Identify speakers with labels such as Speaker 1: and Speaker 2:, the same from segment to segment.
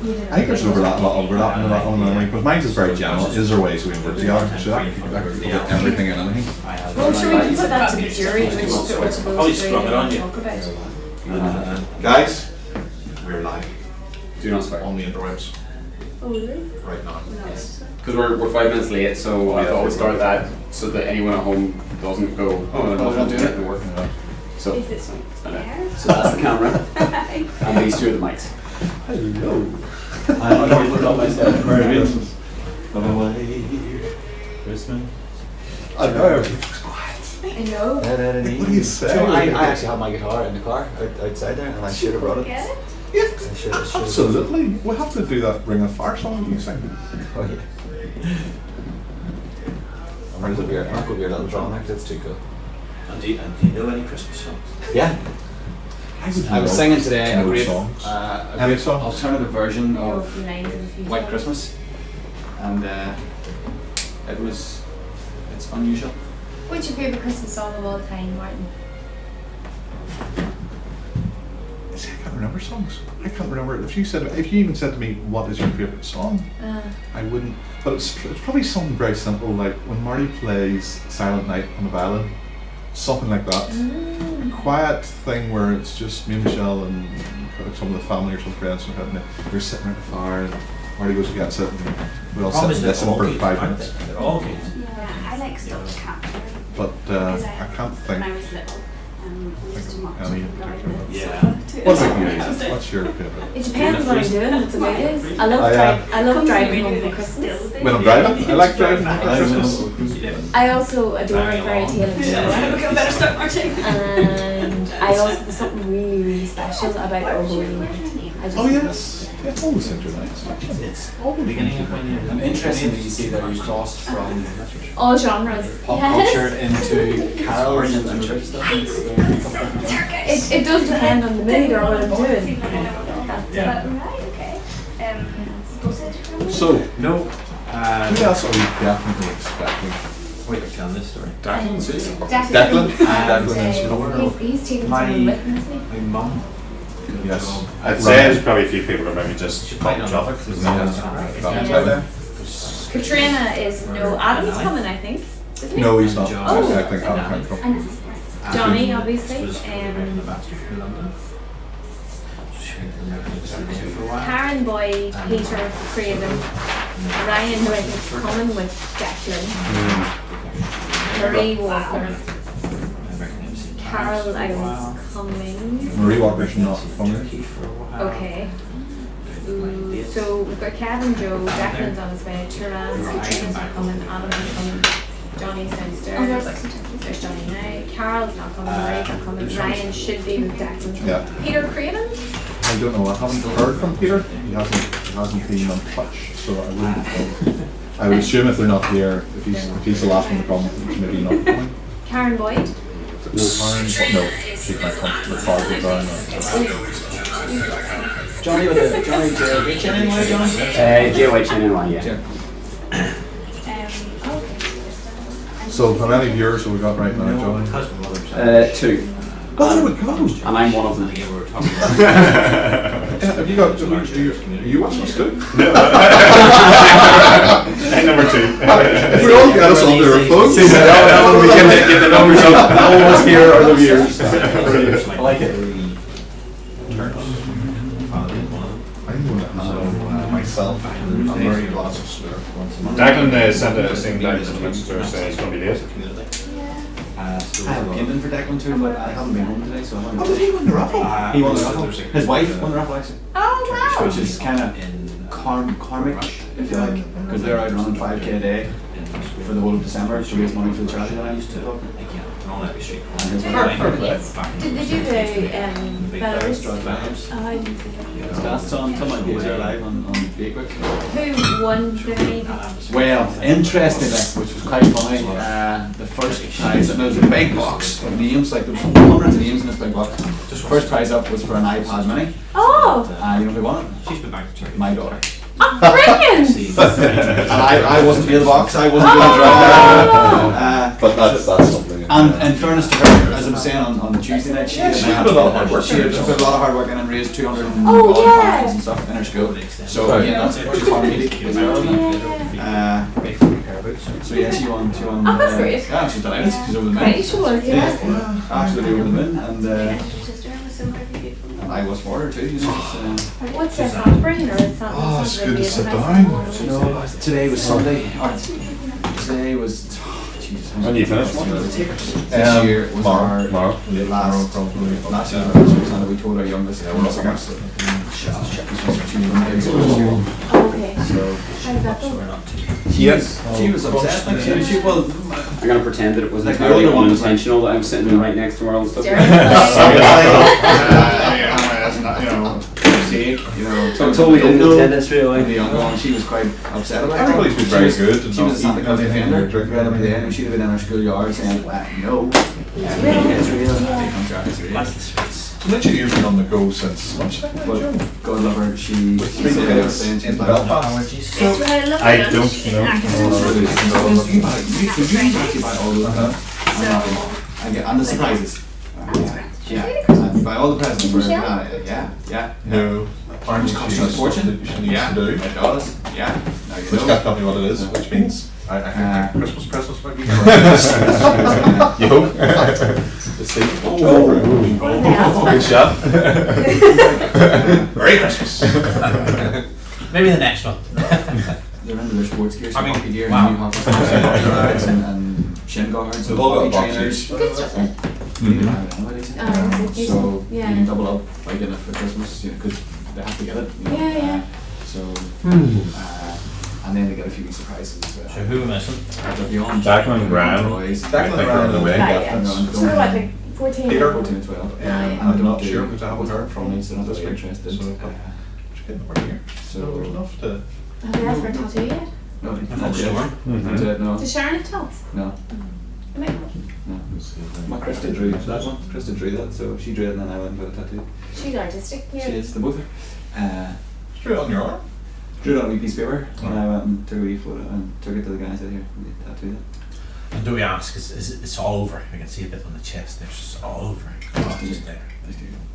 Speaker 1: I think there's a lot of overlap in that one memory, but mine's is very general. Is there ways we can work together? Should I put everything in anything?
Speaker 2: Well, sure, we can put that to the jury, which to those three and talk about.
Speaker 1: Guys, we're live.
Speaker 3: Do not swear.
Speaker 1: On the interwebs.
Speaker 2: Oh, really?
Speaker 1: Right now.
Speaker 2: Nice.
Speaker 3: Because we're 5 minutes late, so I thought we'd start that so that anyone at home doesn't go, oh, they're not doing it, they're working it out. So,
Speaker 2: Is it there?
Speaker 3: so that's the camera, and these two are the mics.
Speaker 1: Hello.
Speaker 4: I don't put it on myself.
Speaker 1: Very good.
Speaker 4: Christmas.
Speaker 1: I know everything's quiet.
Speaker 2: I know.
Speaker 1: What do you say?
Speaker 4: I actually have my guitar in the car outside there, and I should have brought it.
Speaker 2: Get it?
Speaker 1: Yes,
Speaker 4: I should
Speaker 1: absolutely. We'll have to do that Ring of Fire song you sing.
Speaker 4: Oh yeah. I'm not going to be a little drum act. That's too cool.
Speaker 5: And do you know any Christmas songs?
Speaker 4: Yeah. I was singing today a great,
Speaker 1: songs.
Speaker 4: a
Speaker 1: Any
Speaker 4: great
Speaker 1: songs?
Speaker 4: alternative version
Speaker 2: No,
Speaker 4: of
Speaker 2: lines and a few
Speaker 4: White
Speaker 2: songs.
Speaker 4: Christmas, and it's unusual.
Speaker 2: What's your favourite Christmas song of all time, Martin?
Speaker 1: See, I can't remember songs. I can't remember. If you even said to me, "What is your favourite song?" I wouldn't. But it's probably something very simple, like when Marty plays "Silent Night" on the violin, something like that. A quiet thing where it's just me and Michelle and some of the family or some friends, and we're sitting around the fire, and Marty goes and gets it, and we all sit and listen for 5 minutes.
Speaker 5: They're all good.
Speaker 6: Yeah, I like stuff to capture.
Speaker 1: But I can't think.
Speaker 6: When I was little, I used to watch
Speaker 1: Any
Speaker 6: it.
Speaker 1: particular.
Speaker 5: Yeah.
Speaker 1: What about you? What's your favourite?
Speaker 2: It depends what I'm doing. It's what it is. I love driving home for Christmas.
Speaker 1: When I'm driving, I like driving at Christmas.
Speaker 2: I also adore Fairy Tale and Joy.
Speaker 6: Better start marching.
Speaker 2: And I also, there's something really, really special about Our Holy Night. I just
Speaker 1: Oh yes, it's always nice.
Speaker 5: It's beginning of my name.
Speaker 4: I'm interested that you see that you crossed from
Speaker 2: all genres.
Speaker 4: pop
Speaker 2: Yes.
Speaker 4: culture into carols and movie stuff.
Speaker 2: It does depend on the mood or what I'm doing.
Speaker 5: Yeah.
Speaker 6: Right, okay.
Speaker 1: So,
Speaker 5: No.
Speaker 1: who else are we definitely expecting?
Speaker 5: Wait, I'm telling this story.
Speaker 4: Declan Suites.
Speaker 1: Declan? Declan is
Speaker 2: He's taking
Speaker 5: My-
Speaker 2: someone with him, isn't he?
Speaker 5: My mum.
Speaker 1: Yes.
Speaker 7: I'd say there's probably a few people that maybe just
Speaker 5: might
Speaker 7: caught
Speaker 5: not.
Speaker 7: traffic.
Speaker 2: Yeah. Katrina is no. Adam's coming, I think. Isn't he?
Speaker 1: No, he's not.
Speaker 2: Oh.
Speaker 1: I think Adam can't come.
Speaker 2: And Johnny, obviously. Karen, Boyd, Peter, Craven, Ryan, who I think is coming with Declan, Marie Walker, Carol Island's coming.
Speaker 1: Marie Walker's not coming.
Speaker 2: Okay. So we've got Kevin, Joe, Declan's on his way, Turan's, Katrina's not coming, Adam's not coming, Johnny's downstairs. There's Johnny now. Carol's not coming, Marie's not coming, Ryan should be with Declan.
Speaker 1: Yeah.
Speaker 2: Peter Craven?
Speaker 1: I don't know. I haven't heard from Peter. He hasn't been on touch, so I wouldn't. I would assume if they're not here, if he's the last one to come, he's maybe not coming.
Speaker 2: Karen Boyd?
Speaker 1: No, she might come to the car go down.
Speaker 4: Johnny with Johnny J. Which anyway, John?
Speaker 3: J.Y. Chin yeah.
Speaker 1: So how many viewers have we got right now, Johnny?
Speaker 5: Because my mother's
Speaker 3: 2.
Speaker 1: Oh, there we go.
Speaker 3: And I'm one of them.
Speaker 5: we were talking about.
Speaker 1: Have you got? Are you watching us too?
Speaker 7: And number 2.
Speaker 1: If we all get us on their phones,
Speaker 3: We can get the numbers up. No one's here or the viewers.
Speaker 5: I
Speaker 3: like it.
Speaker 1: I'm going to have myself. I'm wearing lots of slur.
Speaker 7: Declan sent a thing back to Twitter saying he's going to be late.
Speaker 4: I have painting for Declan too, but I haven't been home today, so I
Speaker 1: Oh,
Speaker 4: haven't.
Speaker 1: did he win the raffle?
Speaker 4: He won the raffle. His wife won the raffle actually,
Speaker 2: Oh wow!
Speaker 4: which is kind of karmic, if you like, because they're out running 5k a day for the whole of December to raise money for the charity that I used to talk.
Speaker 2: Did they do the Belarus?
Speaker 4: Belarus.
Speaker 2: Oh, I didn't see that.
Speaker 4: That's on my page there live on Facebook.
Speaker 2: Who won the night?
Speaker 4: Well, interestingly, which was quite funny, the first prize, and there was a big box of names, like there was hundreds of names in this big box. The first prize up was for an iPad mini.
Speaker 2: Oh!
Speaker 4: You know who won it?
Speaker 5: She's been back to Turkey.
Speaker 4: My daughter.
Speaker 2: Oh, brilliant!
Speaker 4: And I wasn't in the box, I wasn't going to draw.
Speaker 1: But that's something.
Speaker 4: And in fairness to her, as I'm saying on the Tuesday night, she
Speaker 1: Yeah, she put a lot of hard work
Speaker 4: She
Speaker 1: in it.
Speaker 4: put a lot of hard work in and raised 200 and
Speaker 2: Oh,
Speaker 4: odd
Speaker 2: yeah.
Speaker 4: pounds and stuff in her school. So
Speaker 1: Right.
Speaker 4: yeah, that's she's comedic as well.
Speaker 2: Yeah.
Speaker 4: So yeah, she won.
Speaker 2: Oh, that's great.
Speaker 4: Yeah, she's delighted. She's over the moon.
Speaker 2: Right, she was, yeah.
Speaker 4: Absolutely over the moon, and
Speaker 6: My sister was so beautiful.
Speaker 4: I was for her too. You know,
Speaker 2: What's this, operating or is that?
Speaker 1: Oh, it's good to sit down.
Speaker 4: today was Sunday. Today was. Jesus.
Speaker 7: When you finish one?
Speaker 4: This year was our
Speaker 1: tomorrow.
Speaker 4: last
Speaker 1: Probably.
Speaker 4: last year. We told our youngest.
Speaker 2: Okay.
Speaker 4: So
Speaker 2: How did that go?
Speaker 4: she was upset. Like she well.
Speaker 3: I'm gonna pretend that it was
Speaker 4: Like the
Speaker 3: entirely
Speaker 4: older one was like-
Speaker 3: unintentional that I'm sitting right next to her all the stuff.
Speaker 4: Totally
Speaker 3: didn't intend
Speaker 4: this really. The younger one, she was quite upset about it.
Speaker 1: Everybody's been very good. and
Speaker 4: She was a
Speaker 1: not
Speaker 4: Santa Claus
Speaker 1: eating anything
Speaker 4: defender.
Speaker 1: or drinking
Speaker 4: Right up to the
Speaker 1: anything.
Speaker 4: end, she'd have been in her schoolyard saying, no, it's real. They come to our it's real.
Speaker 5: That's the Suites.
Speaker 1: So literally you've been on the go since lunchtime,
Speaker 4: But
Speaker 1: Joe?
Speaker 4: God love her, she
Speaker 1: With 3 kids in Belfast.
Speaker 5: Allergies.
Speaker 6: It's really lovely.
Speaker 7: I don't know.
Speaker 4: So you actually buy all those and get and the surprises. Yeah, and you buy all the presents for yeah.
Speaker 1: No. Apparently
Speaker 4: Costs
Speaker 1: she
Speaker 4: you a
Speaker 1: has
Speaker 4: fortune.
Speaker 1: stuff that she needs
Speaker 4: Yeah,
Speaker 1: to do.
Speaker 4: it does. Yeah. Now you
Speaker 1: Which
Speaker 4: know.
Speaker 1: can't tell me what it is, which means I think Christmas presents might be
Speaker 7: You hope?
Speaker 1: The seat.
Speaker 2: What did they ask for?
Speaker 1: Good shot. Merry Christmas.
Speaker 5: Maybe the next one.
Speaker 4: They're into their sports gear,
Speaker 5: I mean,
Speaker 4: hockey gear,
Speaker 5: wow.
Speaker 4: new hockey sticks, and shin guards,
Speaker 1: They've all got
Speaker 4: hockey
Speaker 1: boxes.
Speaker 4: trainers.
Speaker 2: Good stuff then.
Speaker 4: So you can double up by getting it for Christmas, because they have to get it.
Speaker 2: Yeah.
Speaker 4: So, and then they get a few wee surprises.
Speaker 5: So who am I missing?
Speaker 4: Beyond
Speaker 7: Declan Graham.
Speaker 4: boys.
Speaker 1: Declan Graham and Wayne
Speaker 2: Right,
Speaker 1: Gaffins.
Speaker 2: yeah. So what, like 14?
Speaker 1: Peter.
Speaker 4: 14 and 12.
Speaker 2: Yeah.
Speaker 1: I'm not sure because I haven't heard from them
Speaker 4: so not
Speaker 1: this
Speaker 4: very
Speaker 1: week.
Speaker 4: interested.
Speaker 1: So I've got just getting over here. So there's enough to.
Speaker 2: Have they asked for a tattoo yet?
Speaker 4: No,
Speaker 5: I'm not
Speaker 4: not
Speaker 5: sure.
Speaker 4: yet. No,
Speaker 2: Does Sharon have tats?
Speaker 4: no.
Speaker 2: I might.
Speaker 4: My Krista drew that one. Krista drew that, so she drew it and then I went and got a tattoo.
Speaker 2: She's artistic.
Speaker 4: She is, the both of her.
Speaker 1: Straight on your arm.
Speaker 4: Drew it on a wee piece of paper and I went and took a wee photo and took it to the guy and said, here, you tattoo that.
Speaker 5: And do we ask, is it's all over? We can see a bit on the chest, there's just all over. Oh, it's just there.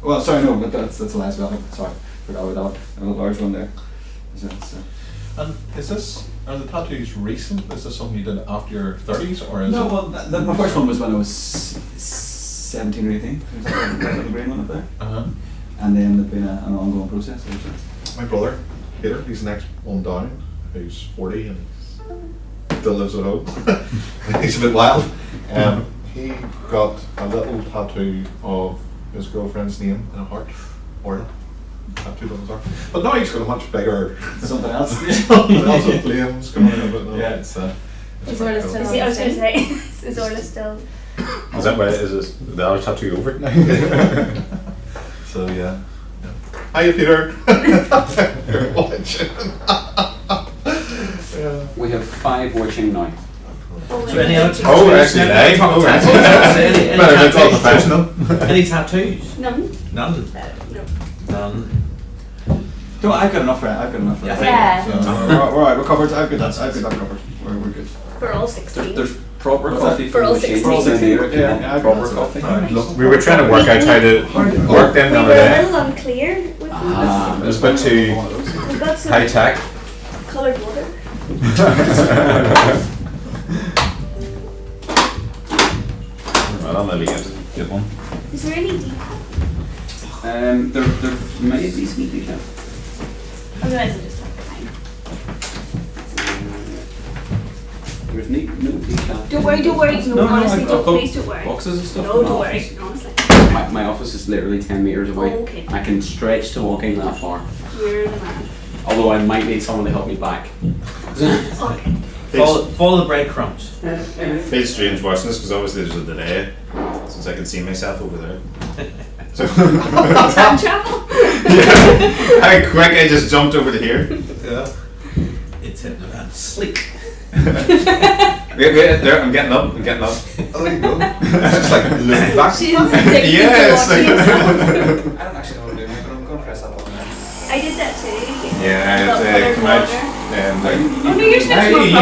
Speaker 4: Well, sorry, no, but that's the last one. Sorry, forgot about that one. A large one there. So,
Speaker 1: And are the tattoos recent? Is this something you did after your 30s or is
Speaker 4: no,
Speaker 1: it?
Speaker 4: well, my first one was when I was 17 or 18. There was that little green one up there.
Speaker 1: Uh-huh.
Speaker 4: And then there's been an ongoing process.
Speaker 1: My brother, Peter, he's the next one down, who's 40 and still lives at home. He's a bit wild. He got a little tattoo of his girlfriend's name in a heart, or tattooed on his arm. But now he's got a much bigger
Speaker 4: Something else.
Speaker 1: something else with flames coming out of it. No,
Speaker 4: Yeah.
Speaker 1: it's
Speaker 2: Is
Speaker 1: very
Speaker 2: Orla
Speaker 1: cool.
Speaker 2: still
Speaker 6: See, I was going to say, is Orla still?
Speaker 7: Is that why is the other tattoo over it now?
Speaker 1: So yeah. Hiya, Peter. You're watching. Yeah.
Speaker 3: We have 5 watching now.
Speaker 5: So any other tattoos?
Speaker 7: Oh, actually,
Speaker 5: Any
Speaker 7: oh,
Speaker 5: tattoos? Any
Speaker 7: Better get all
Speaker 5: tattoos?
Speaker 7: professional.
Speaker 5: Any tattoos?
Speaker 6: None.
Speaker 5: None.
Speaker 6: No.
Speaker 5: None.
Speaker 4: No, I've got enough for it. I've got enough for it.
Speaker 2: Yeah.
Speaker 4: So, we're alright, we're covered. I've got that covered. We're good.
Speaker 6: For all 16.
Speaker 3: There's proper
Speaker 4: What's
Speaker 3: coffee
Speaker 4: that?
Speaker 6: For all
Speaker 3: the machine.
Speaker 6: 16.
Speaker 4: Yeah, I've got
Speaker 3: Proper
Speaker 4: that.
Speaker 3: coffee.
Speaker 1: Look,
Speaker 7: We were trying to work out how to work them the
Speaker 6: We
Speaker 7: other
Speaker 6: were a
Speaker 7: day.
Speaker 6: little unclear with
Speaker 7: It was a bit too
Speaker 6: We've got some
Speaker 7: high tech.
Speaker 6: coloured water.
Speaker 7: Well, I'll maybe get one.
Speaker 6: Is there any decaf?
Speaker 3: There may be some decaf.
Speaker 6: Otherwise, I just have time.
Speaker 3: There's no decaf.
Speaker 6: Don't worry. No, honestly,
Speaker 3: I've
Speaker 6: don't.
Speaker 3: got
Speaker 6: Please don't worry.
Speaker 3: boxes and stuff.
Speaker 6: No,
Speaker 3: in
Speaker 6: don't
Speaker 3: my
Speaker 6: worry.
Speaker 3: office.
Speaker 6: Honestly.
Speaker 3: My office is literally 10 meters away.
Speaker 6: Oh, okay.
Speaker 3: I can stretch to walking that far.
Speaker 6: You're the man.
Speaker 3: Although I might need someone to help me back.
Speaker 6: Okay.
Speaker 5: Follow the breadcrumbs.
Speaker 7: Feels strange watching this because obviously there's a delay since I can see myself over there. So
Speaker 6: Time travel.
Speaker 7: how quick I just jumped over to here.
Speaker 1: yeah.
Speaker 5: It's in the man. Sleep.
Speaker 7: Wait, there, I'm getting up.
Speaker 1: Oh, there you go. It's like looking back.
Speaker 6: She doesn't take
Speaker 7: Yeah, it's
Speaker 6: watching
Speaker 7: like-
Speaker 6: herself.
Speaker 4: I don't actually know what I'm doing, but I'm going to press that button now.
Speaker 6: I did that too.
Speaker 7: Yeah,
Speaker 6: Got
Speaker 7: it's
Speaker 6: coloured
Speaker 7: come out.
Speaker 6: water.
Speaker 7: Like,
Speaker 6: Oh no, you're supposed to
Speaker 7: you know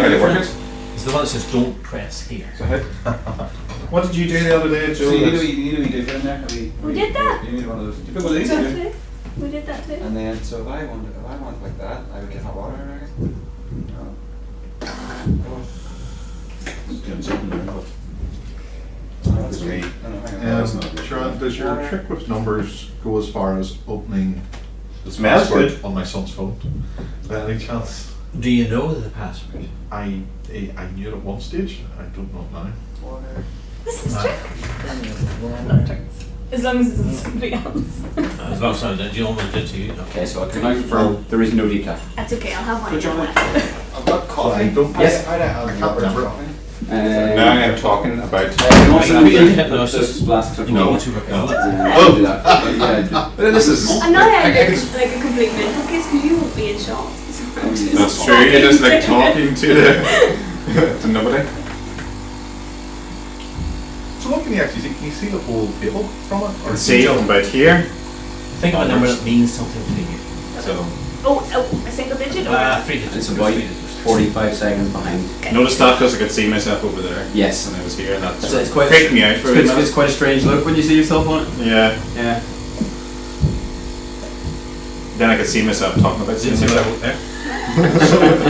Speaker 7: how to work it.
Speaker 4: Is
Speaker 5: It's the one that says don't press here.
Speaker 7: So what did you do the other day, Joe?
Speaker 4: So you need a wee different in there.
Speaker 6: We did that.
Speaker 4: You need one of those. You put one of
Speaker 6: We
Speaker 4: these
Speaker 6: did
Speaker 4: in
Speaker 6: that
Speaker 4: there.
Speaker 6: too. We did that too.
Speaker 4: And then, so if I want like that, I would get hot water, I reckon.
Speaker 7: Doing something there, but-
Speaker 4: That's great.
Speaker 1: Sharon, does your trick with numbers go as far as opening the
Speaker 7: Smells
Speaker 1: password
Speaker 7: good.
Speaker 1: on my son's phone? By any chance?
Speaker 5: Do you know the password?
Speaker 1: I knew it at one stage. I don't know it now.
Speaker 6: This is trick. Not trick. As long as it's somebody else.
Speaker 5: As long as I did, you almost did to you.
Speaker 3: Okay, so I can now confirm there is no decaf.
Speaker 6: That's okay, I'll have one.
Speaker 4: So John, I've got coffee.
Speaker 1: I don't.
Speaker 3: Yes.
Speaker 1: I can't remember.
Speaker 7: Now I'm talking about.
Speaker 3: Also,
Speaker 5: be in
Speaker 3: the
Speaker 5: hypnosis.
Speaker 3: flasks of
Speaker 5: You know
Speaker 3: cola.
Speaker 5: what you were called.
Speaker 3: Oh, do that. But yeah,
Speaker 7: This is.
Speaker 6: I'm not like a complete mental case because you won't be in shock.
Speaker 7: That's true. You're just like talking to to nobody.
Speaker 1: So what can you actually see? Can you see the whole table from it?
Speaker 7: I can see from about here.
Speaker 5: Think of a number that means something to you.
Speaker 7: So
Speaker 6: Oh, a single digit or?
Speaker 5: 3 digits.
Speaker 3: it's about 45 seconds behind.
Speaker 7: notice that because I could see myself over there.
Speaker 3: Yes.
Speaker 7: When I was here, and that
Speaker 3: It's
Speaker 7: sort of
Speaker 3: quite
Speaker 7: freaked me out for a
Speaker 3: it's
Speaker 7: minute.
Speaker 3: quite a strange look when you see yourself on it.
Speaker 7: Yeah.
Speaker 3: Yeah.
Speaker 7: Then I could see myself talking about
Speaker 5: Didn't
Speaker 7: something.
Speaker 5: see what I wrote there.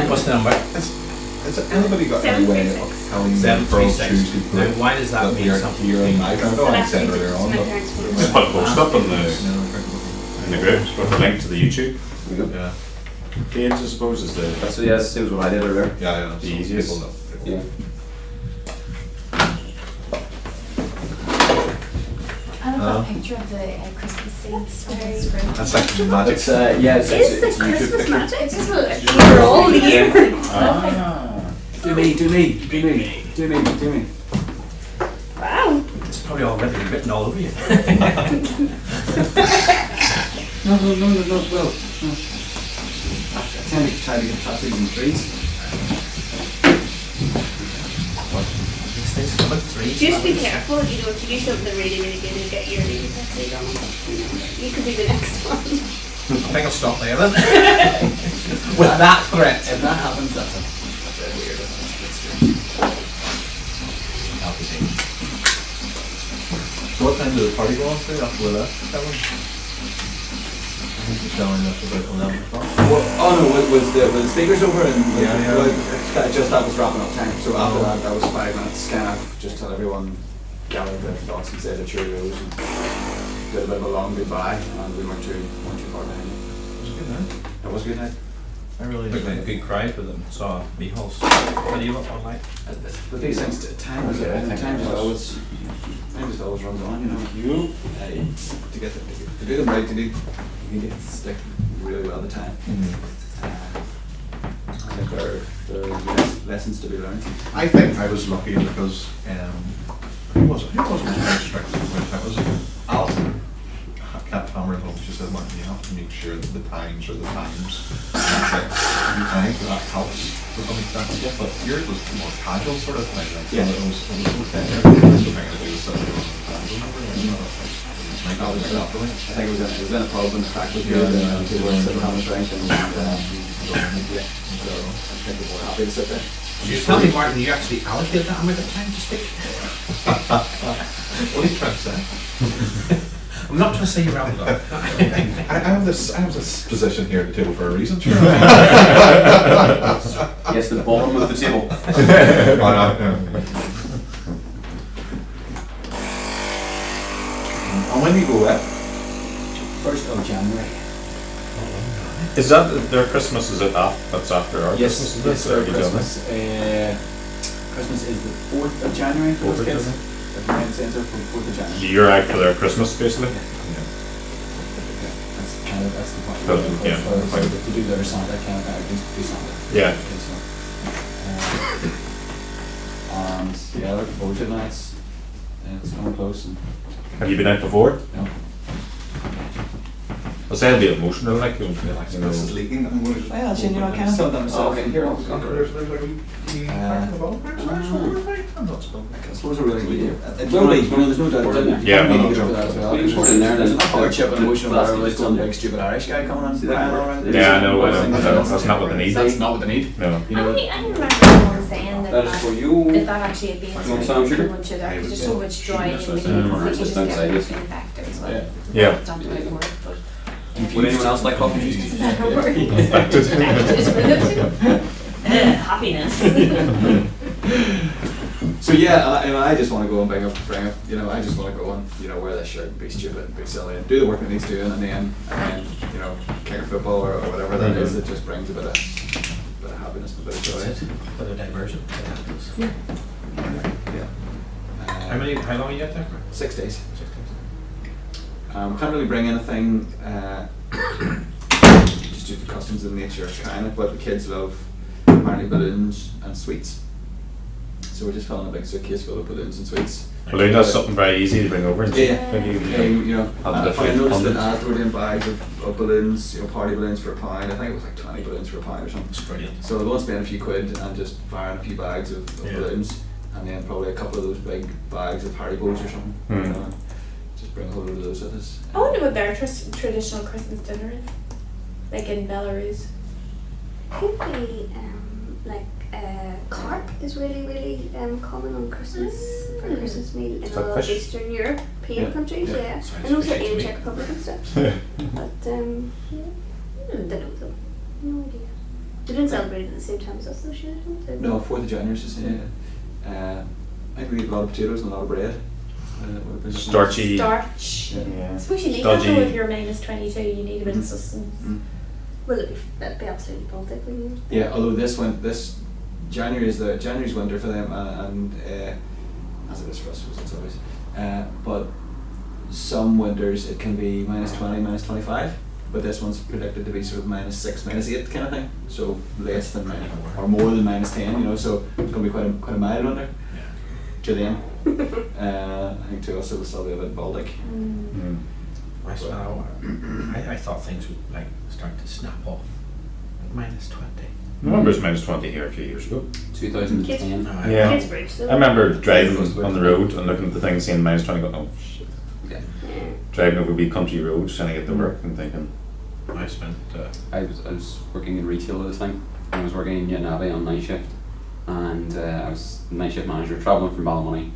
Speaker 5: What's the number?
Speaker 1: Has anybody got any way of telling me for
Speaker 5: 736.
Speaker 1: Tuesday
Speaker 5: Now, why does that
Speaker 1: that we
Speaker 5: mean
Speaker 1: are
Speaker 5: something?
Speaker 1: here in my
Speaker 6: So
Speaker 1: I
Speaker 6: that's
Speaker 1: said
Speaker 6: my
Speaker 1: earlier on, but
Speaker 6: parents' phone.
Speaker 7: Just put a post up in the group with a link to the YouTube
Speaker 1: yeah,
Speaker 7: page, I suppose, is the.
Speaker 3: That's what, yeah, that's what I did earlier.
Speaker 1: yeah,
Speaker 7: The easiest.
Speaker 1: people know.
Speaker 3: Yeah.
Speaker 2: I love that picture of the Christmas scenes.
Speaker 1: That's like magic.
Speaker 3: It's yeah,
Speaker 6: It's the
Speaker 3: it's a YouTube
Speaker 6: Christmas
Speaker 3: picture.
Speaker 6: magic. It's just we're all using.
Speaker 3: Do me.
Speaker 6: Wow.
Speaker 5: It's probably already written all over you.
Speaker 4: No, well, no. I tend to try to get tattoos in threes.
Speaker 5: These things come in 3.
Speaker 6: Just be careful, if you do something really, really good and get your really tattooed on it. You could be the next one.
Speaker 5: I think I'll stop there then. With that threat.
Speaker 4: If that happens, that's a weird.
Speaker 5: I'll be taking.
Speaker 1: So what time did the party go on to after we left, Kevin? I think you're telling us about 11 o'clock.
Speaker 4: Oh no, was the speakers over and
Speaker 1: Yeah.
Speaker 4: that was wrapping up time. So after that was 5 minutes kind of just till everyone gathered their thoughts and said their cheerios and did a bit of a long goodbye, and we weren't too far behind it.
Speaker 1: It was a good night.
Speaker 4: It was a good night.
Speaker 1: I really
Speaker 5: Looked like a
Speaker 1: enjoyed it.
Speaker 5: good crowd with them. Saw Mihal's video up online.
Speaker 4: But these things, time just always runs on, you know. To get to do them right, you need to stick really well the time. I think there are lessons to be learned.
Speaker 1: I think I was lucky because who wasn't very strict with it? Was Alison kept hammering home. She said, "Martin, you have to make sure that the times are the times." And I think that helps to some extent. Yeah, but yours was more casual sort of thing. Like,
Speaker 4: Yeah.
Speaker 1: it was okay. Everything I do is sort of casual.
Speaker 4: I think it was in a pub and the crack was good and people were sitting having a drink and so I think we were happy to sit there.
Speaker 5: You tell me, Martin, you actually allocated that amount of time to speak?
Speaker 1: What are you trying to say?
Speaker 5: I'm not trying to say you're out of luck.
Speaker 1: I have this position here at the table for a reason, sure.
Speaker 3: Yes, the bottom of the table.
Speaker 1: And when you go out,
Speaker 4: 1st of January.
Speaker 7: Is that their Christmas? Is it that's after our
Speaker 4: Yes,
Speaker 7: Christmas? Is it?
Speaker 4: yes, Christmas is the 4th of January for
Speaker 7: 4th
Speaker 4: those
Speaker 7: of
Speaker 4: kids.
Speaker 7: January.
Speaker 4: If my sense are for 4th of January.
Speaker 7: You're out for their Christmas, basically.
Speaker 4: That's the point.
Speaker 7: Yeah.
Speaker 4: To do their Santa, do Santa.
Speaker 7: Yeah.
Speaker 4: Okay, so, and yeah, looking forward to it now. It's coming close. And,
Speaker 7: Have you been out before?
Speaker 4: no.
Speaker 7: I'll say it'll be emotional, like you'll be like,
Speaker 1: this is leaking. I'm going to just.
Speaker 4: Well, actually, I kind of thought that myself.
Speaker 7: okay.
Speaker 4: Here,
Speaker 1: There's like a wee crack in the bottom. I'm not spoken.
Speaker 4: I suppose we're really good. It will be. No, there's no doubt.
Speaker 7: Yeah,
Speaker 4: no,
Speaker 7: no,
Speaker 4: for that as well.
Speaker 3: Put it in there,
Speaker 4: There's
Speaker 3: there's
Speaker 4: enough hardship and emotion
Speaker 3: That's
Speaker 4: where there's
Speaker 3: still
Speaker 4: some
Speaker 3: there.
Speaker 4: big stupid Irish guy coming on.
Speaker 3: See that?
Speaker 4: Around.
Speaker 7: Yeah, I know. That's not what they need.
Speaker 4: That's not what they need.
Speaker 7: No.
Speaker 4: You know.
Speaker 2: I remember someone saying that
Speaker 3: That is for you.
Speaker 2: if that actually had been
Speaker 3: You want some sugar?
Speaker 2: too much sugar, because there's so much joy in the
Speaker 3: Sugar.
Speaker 2: kids,
Speaker 3: Mm.
Speaker 2: they
Speaker 3: Just
Speaker 2: just
Speaker 3: don't say
Speaker 2: get
Speaker 3: this.
Speaker 2: infected as well.
Speaker 4: Yeah.
Speaker 7: Yeah.
Speaker 2: It's not the right word, but
Speaker 4: Would anyone else like coffee?
Speaker 2: it's a better word.
Speaker 7: Infected.
Speaker 6: Happiness.
Speaker 4: So yeah, I just want to go and bring up, you know, I just want to go and, you know, wear that shirt and be stupid and be silly and do the work that needs doing, and then you know, kick a football or whatever that is that just brings a bit of happiness and a bit of joy.
Speaker 5: That's it. Bit of diversion.
Speaker 4: Yeah.
Speaker 5: How long are you out there for?
Speaker 4: 6 days. Can't really bring anything, just due to customs and nature, kind of, but the kids love apparently balloons and sweets. So we're just filling a big suitcase full of balloons and sweets.
Speaker 7: Balloon is something very easy to bring over. And
Speaker 4: Yeah.
Speaker 7: maybe
Speaker 4: You know,
Speaker 7: have
Speaker 4: I
Speaker 7: different
Speaker 4: noticed that
Speaker 7: hundreds.
Speaker 4: as we're doing bags of balloons, you know, party balloons for £1. I think it was like 20 balloons for £1 or something.
Speaker 5: It's brilliant.
Speaker 4: So we'll go and spend a few quid and just fire in a few bags of
Speaker 5: Yeah.
Speaker 4: balloons, and then probably a couple of those big bags of Haribos or something. You
Speaker 7: Hmm.
Speaker 4: know, just bring a whole load of those with us.
Speaker 2: I wonder what their traditional Christmas dinner is, like in Belarus.
Speaker 6: Could be like carp is really common on Christmas for a Christmas meal in
Speaker 7: Is
Speaker 6: a
Speaker 7: that
Speaker 6: lot of
Speaker 7: fish?
Speaker 6: Eastern European
Speaker 4: Yeah.
Speaker 6: countries.
Speaker 4: Yeah.
Speaker 6: Yeah,
Speaker 5: Sounds
Speaker 6: and also
Speaker 5: fishy to
Speaker 6: in
Speaker 5: me.
Speaker 6: Czech Republic and stuff. But don't know though. No idea. They didn't celebrate it at the same time as us, though, should they?
Speaker 4: No, 4th of January is just, I think we eat a lot of potatoes and a lot of bread. Would have been
Speaker 7: Starchy.
Speaker 2: Starch.
Speaker 4: Yeah.
Speaker 7: Yeah.
Speaker 2: I suppose you need that
Speaker 7: Stodgy.
Speaker 2: though if you're -22, you need a bit of sustenance.
Speaker 4: Mm.
Speaker 6: Will it be? That'd be absolutely Baltic, wouldn't you?
Speaker 4: Yeah, although this January's winter for them, and as it is for us, it's always. But some winters it can be -20, -25, but this one's predicted to be sort of -6, -8 kind of thing. So less than or more than -10, you know. So it's going to be quite a mild winter to them. I think to us it will still be a bit Baltic.
Speaker 7: Mm.
Speaker 5: I thought things would like start to snap off. Like -20.
Speaker 7: I remember it was -20 here a few years ago.
Speaker 3: 2010.
Speaker 5: Oh,
Speaker 7: Yeah.
Speaker 6: Kidsbridge, though.
Speaker 7: I remember driving on the road and looking at the thing, seeing -20, going, oh shit.
Speaker 4: Yeah.
Speaker 7: Driving over wee country roads, trying to get to work and thinking,
Speaker 5: I spent.
Speaker 3: I was working in retail at the time. I was working in Newton on night shift, and I was night shift manager traveling from Ballymoney.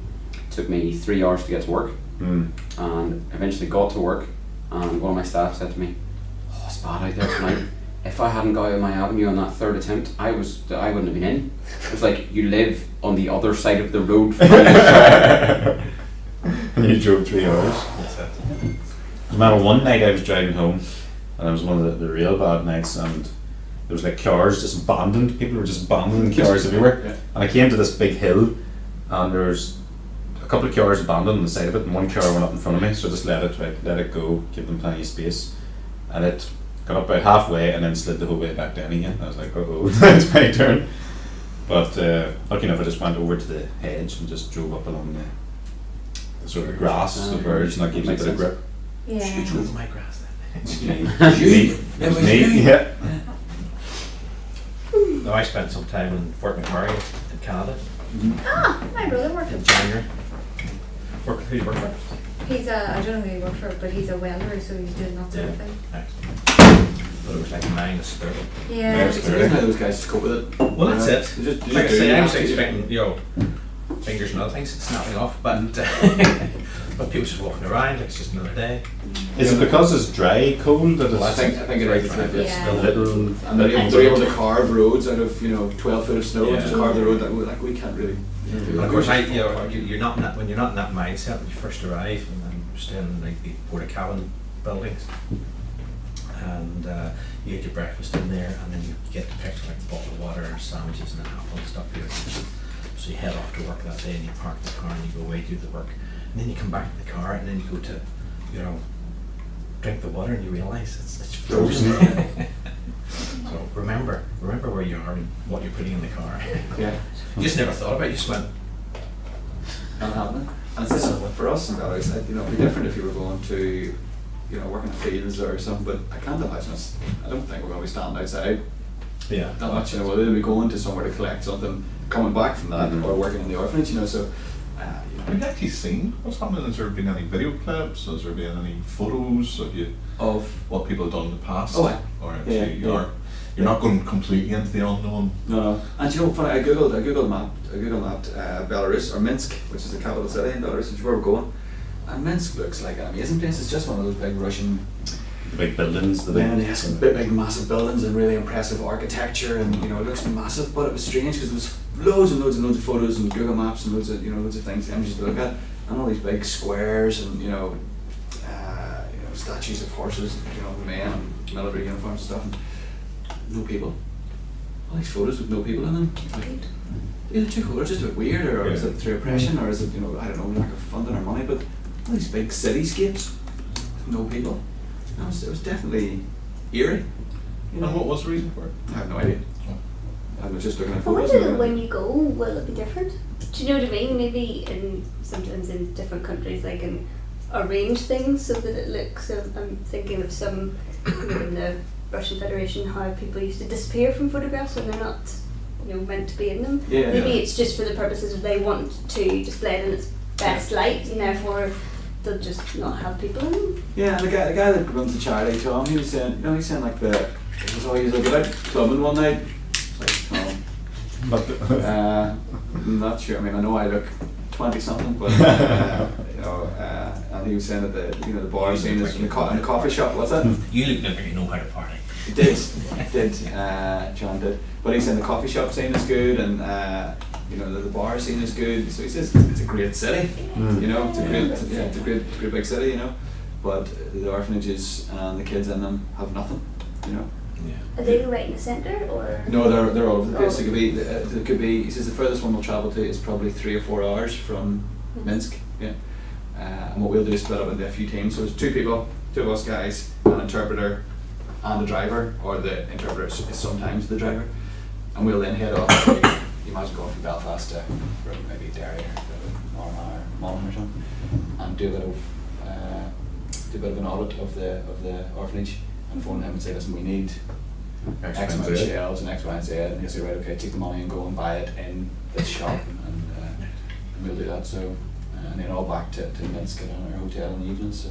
Speaker 3: Took me 3 hours to get to work, and eventually got to work. And one of my staff said to me, "Oh, it's bad out there tonight. If I hadn't got out of my avenue on that third attempt, I wouldn't have been in." It was like, you live on the other side of the road from your shop.
Speaker 7: and you drove 3 hours.
Speaker 5: That's it.
Speaker 7: I remember one night I was driving home, and it was one of the real bad nights, and there was like cars just abandoned. People were just abandoning cars everywhere.
Speaker 4: Yeah.
Speaker 7: And I came to this big hill, and there was a couple of cars abandoned on the side of it, and one car went up in front of me, so I just let it go, give them plenty of space, and it got up about halfway and then slid the whole way back down again. I was like, oh, it's my turn. But lucky enough, I just went over to the hedge and just drove up along the sort of grass, the verge, and that gives you a bit of grip.
Speaker 5: You
Speaker 2: Yeah.
Speaker 5: drove my grass then.
Speaker 7: It was neat. It was neat, yeah.
Speaker 5: No, I spent some time in Fort McMurray in Canada
Speaker 6: Ah, my brother worked
Speaker 5: in
Speaker 6: at.
Speaker 5: January. Who do you work for?
Speaker 2: He's I don't know who he worked for, but he's a welder, so he's doing that sort of thing.
Speaker 5: Excellent. But it was like -30.
Speaker 2: Yeah.
Speaker 7: There's
Speaker 4: It's amazing how those guys just cope with it.
Speaker 5: Well, that's it.
Speaker 4: They just
Speaker 5: Like I
Speaker 4: do
Speaker 5: say, I was
Speaker 4: it.
Speaker 5: expecting, fingers and other things snapping off, but but people just walking around, like it's just another day.
Speaker 7: Is it because it's dry, cold, that
Speaker 5: Well,
Speaker 7: it's
Speaker 4: I think it is. It's
Speaker 2: Yeah.
Speaker 7: a little...
Speaker 4: And they're able to carve roads out of 12 foot of snow and
Speaker 5: Yeah.
Speaker 4: just carve the road that we can't really. Do
Speaker 5: And
Speaker 4: that.
Speaker 5: of course, you're not in that, when you're not in that mindset when you first arrive, and then you're staying in like the porta cabin buildings, and you get your breakfast in there, and then you get to pick like a bottle of water and sandwiches and an apple and stuff for your kitchen. So you head off to work that day, and you park the car, and you go away, do the work, and then you come back to the car, and then you go to, drink the water, and you realise it's frozen. So remember where you are and what you're putting in the car.
Speaker 4: Yeah.
Speaker 5: You just never thought about it. You just went.
Speaker 4: Not happening. And it's just, for us in Belarus, it'd be different if you were going to, work in the fields or something, but I can't imagine us. I don't think we're going to be standing outside
Speaker 5: Yeah.
Speaker 4: that much, whether they'll be going to somewhere to collect something, coming back from that, or working in the orphanage, so,
Speaker 1: Have you actually seen what's happening? Has there been any video clips? Has there been any photos of
Speaker 4: of,
Speaker 1: what people have done in the past?
Speaker 4: Oh, yeah.
Speaker 1: Or
Speaker 4: Yeah,
Speaker 1: actually
Speaker 4: yeah.
Speaker 1: You're not going completely into the unknown.
Speaker 4: No. And you know, funny, I googled mapped Belarus, or Minsk, which is the capital city in Belarus, which is where we're going. And Minsk looks like an amazing place. It's just one of those big Russian,
Speaker 7: The big buildings, the
Speaker 4: big massive buildings and really impressive architecture, and you know, it looks massive. But it was strange because there was loads and loads and loads of photos and Google Maps and loads of things, images to look at, and all these big squares and statues of horses, men and military uniforms and stuff, and no people. All these photos with no people in them. Like, either too cool or just a bit weird, or is it through oppression, or is it, I don't know, lack of funding or money, but all these big cityscapes with no people. It was definitely eerie.
Speaker 1: And what was the reason for it?
Speaker 4: I have no idea. I was just looking at
Speaker 6: I
Speaker 4: photos.
Speaker 6: wonder when you go, will it be different? Do you know what I mean? Maybe sometimes in different countries they can arrange things so that it looks. I'm thinking of some in the Russian Federation, how people used to disappear from photographs when they're not, meant to be in them.
Speaker 4: Yeah.
Speaker 6: Maybe it's just for the purposes of they want to display it in its best light, and therefore they'll just not have people in them.
Speaker 4: Yeah, and the guy that runs the charity, Tom, he was saying, like he was a bit out clubbing one night. It's like, Tom, I'm not sure. I mean, I know I look 20 something, but and he was saying that the bar scene is in the coffee shop. What's that?
Speaker 5: You look like you know how to party.
Speaker 4: Did John did, but he's saying the coffee shop scene is good, and the bar scene is good. So he says it's a great city, it's a great big city, but the orphanages and the kids in them have nothing,
Speaker 5: Yeah.
Speaker 6: Are they right in the centre, or?
Speaker 4: No, they're all over the place. It could be. He says the furthest one we'll travel to is probably 3 or 4 hours from Minsk. Yeah, and what we'll do is split up into a few teams. So there's 2 people, 2 of us guys, an interpreter, and a driver, or the interpreter is sometimes the driver, and we'll then head off. You imagine going from Belfast to maybe Derry or Monaghan or something, and do a bit of an audit of the orphanage, and phone him and say, listen, we need X amount of shells and X, Y, and Z, and he'll say, right, okay, take the money and go and buy it in this shop, and we'll do that. So, and then all back to Minsk at our hotel in the evenings. So.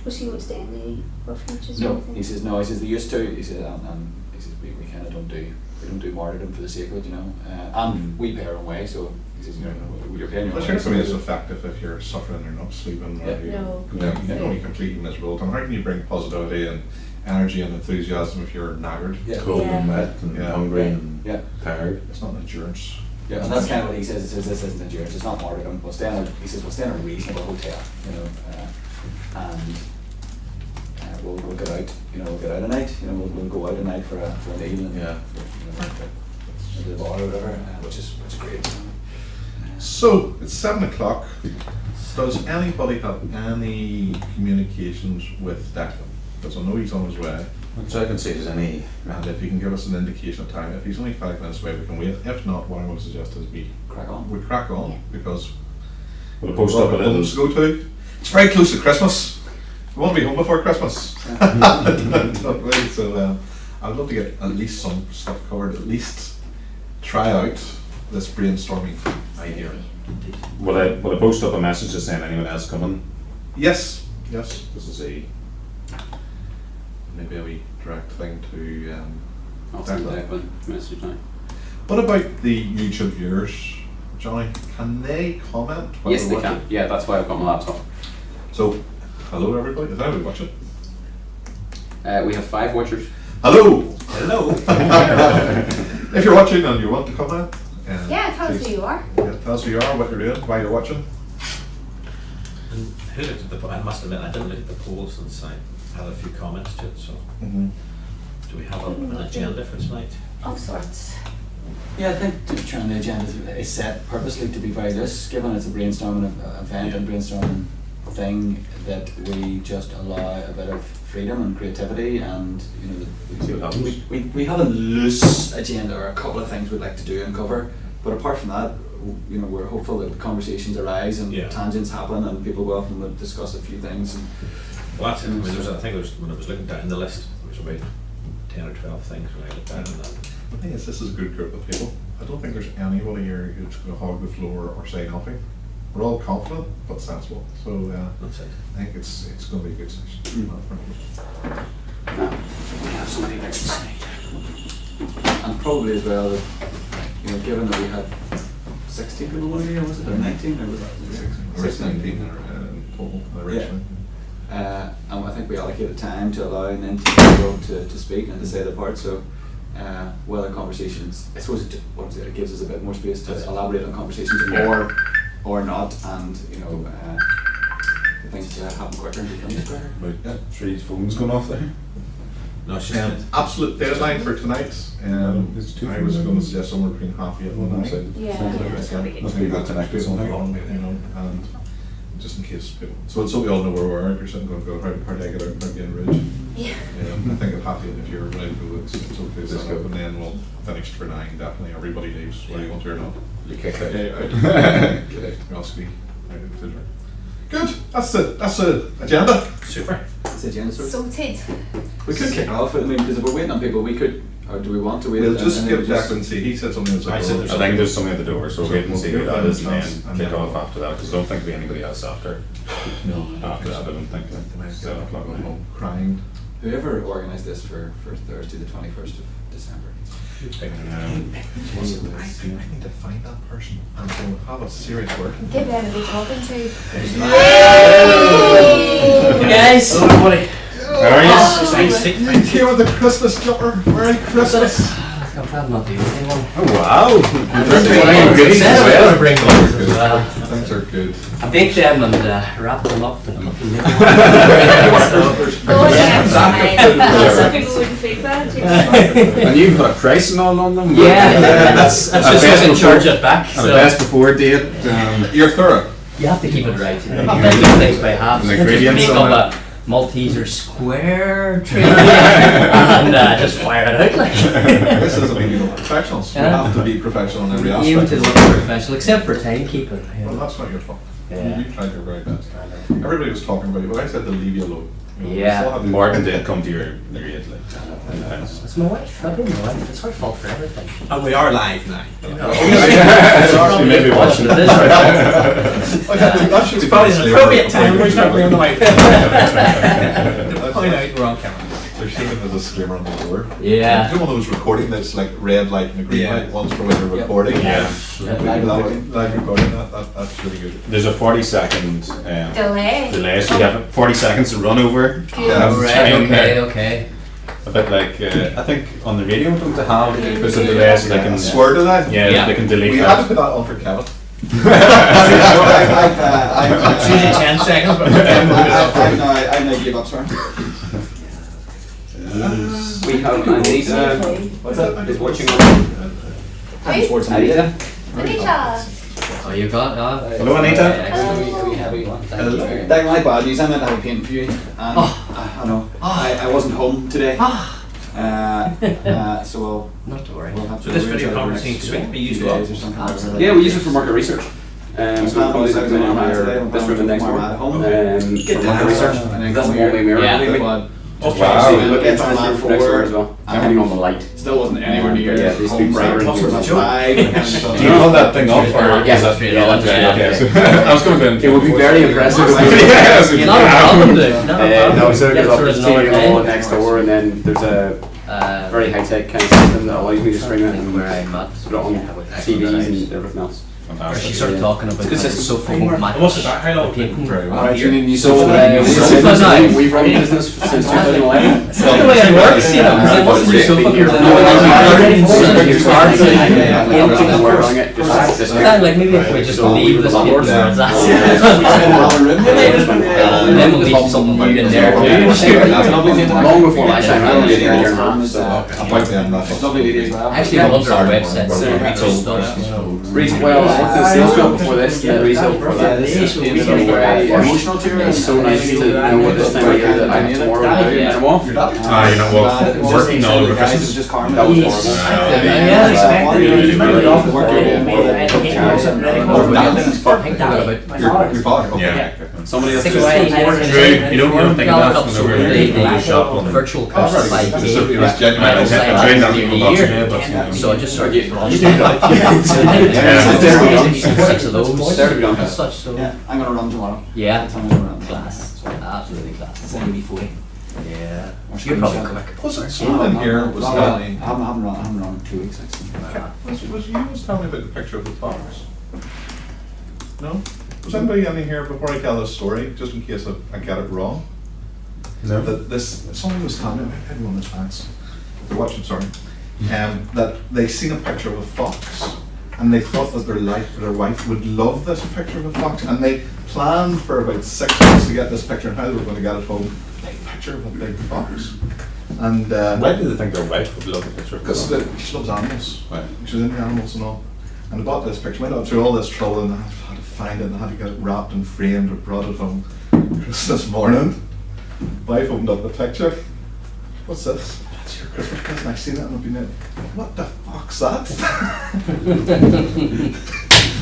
Speaker 6: Well, she won't stay in the orphanages or
Speaker 4: No,
Speaker 6: anything?
Speaker 4: he says no. He says they used to. He says and he says we kind of don't do martyrdom for the sake of it, and we pay our own way. So he says you're paying your own
Speaker 1: But
Speaker 4: way.
Speaker 1: sure, it's effective if you're suffering or not sleeping, or
Speaker 2: No.
Speaker 1: you're only completely miserable. And how can you bring positivity and energy and enthusiasm if you're knackered?
Speaker 4: Yeah.
Speaker 7: cold and
Speaker 2: Yeah.
Speaker 7: wet and
Speaker 1: Yeah.
Speaker 7: hungry and
Speaker 4: Yeah.
Speaker 7: tired.
Speaker 1: It's not endurance.
Speaker 4: Yeah, and that's kind of what he says. He says this isn't endurance. It's not martyrdom. We'll stay in a reasonable hotel, and we'll get out. We'll get out at night. We'll go out at night for an meal and to the bar or whatever, which is great.
Speaker 1: So it's 7 o'clock. Does anybody have any communications with Declan? Because I know he's on his way,
Speaker 7: So I can see if there's any.
Speaker 1: and if he can give us an indication of time, if he's only 5 minutes away, we can wait. If not, what I would suggest is we
Speaker 4: Crack on.
Speaker 1: crack on, because
Speaker 7: We'll post up a little.
Speaker 1: homes to go to. It's very close to Christmas. We want to be home before Christmas. Don't we? So I'd love to get at least some stuff covered. At least try out this brainstorming idea.
Speaker 7: Will I post up a message just saying anyone else coming?
Speaker 1: Yes.
Speaker 7: This is a.
Speaker 1: Maybe a wee direct thing to.
Speaker 3: I'll send Declan a message now.
Speaker 1: What about the YouTube viewers, Johnny? Can they comment? while
Speaker 3: Yes,
Speaker 1: they're
Speaker 3: they can.
Speaker 1: watching?
Speaker 3: Yeah, that's why I've got my laptop.
Speaker 1: So, hello everybody. Is anybody watching?
Speaker 3: We have 5 watchers.
Speaker 1: Hello.
Speaker 5: Hello.
Speaker 1: If you're watching and you want to comment,
Speaker 2: Yeah, tell us
Speaker 1: please,
Speaker 2: who you are.
Speaker 1: yeah, tell us who you are, what you're doing, why you're watching.
Speaker 5: And who looked at the? I must admit, I didn't look at the poll since I had a few comments to it. So, do we have an agenda for tonight?
Speaker 2: Of sorts.
Speaker 4: Yeah, I think the agenda is set purposely to be very loose, given it's a brainstorming event and brainstorming thing, that we just allow a bit of freedom and creativity, and
Speaker 7: See what happens.
Speaker 4: we have a loose agenda or a couple of things we'd like to do and cover, but apart from that, we're hopeful that conversations arise and tangents happen and people go off and we'll discuss a few things. And
Speaker 5: Well, that's it. I mean, when I was looking down the list, there was about 10 or 12 things when I looked down on that.
Speaker 1: The thing is, this is a good group of people. I don't think there's anybody here who's going to hog the floor or say nothing. We're all confident but sensible, so
Speaker 5: That's it.
Speaker 1: I think it's going to be a good session.
Speaker 4: absolutely. And probably as well, that, you know, given that we had 16 people one year, was it, or 19, or was it?
Speaker 1: Or it's 19 total originally.
Speaker 4: And I think we allocated time to allow 19 people to speak and to say their part. So, whether conversations, I suppose it gives us a bit more space to elaborate on conversations or not, and you know, things happen quicker.
Speaker 7: About 3 phones going off there.
Speaker 5: No, it's just
Speaker 1: Absolute deadline for tonight.
Speaker 7: There's 2
Speaker 1: I was
Speaker 7: phones.
Speaker 1: going to suggest somewhere between 8:30 and 9.
Speaker 2: Yeah.
Speaker 6: It's gotta be
Speaker 7: Must be good tonight.
Speaker 1: People on, you know, and just in case people. So we all know where we are. If you're sitting going to go, how do I get out and get Ridge?
Speaker 6: Yeah.
Speaker 1: I think at happy if you're ready to go, it's okay.
Speaker 7: Let's go.
Speaker 1: And then we'll finish for 9. Definitely, everybody leaves. Whether you want to or not.
Speaker 7: You kick out.
Speaker 1: Get out. Or else we good. That's it. That's the agenda.
Speaker 5: super.
Speaker 4: It's the agenda, sort of.
Speaker 2: Sorted.
Speaker 4: We could kick off. I mean, because if we're waiting on people, we could. Or do we want to wait?
Speaker 1: We'll
Speaker 4: and
Speaker 1: just
Speaker 4: then
Speaker 1: give
Speaker 4: we just-
Speaker 1: Declan see. He said something.
Speaker 5: I said there's
Speaker 7: I think there's something at the door, so
Speaker 1: So
Speaker 7: wait and see who that is, and
Speaker 1: and
Speaker 7: then
Speaker 1: then
Speaker 7: kick off after that, because I don't think there'll be anybody else after.
Speaker 1: No.
Speaker 7: After that, I don't think.
Speaker 1: I'll
Speaker 7: 7 o'clock.
Speaker 1: go home crying.
Speaker 4: Whoever organised this for Thursday, the 21st of December.
Speaker 1: I need to find that person and go have a serious word.
Speaker 2: Give them a bit talking to.
Speaker 8: Hey guys! Hello everybody.
Speaker 7: How are you?
Speaker 1: He's here with the Christmas jumper. Merry Christmas.
Speaker 8: I'm glad not the only one.
Speaker 7: Oh wow!
Speaker 8: I
Speaker 7: Goodies
Speaker 8: said
Speaker 7: as
Speaker 8: I was
Speaker 7: well.
Speaker 8: going to bring ones as well.
Speaker 1: Things are good.
Speaker 8: I baked them and wrapped them up and put them in.
Speaker 2: Go
Speaker 8: Yeah.
Speaker 2: ahead. Some people wouldn't feel that.
Speaker 7: And you've got a price and all on them?
Speaker 8: Yeah, that's just so I can charge it back.
Speaker 7: And the
Speaker 8: So
Speaker 7: best before date.
Speaker 1: You're thorough.
Speaker 8: you have to keep it right. You know, you do things by half.
Speaker 7: And the
Speaker 8: Just
Speaker 7: ingredients
Speaker 8: make
Speaker 7: on
Speaker 8: up a Malteser square tray and just fire it out like.
Speaker 1: This is, I mean, you know, professionals. You
Speaker 8: Yeah.
Speaker 1: have to be professional in every
Speaker 8: Aim
Speaker 1: aspect.
Speaker 8: to look professional, except for timekeeping. you
Speaker 1: Well,
Speaker 8: know.
Speaker 1: that's not your fault.
Speaker 8: Yeah.
Speaker 1: You tried your very best. Everybody was talking about you, but I said to leave you alone. You know, you
Speaker 8: Yeah.
Speaker 1: still have to-
Speaker 7: Morgan did come to your aid, like.
Speaker 8: It's my wife. I blame my wife. It's her fault for everything.
Speaker 5: And we are live now.
Speaker 7: She may be watching
Speaker 8: It
Speaker 7: it.
Speaker 8: is right.
Speaker 1: That should
Speaker 5: It's
Speaker 1: be
Speaker 5: probably
Speaker 1: the
Speaker 5: an
Speaker 1: disclaimer
Speaker 5: appropriate
Speaker 1: before
Speaker 5: time
Speaker 1: you
Speaker 5: we start
Speaker 1: go.
Speaker 5: bringing the wife. Point out we're on camera.
Speaker 1: There should have been a disclaimer on the door.
Speaker 8: Yeah.
Speaker 1: You know one of those recording that's like red light and a green
Speaker 5: Yeah.
Speaker 1: light, one's for when you're recording.
Speaker 7: Yeah.
Speaker 1: Live recording, that's really good.
Speaker 7: There's a 40-second
Speaker 2: Delay.
Speaker 7: delay, so you have 40 seconds to run over.
Speaker 1: Yeah.
Speaker 8: Right, okay.
Speaker 7: A bit like, I think on the radio, don't they have, there's a delay so they can,
Speaker 1: Swear to that?
Speaker 7: yeah, they can delete
Speaker 1: We had to
Speaker 7: that.
Speaker 1: put that on for Kevin.
Speaker 5: It's usually 10 seconds, but
Speaker 4: I've now gave up, sorry.
Speaker 3: We have Anita.
Speaker 4: What's that?
Speaker 3: Is watching.
Speaker 4: I'm towards
Speaker 3: Anita.
Speaker 2: Anita.
Speaker 8: Oh, you got
Speaker 7: Hello, Anita.
Speaker 4: Like my bad news, I meant to have a painting for you, and I know I wasn't home today. So
Speaker 8: Not to worry.
Speaker 4: we'll have to.
Speaker 5: So this
Speaker 4: arrange
Speaker 5: video
Speaker 4: that over
Speaker 5: conferencing
Speaker 4: next
Speaker 5: suite be
Speaker 4: few
Speaker 5: used
Speaker 4: days
Speaker 5: well?
Speaker 4: or something.
Speaker 8: Absolutely.
Speaker 3: Yeah, we use it for market research. So we'll probably
Speaker 4: Plans
Speaker 3: sit down
Speaker 4: today,
Speaker 3: here, this room and next door.
Speaker 4: at home.
Speaker 3: For
Speaker 4: Get
Speaker 3: market
Speaker 4: down,
Speaker 3: research.
Speaker 4: and then
Speaker 3: That's
Speaker 4: come
Speaker 3: the one way mirror.
Speaker 8: Yeah.
Speaker 3: anyway.
Speaker 5: Okay.
Speaker 7: Wow.
Speaker 3: So we look
Speaker 4: Get
Speaker 3: into
Speaker 4: on
Speaker 3: this
Speaker 4: that
Speaker 3: room for next door
Speaker 4: forward.
Speaker 3: as well, depending on the light.
Speaker 4: Still wasn't anywhere near.
Speaker 3: Yeah, these
Speaker 4: home
Speaker 3: big
Speaker 4: right
Speaker 3: bright
Speaker 4: until
Speaker 3: ones.
Speaker 4: 5.
Speaker 7: Do you hold that thing up, or
Speaker 8: Yeah,
Speaker 7: is that
Speaker 8: straight on,
Speaker 7: okay,
Speaker 8: yeah.
Speaker 7: so I was going to.
Speaker 3: It would be very impressive.
Speaker 7: Yes,
Speaker 8: You're not a problem, dude. Not a problem.
Speaker 3: No, so
Speaker 8: Get
Speaker 3: there's
Speaker 8: sort of
Speaker 3: a
Speaker 8: another
Speaker 3: TV wall
Speaker 8: day.
Speaker 3: next door, and then there's a very high-tech kind of system that allows me to stream it and
Speaker 8: where I'm at.
Speaker 3: put it on TVs and everything else.
Speaker 8: Where she started talking about
Speaker 3: It's just
Speaker 8: so full of
Speaker 5: And what's it about? How long?
Speaker 8: painting.
Speaker 1: Very well.
Speaker 4: Alright, you need you
Speaker 3: So, we've run a business since 2011.
Speaker 8: That's the way it works, you know, because it wasn't just so fucking
Speaker 3: We're running it.
Speaker 8: It's kind of like maybe if we just leave this painting where it's at. And then we'll leave something weird in there too.
Speaker 3: Long before my time, I was here and a half, so.
Speaker 1: Apart from that.
Speaker 4: Lovely lady as well.
Speaker 8: Actually, I wonder our website, so retail stuff.
Speaker 3: Well, I worked in a sales job before this, and then retail before that. So
Speaker 4: Emotional to her.
Speaker 3: it's so nice to know at this time of year that I have tomorrow to do, and I'm off.
Speaker 7: You know, well, working all over Christmas.
Speaker 4: Just Carmen.
Speaker 3: That was horrible.
Speaker 1: Your father? Okay.
Speaker 7: Yeah.
Speaker 3: Somebody else
Speaker 8: Six
Speaker 3: just.
Speaker 8: ways.
Speaker 7: You don't think of that whenever
Speaker 8: They
Speaker 7: you shop on
Speaker 8: virtual
Speaker 1: Oh,
Speaker 8: course
Speaker 1: right.
Speaker 8: by
Speaker 1: It was
Speaker 8: day.
Speaker 1: genuine.
Speaker 7: I trained that people lots of day, but
Speaker 8: So I just started
Speaker 3: You
Speaker 8: getting
Speaker 3: do that.
Speaker 8: six of those.
Speaker 3: There we go.
Speaker 8: Such so.
Speaker 4: Yeah, I'm gonna run tomorrow.
Speaker 8: Yeah.
Speaker 4: That's how I'm gonna run.
Speaker 8: Class. Absolutely class.
Speaker 4: It's only 40.
Speaker 8: Yeah.
Speaker 4: Or
Speaker 8: You're probably
Speaker 4: screenshot.
Speaker 8: quick.
Speaker 1: Was it someone in here? Was
Speaker 4: I
Speaker 1: telling
Speaker 4: haven't run in 2 weeks actually.
Speaker 1: was you was telling me about the picture of the fox? No? Was anybody in here before I tell this story, just in case I get it wrong?
Speaker 7: No.
Speaker 1: That someone was telling me, everyone is fans. They're watching, sorry. That they seen a picture of a fox and they thought that their wife would love this picture of a fox, and they planned for about 6 months to get this picture and how they were going to get it home. Big picture of a big fox. And
Speaker 7: Why do they think their wife would love a picture of
Speaker 1: because
Speaker 7: the
Speaker 1: she loves animals.
Speaker 7: Right.
Speaker 1: She's into animals and all. And I bought this picture, went out through all this trouble and I had to find it and I had to get it wrapped and framed and brought it home Christmas morning. Wife opened up the picture. What's this? That's your Christmas present. I've seen it and I've been like, what the fuck's that?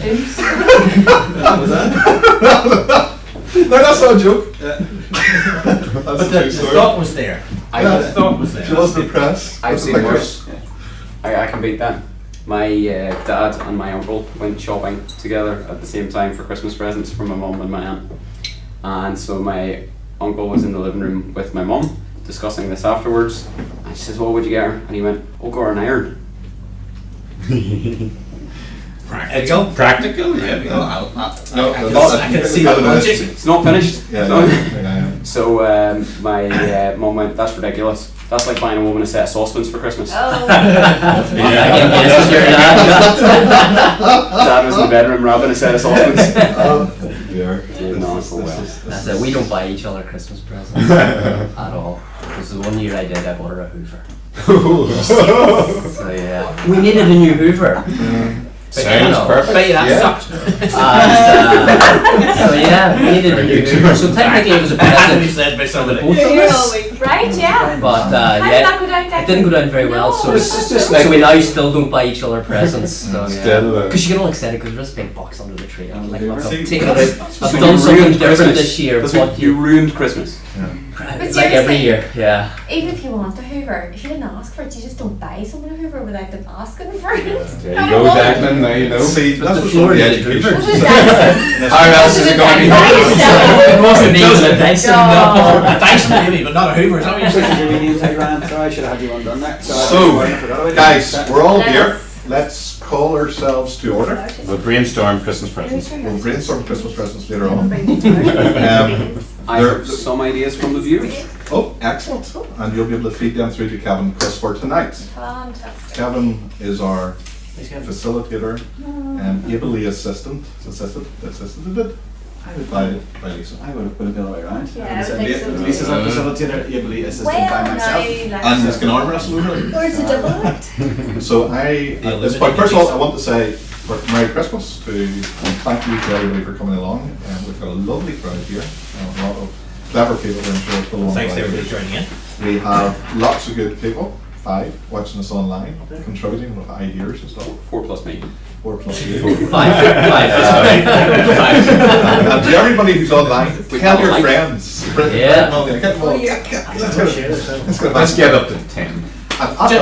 Speaker 2: Oops.
Speaker 4: Was that?
Speaker 1: No, that's not a joke.
Speaker 4: Yeah.
Speaker 1: That's
Speaker 5: But
Speaker 1: a
Speaker 5: the
Speaker 1: true story.
Speaker 5: thought was there.
Speaker 1: Yeah.
Speaker 5: The thought was there.
Speaker 1: She wasn't impressed.
Speaker 3: I've
Speaker 1: with the
Speaker 3: seen
Speaker 1: picture.
Speaker 3: worse. I can beat that. My dad and my uncle went shopping together at the same time for Christmas presents for my mum and my aunt. And so my uncle was in the living room with my mum discussing this afterwards. And she says, "What would you get her?" And he went, "Oh, go an iron."
Speaker 5: Practical.
Speaker 7: Practical? Yeah.
Speaker 1: No,
Speaker 5: I can see the logic.
Speaker 3: It's not finished.
Speaker 1: Yeah,
Speaker 3: So-
Speaker 1: yeah.
Speaker 3: So my mum went, "That's ridiculous. That's like buying a woman a set of saucepans for Christmas."
Speaker 2: Oh.
Speaker 8: I can guess what your dad
Speaker 3: Dad was in the bedroom wrapping a set of saucepans.
Speaker 1: Yeah.
Speaker 3: No, it's well.
Speaker 8: I said we don't buy each other Christmas presents at all. Because the one year I did, I bought her a Hoover. So yeah, we needed a new Hoover. But,
Speaker 7: Sounds perfect.
Speaker 5: But that
Speaker 1: Yeah.
Speaker 5: sucked.
Speaker 8: So yeah, we needed a new Hoover. So technically it was a present.
Speaker 5: said by somebody.
Speaker 8: Both of us.
Speaker 2: Right, yeah.
Speaker 8: But
Speaker 2: How did that
Speaker 8: yeah,
Speaker 2: go down?
Speaker 8: it didn't go down very well. So,
Speaker 2: No.
Speaker 7: It's just
Speaker 8: so
Speaker 7: like-
Speaker 8: we now still don't buy each other presents. So
Speaker 7: Still,
Speaker 8: yeah, because you get all excited because there's this big box under the tree. I'm like, look,
Speaker 1: See,
Speaker 8: I've taken it
Speaker 1: that's-
Speaker 8: out.
Speaker 3: That's
Speaker 8: I've
Speaker 3: when
Speaker 8: done
Speaker 3: you
Speaker 8: something
Speaker 3: ruined
Speaker 8: different
Speaker 3: Christmas.
Speaker 8: this year.
Speaker 3: That's
Speaker 8: But
Speaker 3: when you ruined Christmas.
Speaker 8: it's like every year, yeah.
Speaker 2: Even if you want a Hoover, if you didn't ask for it, you just don't buy someone a Hoover without them asking for it.
Speaker 7: There you go, Declan. Now you know.
Speaker 1: See,
Speaker 8: But
Speaker 1: that's
Speaker 8: the
Speaker 1: what's
Speaker 8: floor
Speaker 1: wrong with
Speaker 8: is
Speaker 1: the
Speaker 8: a
Speaker 1: education.
Speaker 2: Was it
Speaker 1: system.
Speaker 2: Dyson?
Speaker 7: How else is it going to be?
Speaker 8: It wasn't even a Dyson, no.
Speaker 5: A Dyson maybe, but not a Hoover. Is that what you're saying?
Speaker 4: Did you take Ryan? Sorry, I should have had you undone that.
Speaker 1: So,
Speaker 4: I forgot about
Speaker 1: guys,
Speaker 4: that.
Speaker 1: we're all
Speaker 2: Let's-
Speaker 1: here. Let's call ourselves to order.
Speaker 7: We'll brainstorm Christmas presents.
Speaker 1: We'll brainstorm Christmas presents later on.
Speaker 3: I
Speaker 1: There-
Speaker 3: have some ideas from the viewers.
Speaker 1: Oh, excellent. And you'll be able to feed them through to Kevin, because for tonight,
Speaker 2: Fantastic.
Speaker 1: Kevin is our facilitator and ably assisted by Lisa.
Speaker 4: I would have put it the other way around.
Speaker 2: Yeah,
Speaker 4: I
Speaker 2: I
Speaker 4: would
Speaker 2: would
Speaker 4: say
Speaker 2: think so too.
Speaker 4: Lisa's our facilitator, ably assisted by
Speaker 2: Well, now
Speaker 4: myself.
Speaker 1: And
Speaker 2: let's.
Speaker 1: it's an arm wrestle over it.
Speaker 6: Or it's a double act.
Speaker 1: So at this point, first of all, I want to say Merry Christmas to, and thank you to everybody for coming along. And we've got a lovely crowd here, and a lot of clever people who I'm sure will go
Speaker 5: Thanks
Speaker 1: on.
Speaker 5: to everybody joining in.
Speaker 1: We have lots of good people, 5 watching us online, contributing with ideas and stuff.
Speaker 3: 4 plus me.
Speaker 1: 4 plus you.
Speaker 8: Five.
Speaker 1: And to everybody who's online,
Speaker 3: We
Speaker 1: tell
Speaker 3: can't
Speaker 1: your
Speaker 3: like-
Speaker 1: friends.
Speaker 8: Yeah.
Speaker 7: Let's get up to 10.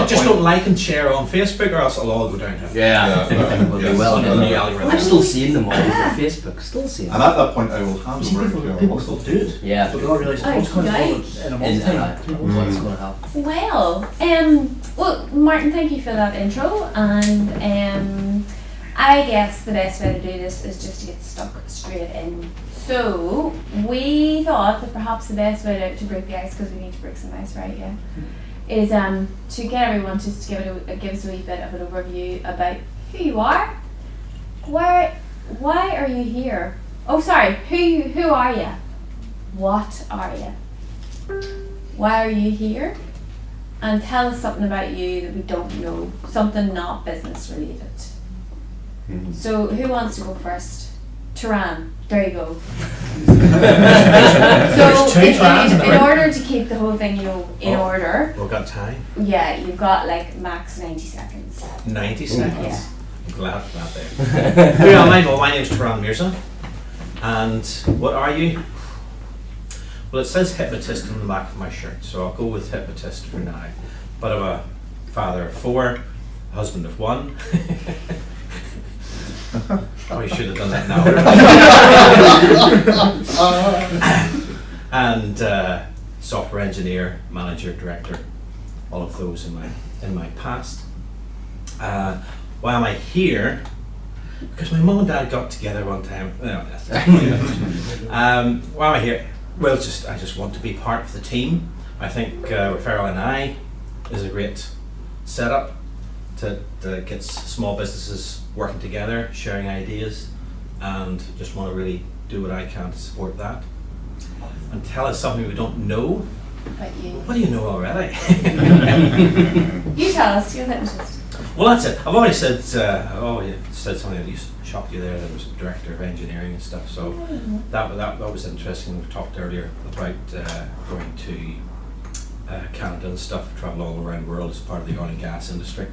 Speaker 5: Just don't like and share on Facebook or else it'll all go downhill.
Speaker 8: Yeah. We'll be well.
Speaker 5: The new algorithm.
Speaker 8: I'm still seeing them all over Facebook. Still seeing
Speaker 1: And
Speaker 8: them.
Speaker 1: at that point, I will hand over to our
Speaker 9: People
Speaker 1: host.
Speaker 9: still do it.
Speaker 8: Yeah.
Speaker 9: But they don't realise what's going to
Speaker 2: Right.
Speaker 9: happen in a
Speaker 8: And
Speaker 9: month's time.
Speaker 8: what's going to happen?
Speaker 2: Well, Martin, thank you for that intro, and I guess the best way to do this is just to get stuck straight in. So we thought that perhaps the best way to break the ice, because we need to break some ice, right? Yeah, is to get everyone just to give us a wee bit of an overview about who you are, why are you here? Oh, sorry, who are you? What are you? Why are you here? And tell us something about you that we don't know, something not business related. So who wants to go first? Taran, there you go.
Speaker 5: There's two Tarans in the
Speaker 2: in
Speaker 5: room.
Speaker 2: order to keep the whole thing, in
Speaker 5: Oh.
Speaker 2: order,
Speaker 5: We've got time.
Speaker 2: yeah, you've got like max 90 seconds.
Speaker 5: 90
Speaker 2: Yeah.
Speaker 5: seconds. I'm glad for that there. Who am I? Well, my name's Taran Mirza. And what are you? Well, it says hypnotist on the back of my shirt, so I'll go with hypnotist for now. But I'm a father of 4, a husband of 1. Probably should have done that now. And software engineer, manager, director, all of those in my past. Why am I here? Because my mum and dad got together one time. No, why am I here? Well, I just want to be part of the team. I think Referral and I is a great setup to get small businesses working together, sharing ideas, and just want to really do what I can to support that. And tell us something we don't know.
Speaker 2: About you.
Speaker 5: What do you know already?
Speaker 2: You tell us, you're the hypnotist.
Speaker 5: Well, that's it. I've already said something that shocked you there. There was a director of engineering and stuff. So that was interesting. We talked earlier about going to Canada and stuff, travel all around the world as part of the oil and gas industry.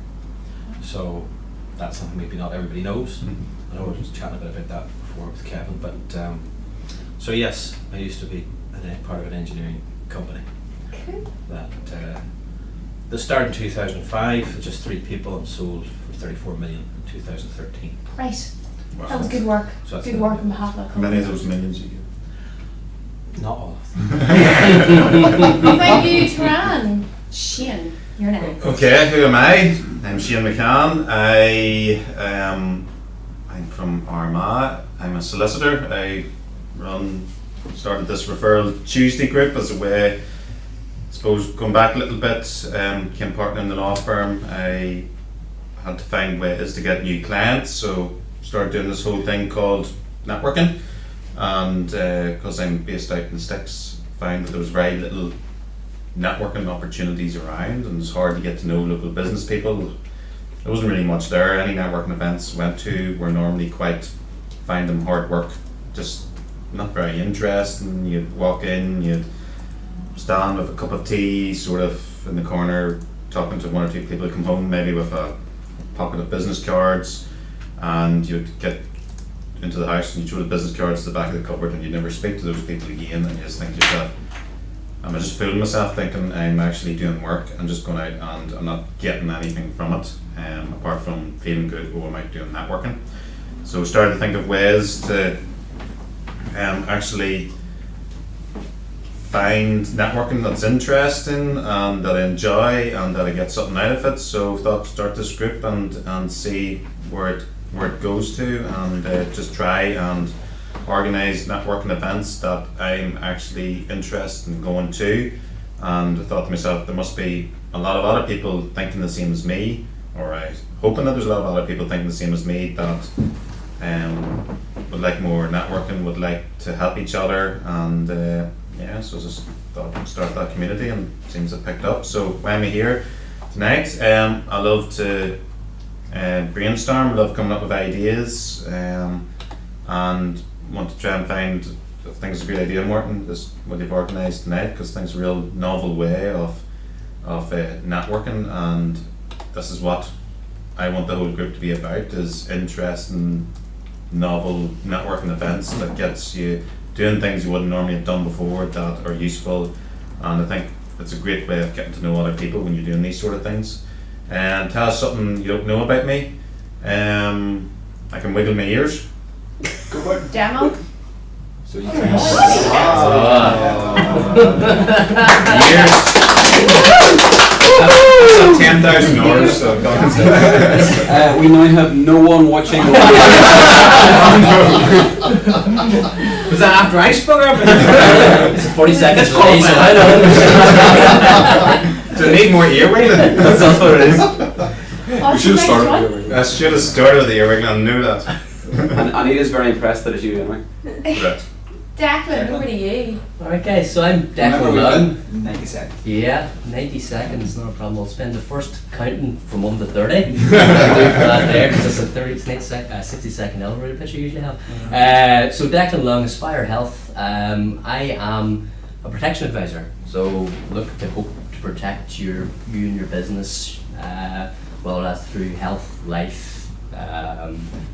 Speaker 5: So that's something maybe not everybody knows. I know I was chatting a bit about that before with Kevin, but so yes, I used to be part of an engineering company that started in 2005 with just 3 people and sold for 34 million in 2013.
Speaker 2: Right.
Speaker 7: Wow.
Speaker 2: That was good work.
Speaker 5: So that's
Speaker 2: Good work on behalf of that
Speaker 7: How many of
Speaker 2: company.
Speaker 7: those millions you get?
Speaker 5: Not all of them.
Speaker 2: Well, thank you, Taran. Shane, you're next.
Speaker 7: Okay, who am I? I'm Shane McClenaghan. I'm from Armagh. I'm a solicitor. I started this Referral Tuesday group as a way, I suppose, going back a little bit, came partner in the law firm. I had to find ways to get new clients, so started doing this whole thing called networking. And because I'm based out in the sticks, found that there was very little networking opportunities around, and it's hard to get to know local business people. There wasn't really much there. Any networking events I went to were normally find them hard work, just not very interesting. You'd walk in, you'd stand with a cup of tea sort of in the corner talking to 1 or 2 people, come home maybe with a pocket of business cards, and you'd get into the house and you throw the business cards to the back of the cupboard and you never speak to those people again, and you just think to yourself, am I just fooling myself thinking I'm actually doing work and just going out and I'm not getting anything from it, apart from feeling good, I'm out doing networking. So started to think of ways to actually find networking that's interesting and that I enjoy and that I get something out of it. So thought start this group and see where it goes to, and just try and organise networking events that I'm actually interested in going to. And I thought to myself, there must be a lot of other people thinking the same as me, or hoping that there's a lot of other people thinking the same as me that would like more networking, would like to help each other, and so just thought I'd start that community, and it seems to have picked up. So why am I here tonight? I love to brainstorm, I love coming up with ideas, and want to try and find if things are a great idea, Martin, this what you've organised tonight, because I think it's a real novel way of networking, and this is what I want the whole group to be about, is interesting, novel networking events that gets you doing things you wouldn't normally have done before that are useful. And I think it's a great way of getting to know other people when you're doing these sort of things. And tell us something you don't know about me. I can wiggle my ears.
Speaker 4: Go for it.
Speaker 2: Demo.
Speaker 4: So you
Speaker 7: Years. 10,000 hours. So
Speaker 3: We now have no one watching.
Speaker 8: Was that after I sprung up? It's 40 seconds.
Speaker 7: Do I need more ear wiggling?
Speaker 3: That's what it is.
Speaker 1: We should have started with
Speaker 7: I should have started with the ear wiggling, I knew that.
Speaker 3: And Anita's very impressed that it's you anyway.
Speaker 7: Right.
Speaker 2: Declan, over to you.
Speaker 8: Alright guys, so I'm
Speaker 4: Remember
Speaker 8: Declan
Speaker 4: we've
Speaker 8: Lunn.
Speaker 4: done 90 seconds.
Speaker 8: Yeah, 90 seconds, not a problem. I'll spend the first counting from 1 to 30. I'll do for that there, because it's a 60-second elevator pitch I usually have. So Declan Lunn, Aspire Health. I am a protection advisor. So look to hope to protect you and your business, whether that's through health, life,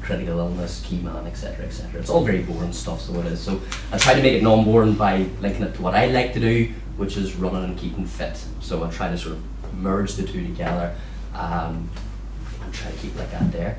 Speaker 8: critical illness, key man, etc., etc. It's all very boring stuff, so it is. So I try to make it non-boring by linking it to what I like to do, which is running and keeping fit. So I try to sort of merge the two together and try to keep like that there.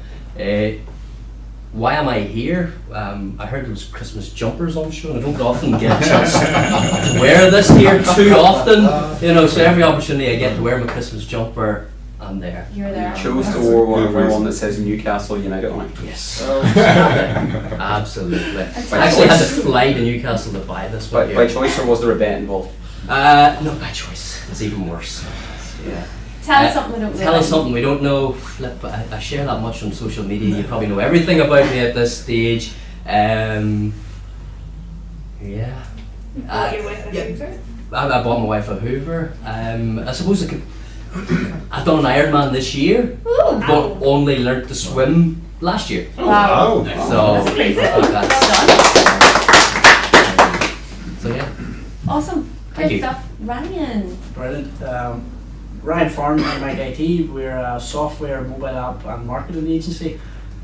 Speaker 8: why am I here? I heard there was Christmas jumpers on show, and I don't often get a chance to wear this here too often. You know, so every opportunity I get to wear my Christmas jumper, I'm there.
Speaker 2: You're there.
Speaker 3: Chose to wear one that says Newcastle United on it.
Speaker 8: Yes. Absolutely. I actually had to fly to Newcastle to buy this one.
Speaker 3: By choice, or was there a bet involved?
Speaker 8: No, by choice. It's even worse. Yeah.
Speaker 2: Tell us something we don't know.
Speaker 8: Tell us something we don't know. Flip, I share that much on social media. You probably know everything about me at this stage. Yeah.
Speaker 6: Bought your wife a
Speaker 8: yeah.
Speaker 6: Hoover?
Speaker 8: I bought my wife a Hoover. I suppose I could. I've done an Ironman this year, but only learnt to swim last year.
Speaker 2: Wow.
Speaker 8: So
Speaker 2: That's amazing.
Speaker 8: that's- so yeah.
Speaker 2: Awesome.
Speaker 8: Thank
Speaker 2: Good
Speaker 8: you.
Speaker 2: stuff. Ryan.
Speaker 9: Brilliant. Ryan Farm and Mike IT, we're a software, mobile app and marketing agency.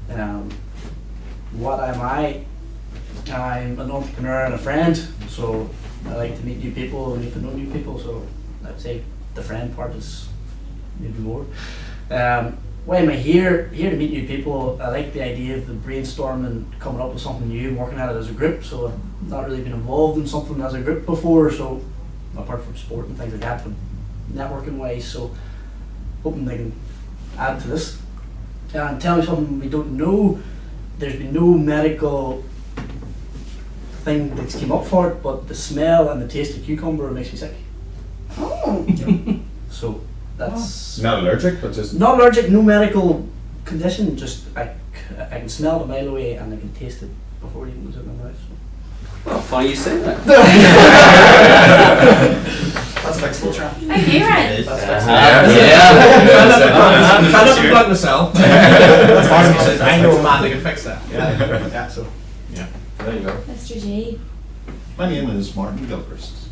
Speaker 9: What am I? I'm an entrepreneur and a friend, so I like to meet new people and get to know new people, so I'd say the friend part is maybe more. Why am I here? Here to meet new people. I like the idea of the brainstorming, coming up with something new and working at it as a group, so I've not really been involved in something as a group before, so apart from sport and things like that, but networking wise, so hoping they can add to this. And tell me something we don't know. There's been no medical thing that's came up for it, but the smell and the taste of cucumber makes me sick.
Speaker 2: Oh.
Speaker 9: So that's
Speaker 7: Not allergic, but just
Speaker 9: not allergic, no medical condition. Just I can smell it a mile away and I can taste it before it even goes in my mouth. So.
Speaker 3: Well, funny you say that.
Speaker 4: That's fixable, Tran.
Speaker 2: Thank you, Ryan.
Speaker 5: That's
Speaker 8: Yeah.
Speaker 5: trying not to plug myself. That's why he says, I know a man that can fix that.
Speaker 4: Yeah, so.
Speaker 5: Yeah.
Speaker 4: There you go.
Speaker 2: Mr. G.
Speaker 1: My name is Martin Gilchrist,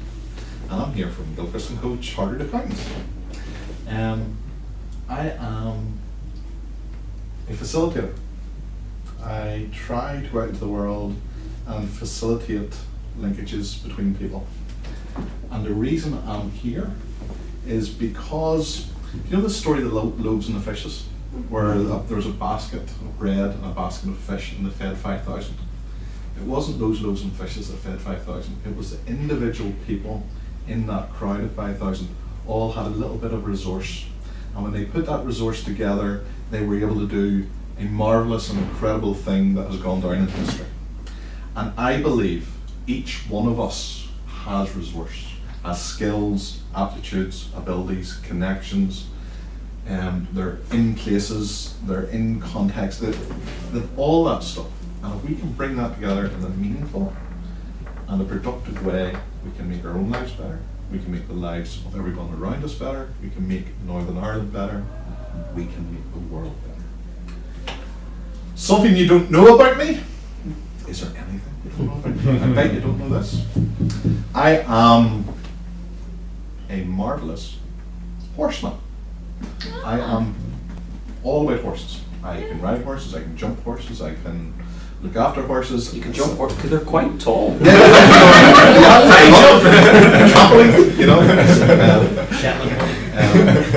Speaker 1: and I'm here from Gilchrist & Co. Chartered Accountants. I am a facilitator. I try to go out into the world and facilitate linkages between people. And the reason I'm here is because, you know the story of the loaves and the fishes? Where there was a basket of bread and a basket of fish and they fed 5,000. It wasn't those loaves and fishes that fed 5,000, it was the individual people in that crowd of 5,000 all had a little bit of resource. And when they put that resource together, they were able to do a marvellous and incredible thing that has gone down in history. And I believe each one of us has resource, has skills, aptitudes, abilities, connections. They're in places, they're in context, they're all that stuff. And if we can bring that together in a meaningful and a productive way, we can make our own lives better. We can make the lives of everyone around us better. We can make Northern Ireland better. We can make the world better. Something you don't know about me? Is there anything you don't know about me? I bet you don't know this. I am a marvellous horseman. I am all about horses. I can ride horses, I can jump horses, I can look after horses.
Speaker 3: You can jump because they're quite tall.
Speaker 1: Trampoline, you know.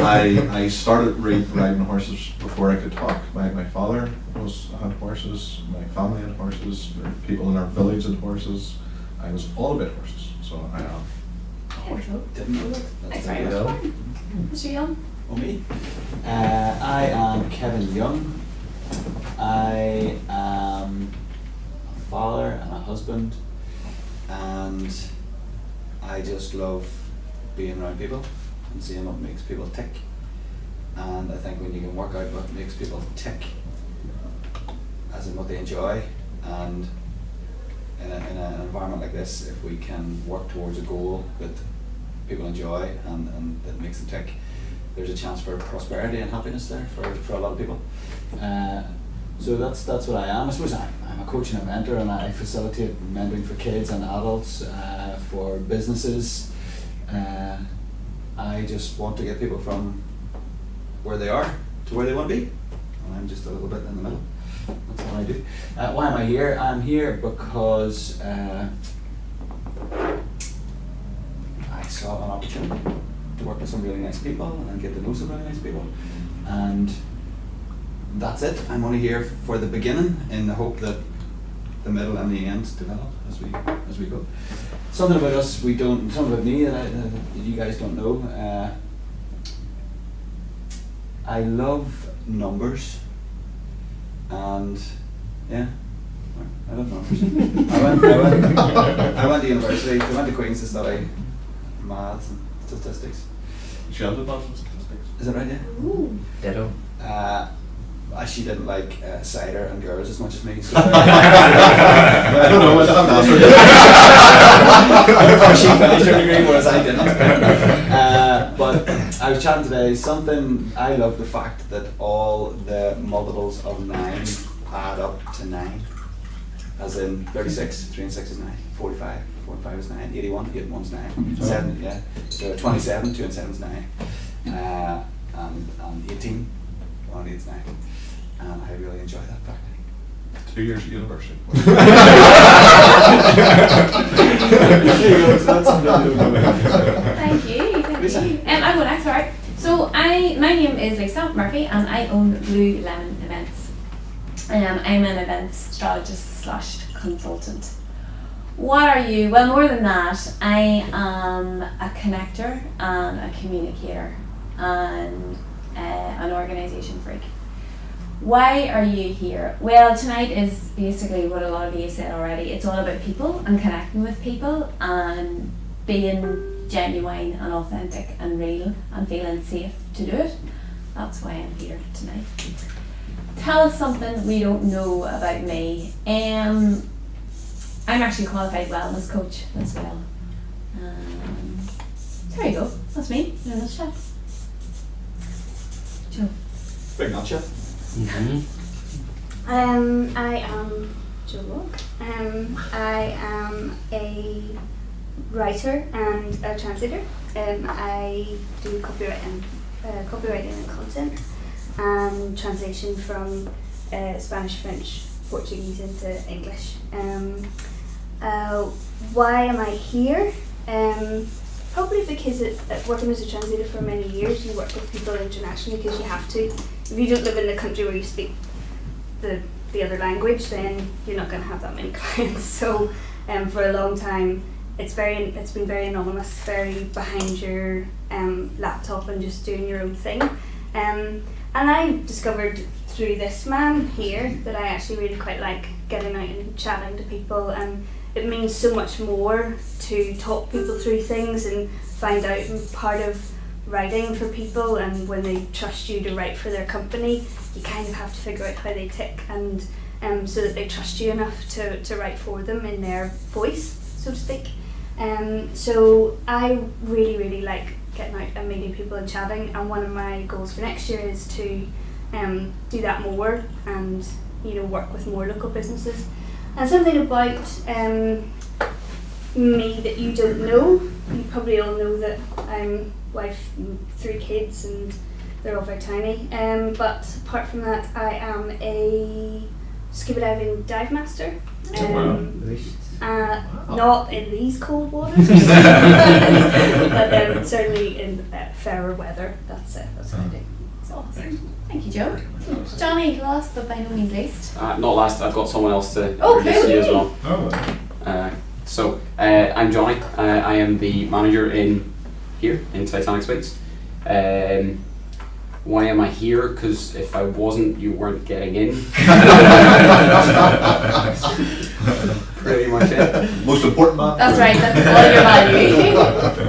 Speaker 1: I started riding horses before I could talk. My father had horses, my family had horses, there were people in our village had horses. I was all about horses, so I am a horseman.
Speaker 4: Didn't know that.
Speaker 2: Thanks
Speaker 4: That's
Speaker 2: very
Speaker 4: very
Speaker 2: much.
Speaker 4: good.
Speaker 2: Mr. Young.
Speaker 4: Oh, me? I am Kevin Young. I am a father and a husband, and I just love being around people and seeing what makes people tick. And I think when you can work out what makes people tick, as in what they enjoy, and in an environment like this, if we can work towards a goal that people enjoy and that makes them tick, there's a chance for prosperity and happiness there for a lot of people. So that's what I am. I suppose I'm a coach and a mentor, and I facilitate mentoring for kids and adults, for businesses. I just want to get people from where they are to where they want to be, and I'm just a little bit in the middle. That's what I do. Why am I here? I'm here because I saw an opportunity to work with some really nice people and get to know some really nice people, and that's it. I'm only here for the beginning in the hope that the middle and the end develop as we go. Something about us something about me that you guys don't know. I love numbers, and yeah, I love numbers. I went to university. I went to Queen's to study maths and statistics.
Speaker 1: Sheldon maths and statistics.
Speaker 4: Is that right? Yeah.
Speaker 2: Ooh.
Speaker 8: Ditto.
Speaker 4: She didn't like cider and girls as much as me. So
Speaker 1: I don't know what that
Speaker 4: she finished her degree, whereas I didn't. But I was chatting today. I love the fact that all the multiples of 9 add up to 9. As in 36, 3 and 6 is 9. 45, 4 and 5 is 9. 81, 8 and 1 is 9. 7, yeah. So 27, 2 and 7 is 9. And 18, 1 and 8 is 9. And I really enjoy that fact.
Speaker 1: 2 years at university.
Speaker 2: Thank you. I'm going next, alright. So my name is Lisa Murphy and I own Blue Lemon Events. I'm an events strategist / consultant. What are you? Well, more than that, I am a connector and a communicator and an organisation freak. Why are you here? Well, tonight is basically what a lot of you said already. It's all about people and connecting with people and being genuine and authentic and real and feeling safe to do it. That's why I'm here tonight. Tell us something we don't know about me. I'm actually a qualified wellness coach as well. There you go. That's me in a nutshell. Joe.
Speaker 4: Big nutshell.
Speaker 8: Mm-hmm.
Speaker 6: I am Jo Locke. I am a writer and a translator. I do copywriting and content and translation from Spanish, French, Portuguese into English. Why am I here? Probably because working as a translator for many years, you work with people internationally because you have to. If you don't live in the country where you speak the other language, then you're not going to have that many clients. So for a long time, it's been very anonymous, very behind your laptop and just doing your own thing. And I discovered through this man here that I actually really quite like getting out and chatting to people, and it means so much more to talk people through things and find out. And part of writing for people, and when they trust you to write for their company, you kind of have to figure out how they tick, and so that they trust you enough to write for them in their voice, so to speak. So I really like getting out and meeting people and chatting, and one of my goals for next year is to do that more and work with more local businesses. And something about me that you don't know, you probably all know that I'm wife, 3 kids, and they're all very tiny. But apart from that, I am a scuba diving dive master. Not in these cold waters, but certainly in fairer weather. That's it. That's what I do.
Speaker 2: That's awesome. Thank you, Joe. Johnny, last but by no means least.
Speaker 3: Not last, I've got someone else to
Speaker 2: Okay.
Speaker 3: introduce you as well.
Speaker 1: Oh,
Speaker 3: I'm Johnny. I am the manager here in Titanic Suites. Why am I here? Because if I wasn't, you weren't getting in. Pretty much it.
Speaker 1: most important man.
Speaker 2: That's right, that's all your value.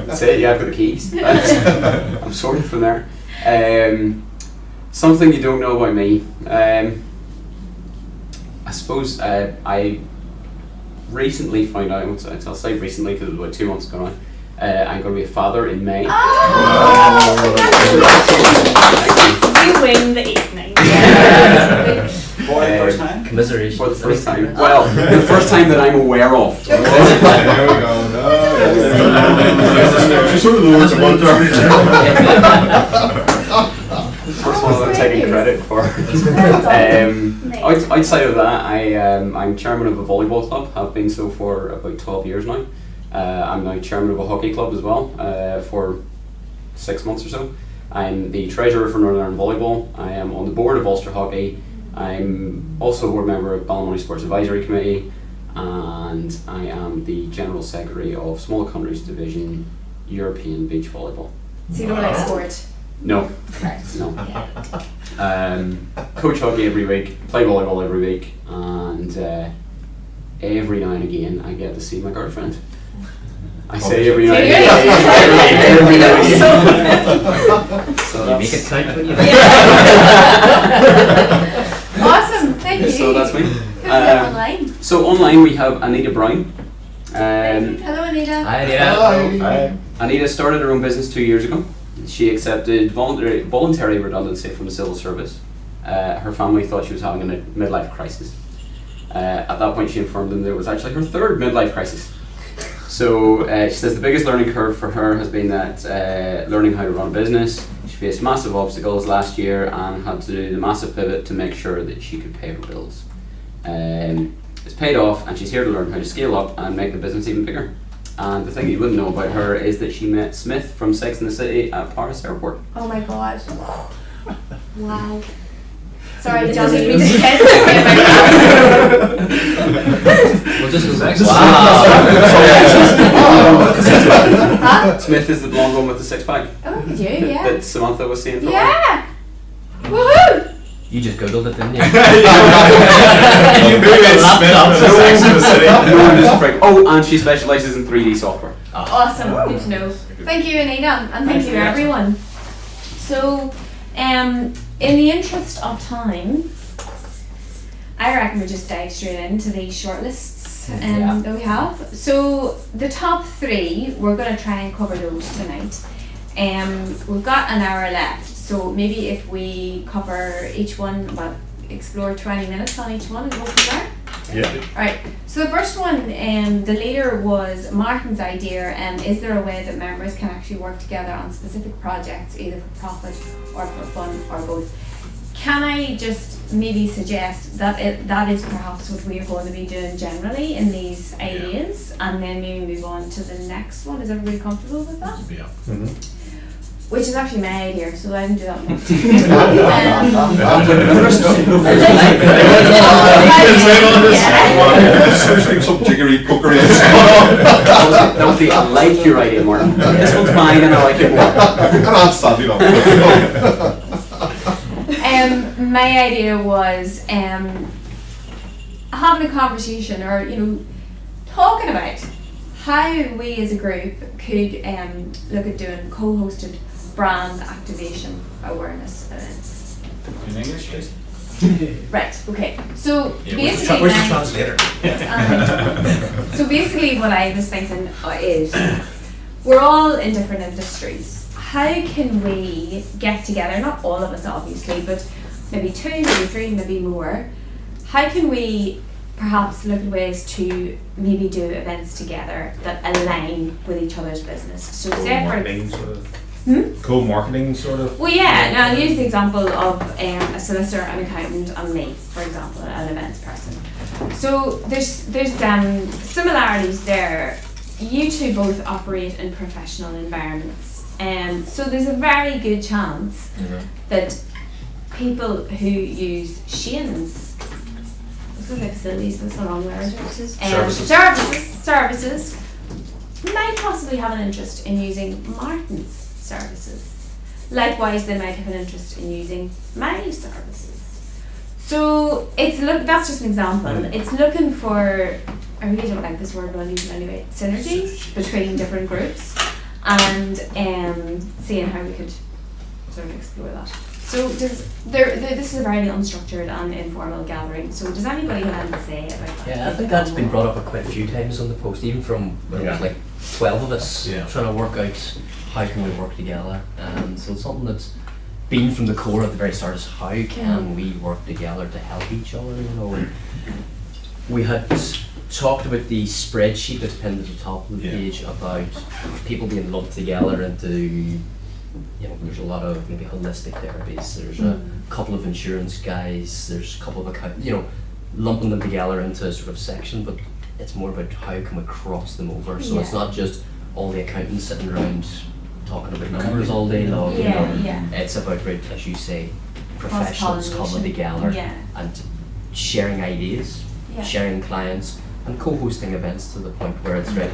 Speaker 3: That's it, yeah, I've got the keys. I'm sorted from there. Something you don't know about me. I suppose I recently found out, I'll say recently because it was about 2 months ago now, I'm going to be a father in May.
Speaker 2: Oh, you win the evening.
Speaker 4: For the first time?
Speaker 8: Commiseration.
Speaker 3: For the first time. Well, the first time that I'm aware of.
Speaker 1: There we go. She's sort of the words of one
Speaker 3: First one I'm taking credit for. Outside of that, I'm chairman of a volleyball club. Have been so for about 12 years now. I'm now chairman of a hockey club as well for 6 months or so. I'm the treasurer for Northern Ireland Volleyball. I am on the board of Ulster Hockey. I'm also a board member of Ballymoney Sports Advisory Committee, and I am the General Secretary of Small Countries Division European Beach Volleyball.
Speaker 2: So you don't like sport?
Speaker 3: No.
Speaker 2: Correct.
Speaker 3: No.
Speaker 2: Yeah.
Speaker 3: Coach hockey every week, play volleyball every week, and every now and again I get to see my girlfriend. I say every now and again. Every now and again. So
Speaker 8: You make it count when you
Speaker 2: Awesome, thank you.
Speaker 3: So that's me.
Speaker 6: Who's there online?
Speaker 3: So online we have Anita Brown.
Speaker 2: Hello, Anita.
Speaker 8: Hi, Anita.
Speaker 3: Anita started her own business 2 years ago. She accepted voluntary redundancy from the civil service. Her family thought she was having a midlife crisis. At that point she informed them that it was actually her third midlife crisis. So she says the biggest learning curve for her has been that learning how to run a business. She faced massive obstacles last year and had to do the massive pivot to make sure that she could pay her bills. It's paid off, and she's here to learn how to scale up and make the business even bigger. And the thing that you wouldn't know about her is that she met Smith from Sex and the City at Paris Airport.
Speaker 2: Oh my god.
Speaker 6: Wow.
Speaker 2: Sorry, Johnny, we didn't get
Speaker 8: Well, just as
Speaker 3: Smith is the blonde one with the six pack
Speaker 2: Oh, you, yeah.
Speaker 3: that Samantha was seeing for
Speaker 2: Yeah! Woohoo!
Speaker 8: You just googled it, didn't you?
Speaker 3: Oh, and she specialises in 3D software.
Speaker 2: Awesome, good to know. Thank you, Anita, and thank you, everyone. So, in the interest of time, I reckon we just dive straight into these shortlists that we have. So, the top 3, we're going to try and cover those tonight. We've got an hour left, so maybe if we cover each one, explore 20 minutes on each one and go from there.
Speaker 7: Yeah.
Speaker 2: Alright, so the first one, the leader was Martin's idea, is there a way that members can actually work together on specific projects, either for profit or for fun or both? Can I just maybe suggest that that is perhaps what we're going to be doing generally in these ideas, and then maybe move on to the next one? Is everybody comfortable with that?
Speaker 5: Yeah.
Speaker 2: Which is actually my idea, so I didn't do that much.
Speaker 1: Some jiggery pokery.
Speaker 3: That would be, I like your idea, Martin. This one's mine and I like it more.
Speaker 1: Can't stand it up.
Speaker 2: My idea was having a conversation, or talking about how we as a group could look at doing co-hosted brand activation awareness events.
Speaker 4: In English, please.
Speaker 2: Right, okay. So basically
Speaker 5: Where's the translator?
Speaker 2: so basically what I was thinking is, we're all in different industries. How can we get together, not all of us obviously, but maybe 2, maybe 3, maybe more. How can we perhaps look at ways to maybe do events together that align with each other's business? So say for
Speaker 7: Co-marketing sort of.
Speaker 2: well, yeah. Now I'll use the example of a solicitor, an accountant, and me, for example, an events person. So there's similarities there. You two both operate in professional environments, so there's a very good chance that people who use Shane's, I was going to say facilities, but it's the wrong word. Services might possibly have an interest in using Martin's services. Likewise, they might have an interest in using my services. So that's just an example. It's looking for, I really don't like this word, but I'll use it anyway, synergies between different groups, and seeing how we could sort of explore that. So this is a very unstructured and informal gathering, so does anybody have anything to say about that?
Speaker 8: Yeah, I think that's been brought up quite a few times on the post, even from when it was like 12 of us trying to work out how can we work together. So it's something that's been from the core at the very start, is how can we work together to help each other, And we had talked about the spreadsheet that's pinned at the top of the page about people being lumped together into, there's a lot of maybe holistic therapies, there's a couple of insurance guys, there's a couple of lumping them together into a sort of section, but it's more about how can we cross them over. So it's not just all the accountants sitting around talking about numbers all day long. You
Speaker 2: Yeah,
Speaker 8: know,
Speaker 2: yeah.
Speaker 8: it's about, right, as you say, professionals coming
Speaker 2: Cross-pollination.
Speaker 8: together
Speaker 2: Yeah.
Speaker 8: and sharing ideas,
Speaker 2: Yeah.
Speaker 8: sharing clients, and co-hosting events to the point where it's right.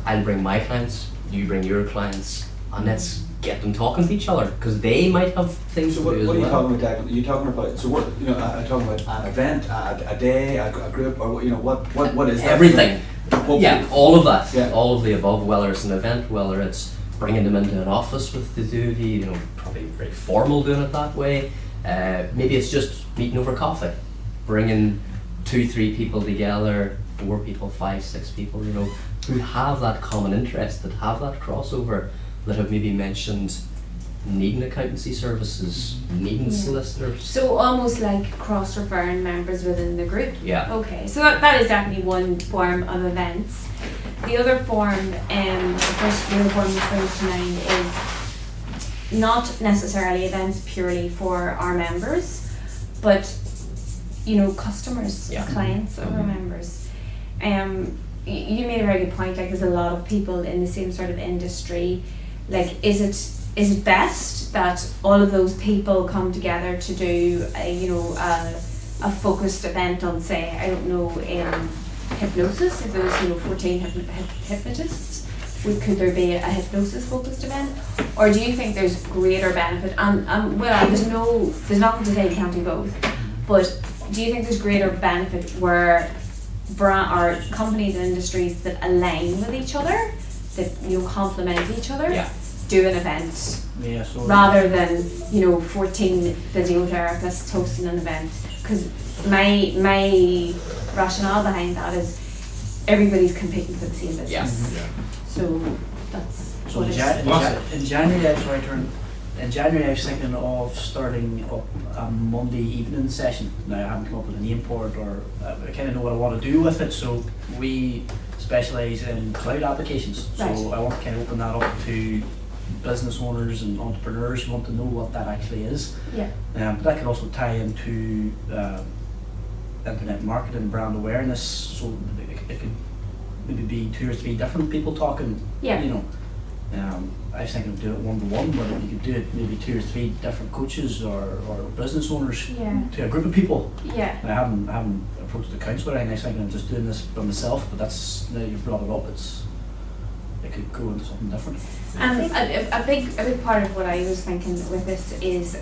Speaker 8: I'll bring my clients, you bring your clients, and let's get them talking to each other because they might have things
Speaker 4: So
Speaker 8: to
Speaker 4: what,
Speaker 8: do as
Speaker 4: what are you
Speaker 8: well.
Speaker 4: talking about, Declan? Are you talking about, so what, you know, are you talking about an event, a day, a group, or what, you know, what is that?
Speaker 8: Everything.
Speaker 4: What-
Speaker 8: Yeah, all of that,
Speaker 4: Yeah.
Speaker 8: all of the above. Whether it's an event, whether it's bringing them into an office with the two of you, you know, probably very formal doing it that way. Maybe it's just meeting over coffee, bringing 2-3 people together, 4 people, 5, 6 people, you know, who have that common interest, that have that crossover, that have maybe mentioned needing accountancy services, needing
Speaker 2: Yeah.
Speaker 8: solicitors.
Speaker 2: So almost like cross-referring members within the group.
Speaker 8: Yeah.
Speaker 2: Okay, so that is definitely one form of events. The other form, the other form that springs to mind is not necessarily events purely for our members, but you know, customers,
Speaker 8: Yeah.
Speaker 2: clients of our members. You made a very good point. Like, there's a lot of people in the same sort of industry. Like, is it best that all of those people come together to do a focused event on, say, I don't know, hypnosis? If there's 14 hypnotists, could there be a hypnosis focused event, or do you think there's greater benefit? Well, there's nothing to say you can't do both, but do you think there's greater benefit where or companies and industries that align with each other, that complement each other,
Speaker 8: Yeah.
Speaker 2: do an event
Speaker 9: Yeah, so
Speaker 2: rather than 14 physiotherapists hosting an event? Because my rationale behind that is everybody's competing for the same business.
Speaker 8: Yes.
Speaker 2: So that's
Speaker 9: So
Speaker 2: what
Speaker 9: in,
Speaker 2: it is.
Speaker 9: in January, in January I was thinking of starting up a Monday evening session. Now I haven't come up with a name for it, or I kind of know what I want to do with it. So we specialise in cloud applications. So
Speaker 2: Right.
Speaker 9: I want to kind of open that up to business owners and entrepreneurs who want to know what that actually is.
Speaker 2: Yeah.
Speaker 9: But that could also tie into internet marketing, brand awareness. So it could maybe be 2 or 3 different people talking.
Speaker 2: Yeah.
Speaker 9: You know, I was thinking of doing it 1-to-1, but you could do it maybe 2 or 3 different coaches or business owners
Speaker 2: Yeah.
Speaker 9: to a group of people.
Speaker 2: Yeah.
Speaker 9: I haven't approached the council or anything. I was thinking of just doing this by myself, but that's, now you've brought it up, it could go into something different.
Speaker 2: And a big part of what I was thinking with this is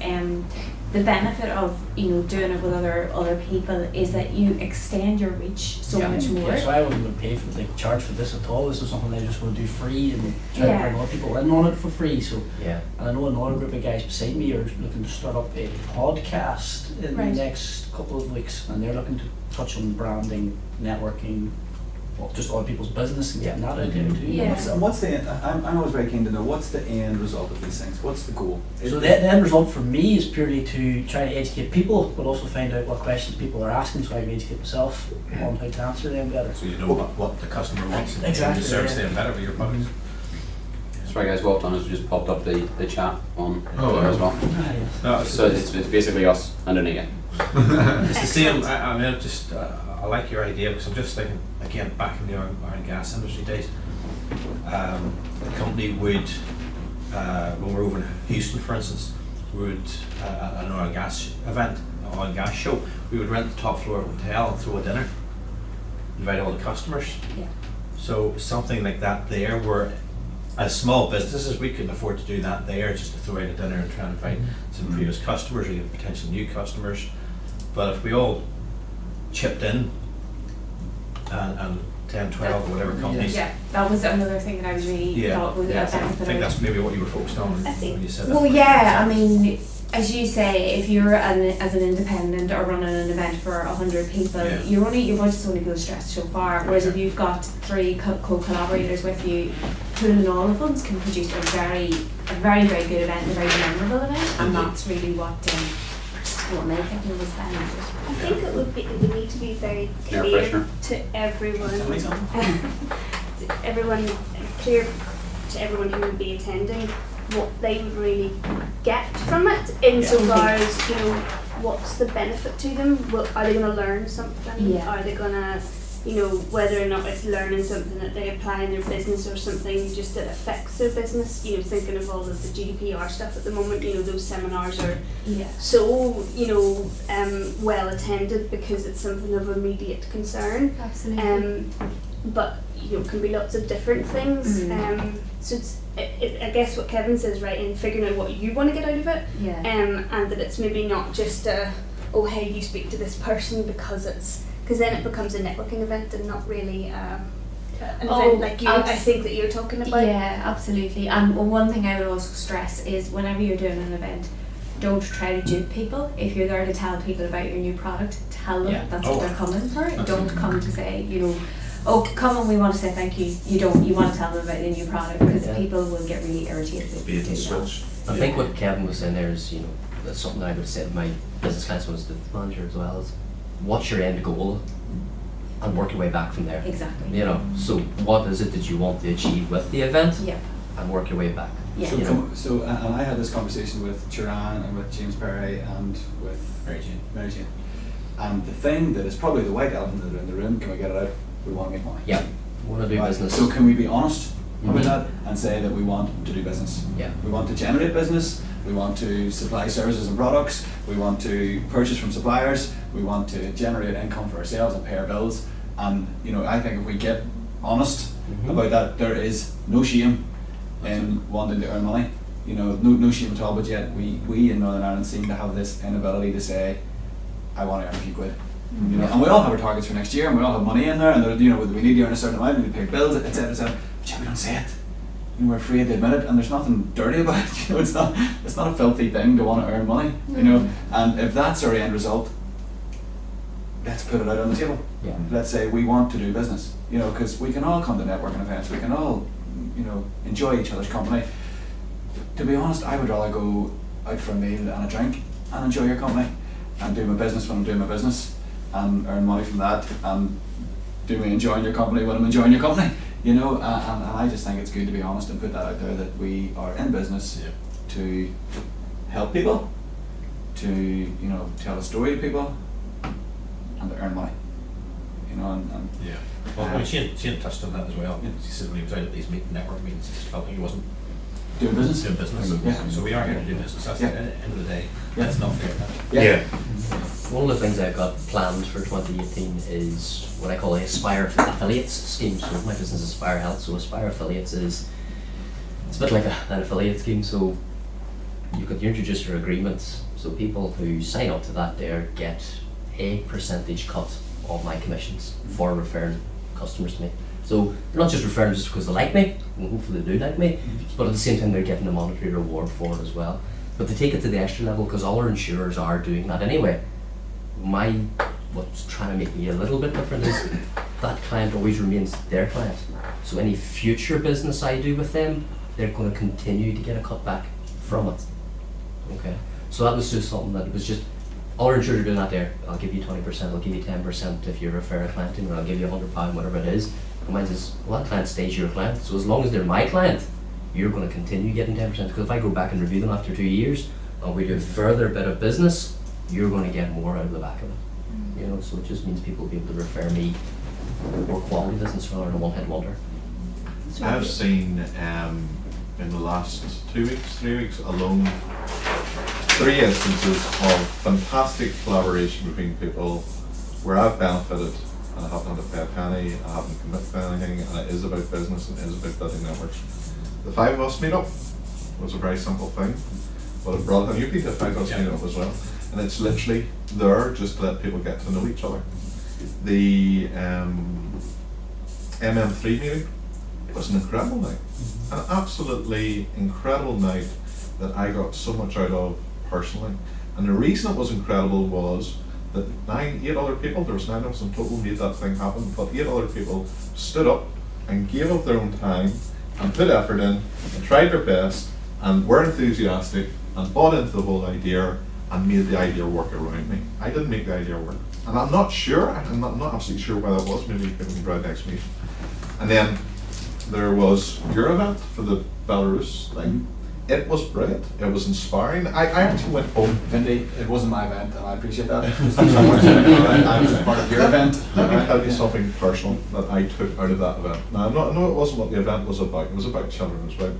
Speaker 2: the benefit of doing it with other people is that you extend your reach so
Speaker 8: Yeah.
Speaker 2: much more.
Speaker 9: Yeah, so I wouldn't pay for charge for this at all. This is something I just want to do free and try
Speaker 2: Yeah.
Speaker 9: to bring other people in on it for free. So,
Speaker 8: Yeah.
Speaker 9: and I know another group of guys beside me are looking to start up a podcast in
Speaker 2: Right.
Speaker 9: the next couple of weeks, and they're looking to touch on branding, networking, just other people's business and getting that out there too.
Speaker 2: Yeah.
Speaker 4: What's the end? I'm always very keen to know what's the end result of these things. What's the goal?
Speaker 9: So the end result for me is purely to try to educate people, but also find out what questions people are asking, so I can educate myself on how to answer them better.
Speaker 5: So you know what the customer wants and
Speaker 9: Exactly,
Speaker 5: you service
Speaker 9: yeah.
Speaker 5: them better with your products.
Speaker 3: Sorry guys, what I've done is we just popped up the chat on
Speaker 7: Oh,
Speaker 3: there as well.
Speaker 9: Ah, yes.
Speaker 5: No,
Speaker 3: So it's basically us and Anita.
Speaker 5: it's the same. I mean, I like your idea because I'm just thinking again back in the oil and gas industry days. The company would, when we're over in Houston, for instance, would an oil and gas event, an oil and gas show. We would rent the top floor of a hotel and throw a dinner, invite all the customers.
Speaker 2: Yeah.
Speaker 5: So something like that there, where as small businesses we couldn't afford to do that there, just to throw out a dinner and try and invite some previous customers or even potential new customers. But if we all chipped in and 10, 12 or whatever companies.
Speaker 2: Yeah, that was another thing that I was really
Speaker 5: Yeah,
Speaker 2: thought would
Speaker 5: yeah, I
Speaker 2: benefit.
Speaker 5: think that's maybe what you were focused on
Speaker 6: I think-
Speaker 5: when you said that.
Speaker 2: Well, yeah, I mean, as you say, if you're as an independent or running an event for 100 people,
Speaker 5: Yeah.
Speaker 2: your budget's only goes stretched so far. Whereas if you've got 3 co-collaborators with you, pooling all the funds can produce a very good event, a very memorable event, and that's really what many people will spend.
Speaker 6: I think it would need to be very
Speaker 3: Air
Speaker 6: clear
Speaker 3: freshener.
Speaker 6: to everyone.
Speaker 4: Tell me something.
Speaker 6: Clear to everyone who would be attending what they would really get from it, insofar as what's the benefit to them. Are they going to learn something?
Speaker 2: Yeah.
Speaker 6: Are they going to you know, whether or not it's learning something that they apply in their business or something just that affects their business. You know, thinking of all of the GDPR stuff at the moment, you know, those seminars are so, you know, well attended because it's something of immediate concern.
Speaker 2: Absolutely.
Speaker 6: But, you know, can be lots of different things. So I guess what Kevin says, right, in figuring out what you want to get out of it, and that it's maybe not just oh, hey, you speak to this person because then it becomes a networking event and not really an event like I think that you're talking about.
Speaker 2: Yeah, absolutely. And one thing I would also stress is whenever you're doing an event, don't try to dupe people. If you're there to tell people about your new product, tell them that's what they're coming for. Don't come to say, you know, oh, come and we want to say thank you. You want to tell them about the new product because people will get really irritated.
Speaker 8: I think what Kevin was saying there is, you know, that's something I would say to my business clients was the manager as well, is what's your end goal and work your way back from there.
Speaker 2: Exactly.
Speaker 8: You know, so what is it that you want to achieve with the event and work your way back.
Speaker 2: Yeah.
Speaker 4: So and I had this conversation with Turan and with James Perry and with Mary Jane. And the thing that is probably the white elephant in the room, can we get it out? We want to make money.
Speaker 8: Yeah, we want to do business.
Speaker 4: So can we be honest about that and say that we want to do business?
Speaker 8: Yeah.
Speaker 4: We want to generate business, we want to supply services and products, we want to purchase from suppliers, we want to generate income for ourselves and pay our bills. And you know, I think if we get honest about that, there is no shame in wanting to earn money. You know, no shame at all, but yet we in Northern Ireland seem to have this inability to say, I want to earn a few quid. You know, and we all have our targets for next year, and we all have money in there, and you know, we need to earn a certain amount, we need to pay bills, etc., etc. But yeah, we don't say it. You know, we're afraid to admit it, and there's nothing dirty about it. You know, it's not a filthy thing to want to earn money. You know, and if that's our end result, let's put it out on the table.
Speaker 8: Yeah.
Speaker 4: Let's say we want to do business. You know, because we can all come to networking events, we can all, you know, enjoy each other's company. To be honest, I would rather go out for a meal and a drink and enjoy your company, and do my business when I'm doing my business, and earn money from that, and do me enjoying your company when I'm enjoying your company, you know, and I just think it's good to be honest and put that out there, that we are in business to help people, to, you know, tell a story to people, and to earn money, you know, and
Speaker 5: Well, Shane touched on that as well. He said when he was out at these network meetings, he just felt like he wasn't
Speaker 4: doing business.
Speaker 5: Yeah. So we are here to do business. That's the end of the day. That's not fair.
Speaker 4: Yeah.
Speaker 8: One of the things I've got planned for 2018 is what I call the Aspire Affiliates scheme. So my business is Aspire Health, so Aspire Affiliates it's a bit like an affiliate scheme. So you could introduce your agreements, so people who sign up to that there get a percentage cut of my commissions for referring customers to me. So they're not just referring just because they like me, and hopefully they do like me, but at the same time they're getting a monetary reward for it as well. But they take it to the extra level because all our insurers are doing that anyway. What's trying to make me a little bit different is that client always remains their client. So any future business I do with them, they're going to continue to get a cut back from it. Okay. So that was just something that was just, all our insurers are doing that there. I'll give you 20%, I'll give you 10% if you refer a client to me, or I'll give you £100, whatever it is. And mine says, well, that client stays your client. So as long as they're my client, you're going to continue getting 10%. Because if I go back and review them after 2 years, and we do a further bit of business, you're going to get more out of the back of it. You know, so it just means people will be able to refer me more quality business rather than a one-hit wonder.
Speaker 1: I've seen in the last 3 weeks alone, 3 instances of fantastic collaboration between people where I've benefited and I haven't had to pay a penny, I haven't committed to anything, and it is about business and it is about building networks. The 5 of us meet up was a very simple thing, but it brought, and you did the 5 of us meet up as well, and it's literally there just to let people get to know each other. The MM3 meeting was an incredible night, an absolutely incredible night that I got so much out of personally. And the reason it was incredible was that 8 other people, there was 9 of us in total, made that thing happen, but 8 other people stood up and gave up their own time and put effort in and tried their best and were enthusiastic and bought into the whole idea and made the idea work around me. I didn't make the idea work. And I'm not sure, I'm not absolutely sure why that was, maybe people can try next meeting. And then there was your event for the Belarus thing, it was brilliant. It was inspiring. I actually went home.
Speaker 4: Vindy, it wasn't my event, and I appreciate that. I was just part of your event.
Speaker 1: Let me tell you something personal that I took out of that event. Now, I know it wasn't what the event was about. It was about children. It was about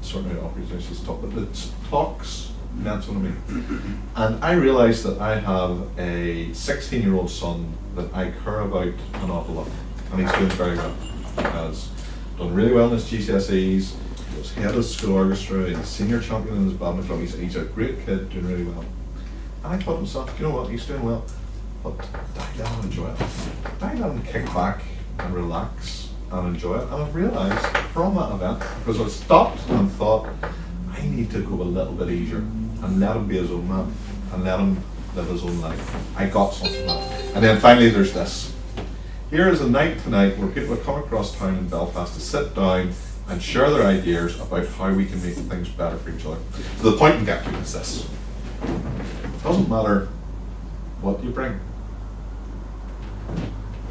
Speaker 1: sorting out organisations talk, but the talks meant something to me. And I realised that I have a 16-year-old son that I care about an awful lot, and he's doing very well. He has done really well in his GCSEs. He was head of the school orchestra. He's senior champion in his badminton club. He's a great kid, doing really well. And I thought to myself, you know what, he's doing well, but let him enjoy it. Let him kick back and relax and enjoy it. And I've realised from that event, because I stopped and thought, I need to go a little bit easier and let him be his own man and let him live his own life. I got something from that. And then finally there's this. Here is a night tonight where people have come across town in Belfast to sit down and share their ideas about how we can make things better for each other. So the point I'm getting to is this. It doesn't matter what you bring,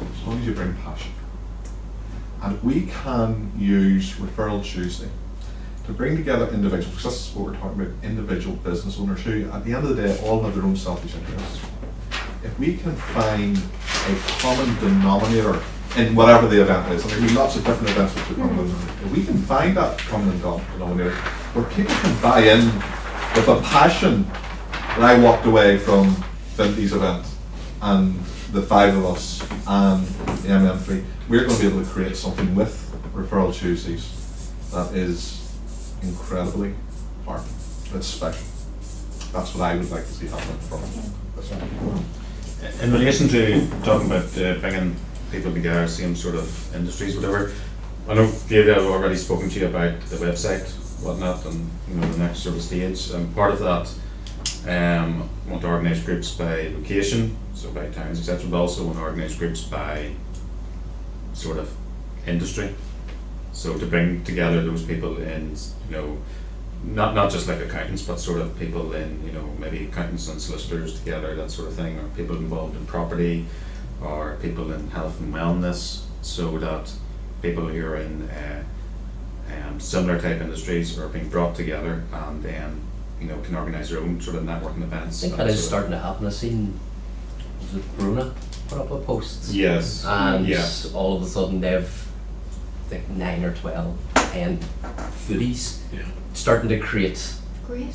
Speaker 1: as long as you bring passion. And we can use Referral Tuesday to bring together individuals, because this is what we're talking about, individual business owners who, at the end of the day, all have their own selfish interests. If we can find a common denominator in whatever the event is, and there will be lots of different events which are common denominator, if we can find that common denominator where people can buy in with a passion that I walked away from Vindy's event and the five of us and the MM3, we're going to be able to create something with Referral Tuesdays that is incredibly powerful. It's special. That's what I would like to see happen from this one.
Speaker 7: In relation to talking about bringing people together, same sort of industries, whatever, I know David, I've already spoken to you about the website, whatnot, and the next sort of stage. Part of that, I want to organise groups by location, so by towns, etc., but also want to organise groups by sort of industry. So to bring together those people in, not just like accountants, but sort of people in, maybe accountants and solicitors together, that sort of thing, or people involved in property, or people in health and wellness, so that people who are in similar type industries are being brought together and then, can organise their own sort of networking events.
Speaker 8: I think that is starting to happen. I've seen, was it Bruna put up a post?
Speaker 7: Yes.
Speaker 8: And
Speaker 7: yeah.
Speaker 8: all of a sudden they've, I think 9 or 12, 10 foodies starting to create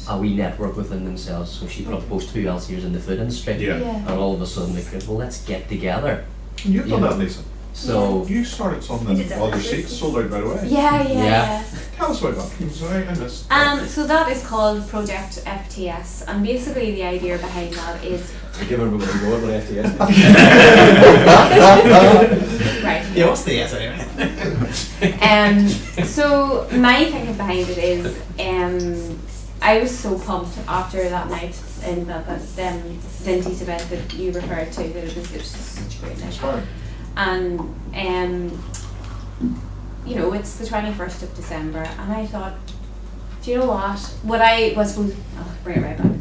Speaker 8: a wee network within themselves. So she put up a post, who else here is in the food industry?
Speaker 7: Yeah.
Speaker 8: And all of a sudden they create, well, let's get together.
Speaker 1: And you've done that, Lisa.
Speaker 8: So
Speaker 1: you started something and all your seats sold out right away.
Speaker 2: Yeah.
Speaker 1: Tell us about that. Sorry, I missed.
Speaker 2: So that is called Project FTS, and basically the idea behind that is
Speaker 4: Give everybody a go at what FTS
Speaker 2: right.
Speaker 5: Yeah, what's the yes anyway?
Speaker 2: So my thinking behind it is, I was so pumped after that night in Belfast, Vindy's event that you referred to, that it was such a great night. And it's the 21st of December, and I thought, do you know what I was supposed, I'll bring it right back.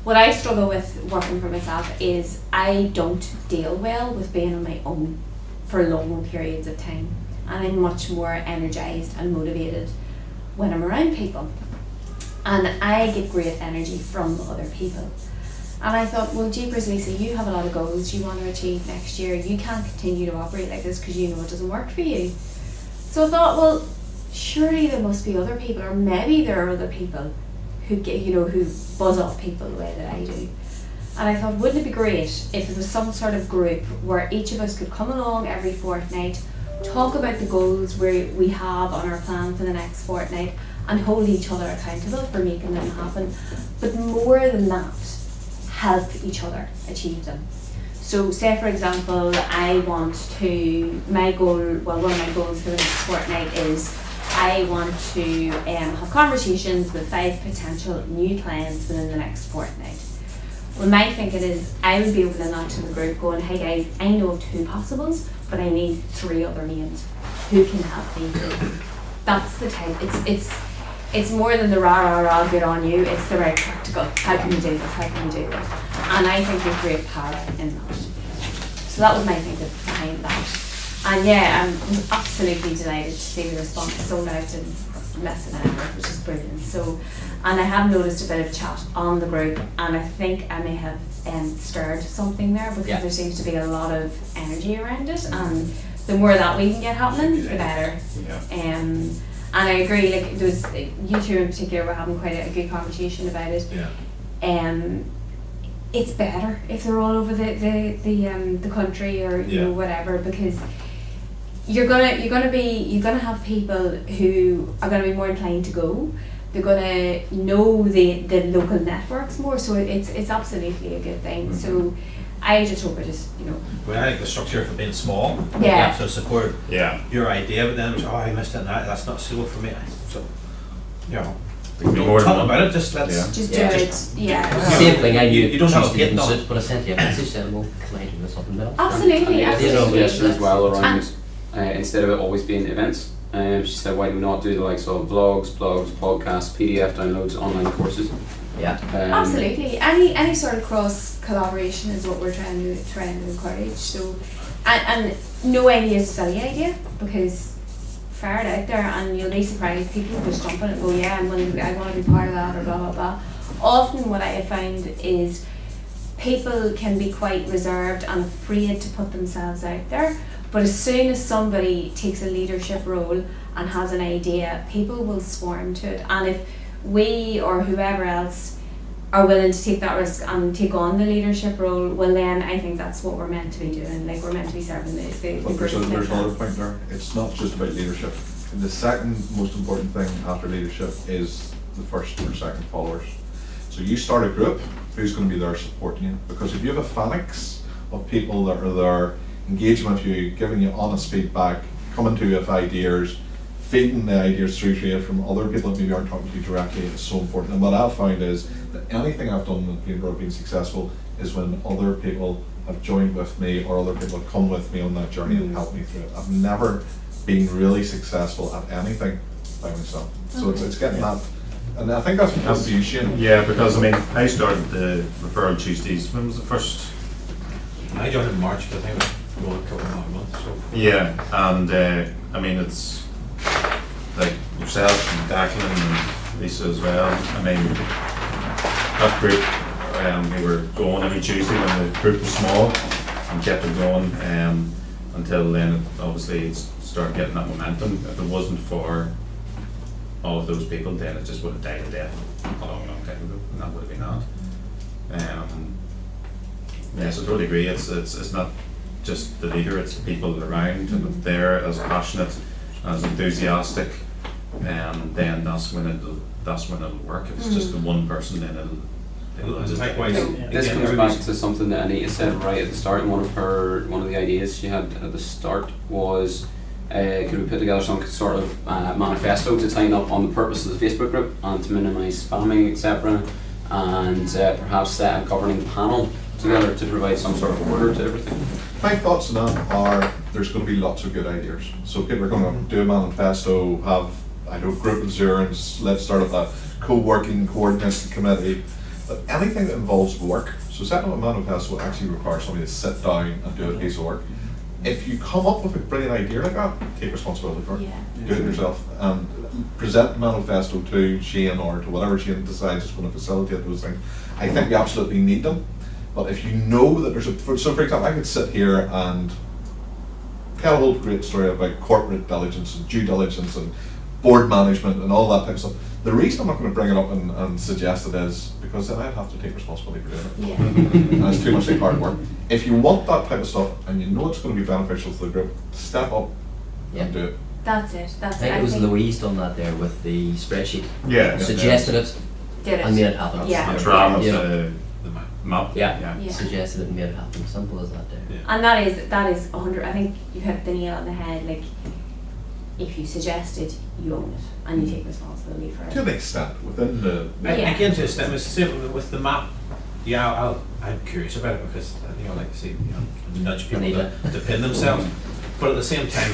Speaker 2: What I struggle with working for myself is I don't deal well with being on my own for long periods of time, and I'm much more energized and motivated when I'm around people, and I get great energy from other people. And I thought, well, jeepers Lisa, you have a lot of goals you want to achieve next year. You can't continue to operate like this because you know it doesn't work for you. So I thought, well, surely there must be other people, or maybe there are other people who get, who buzz off people the way that I do. And I thought, wouldn't it be great if there was some sort of group where each of us could come along every fortnight, talk about the goals we have on our plan for the next fortnight, and hold each other accountable for making them happen. But more than that, help each other achieve them. So say for example, one of my goals for the next fortnight is I want to have conversations with 5 potential new clients within the next fortnight. Well, my thinking is I would be opening that to the group going, hey guys, I know of 2 possibles, but I need 3 other names. Who can help me? That's the type, it's more than the rah, good on you, it's the very practical. How can we do this? How can we do this? And I think there's great power in that. So that was my thinking behind that. And yeah, I'm absolutely delighted to see the response sold out in
Speaker 10: messing around, which is brilliant. So, and I have noticed a bit of chat on the group, and I think I may have stirred something there, because
Speaker 8: Yeah.
Speaker 10: there seems to be a lot of energy around it, and the more that we can get happening, the better.
Speaker 7: Yeah.
Speaker 10: And I agree, like there was, you two in particular were having quite a good conversation about it.
Speaker 5: Yeah.
Speaker 10: It's better if they're all over the country, or you know, whatever, because you're gonna have people who are gonna be more inclined to go. They're gonna know the local networks more, so it's absolutely a good thing. So I just hope it is, you know.
Speaker 5: Well, I like the structure for being small.
Speaker 10: Yeah.
Speaker 5: So support
Speaker 7: Yeah.
Speaker 5: your idea, but then it's, oh, I missed it, that's not suitable for me. So, you know,
Speaker 7: There can be more
Speaker 5: don't
Speaker 7: than
Speaker 5: talk
Speaker 7: one.
Speaker 5: about it, just let's.
Speaker 7: Yeah.
Speaker 10: Just
Speaker 8: Yeah.
Speaker 10: do it, yeah.
Speaker 8: Same thing, I knew
Speaker 5: You don't have a
Speaker 8: Tuesday
Speaker 5: hit
Speaker 8: didn't
Speaker 5: on
Speaker 8: suit, but I sent you a message saying, well, can I do something else?
Speaker 10: Absolutely,
Speaker 3: And
Speaker 8: You know,
Speaker 10: absolutely.
Speaker 3: suggestion as well around,
Speaker 10: And-
Speaker 3: instead of it always being events, she said, why do we not do the likes of vlogs, blogs, podcasts, PDF downloads, online courses?
Speaker 8: Yeah.
Speaker 10: Absolutely. Any sort of cross collaboration is what we're trying to encourage. So, and no idea is a silly idea, because fire it out there and you'll be surprised. People will just jump on it and go, yeah, I want to be part of that, or blah blah blah. Often what I have found is people can be quite reserved and afraid to put themselves out there, but as soon as somebody takes a leadership role and has an idea, people will swarm to it. And if we or whoever else are willing to take that risk and take on the leadership role, well then I think that's what we're meant to be doing. Like, we're meant to be serving the
Speaker 1: But there's
Speaker 10: group.
Speaker 1: another point there. It's not just about leadership. The second most important thing after leadership is the first or second followers. So you start a group, who's going to be there supporting you? Because if you have a phalanx of people that are there engaging with you, giving you honest feedback, coming to you with ideas, feeding the ideas through to you from other people that maybe aren't talking to you directly, is so important. And what I've found is that anything I've done with being successful is when other people have joined with me, or other people have come with me on that journey and helped me through it. I've never been really successful at anything by myself. So it's getting that, and I think that's because of you, Shane.
Speaker 7: Yeah, because I mean, I started the Referral Tuesdays. When was the first?
Speaker 5: I joined in March, but I think it was going a couple of months. So.
Speaker 7: Yeah, and I mean, it's like yourself and Declan and Lisa as well. I mean, that group, we were going every Tuesday when the group was small, and kept it going until then. Obviously, it started getting that momentum. If it wasn't for all of those people, then it just would have died to death a long time ago, and that would have been that. Yes, I totally agree. It's not just the leader; it's the people around, and if they're as passionate, as enthusiastic, and then that's when it'll work. If it's just the one person, then it'll just
Speaker 5: Likewise,
Speaker 3: This
Speaker 5: again,
Speaker 3: comes
Speaker 5: everybody's-
Speaker 3: back to something that Anita said right at the start. One of the ideas she had at the start was, could we put together some sort of manifesto to tie up on the purpose of the Facebook group and to minimise spamming, etc., and perhaps set a governing panel together to provide some sort of order to everything.
Speaker 1: My thoughts on that are there's going to be lots of good ideas. So people are going to do a manifesto, have, I know, group insurance, let's start up a co-working coordinating committee, but anything that involves work. So setting up a manifesto will actually require somebody to sit down and do a piece of work. If you come up with a brilliant idea like that, take responsibility for it.
Speaker 10: Yeah.
Speaker 1: Do it yourself and present the manifesto to Shane or to whatever Shane decides is going to facilitate those things. I think we absolutely need them. But if you know that there's so for example, I could sit here and tell a whole great story about corporate diligence and due diligence and board management and all that type of stuff. The reason I'm not going to bring it up and suggest it is because then I'd have to take responsibility for doing it.
Speaker 10: Yeah.
Speaker 1: And it's too much like hard work. If you want that type of stuff and you know it's going to be beneficial to the group, step up and do it.
Speaker 10: That's it.
Speaker 8: I think it was Louise done that there with the spreadsheet.
Speaker 7: Yeah.
Speaker 8: Suggested it
Speaker 10: Did
Speaker 8: and made
Speaker 10: it.
Speaker 8: it happen.
Speaker 10: Yeah.
Speaker 7: The tram,
Speaker 8: Yeah.
Speaker 7: the map.
Speaker 8: Yeah.
Speaker 10: Yeah.
Speaker 8: Suggested it and made it happen. Simple as that there.
Speaker 5: Yeah.
Speaker 10: And that is 100. I think you hit the nail on the head. Like, if you suggest it, you own it and you take responsibility for it.
Speaker 1: To an extent, within the
Speaker 10: Yeah.
Speaker 5: Again, to a extent, it's the same with the map. Yeah, I'm curious about it because like to see, nudge people
Speaker 8: Anita.
Speaker 5: to pin themselves. But at the same time,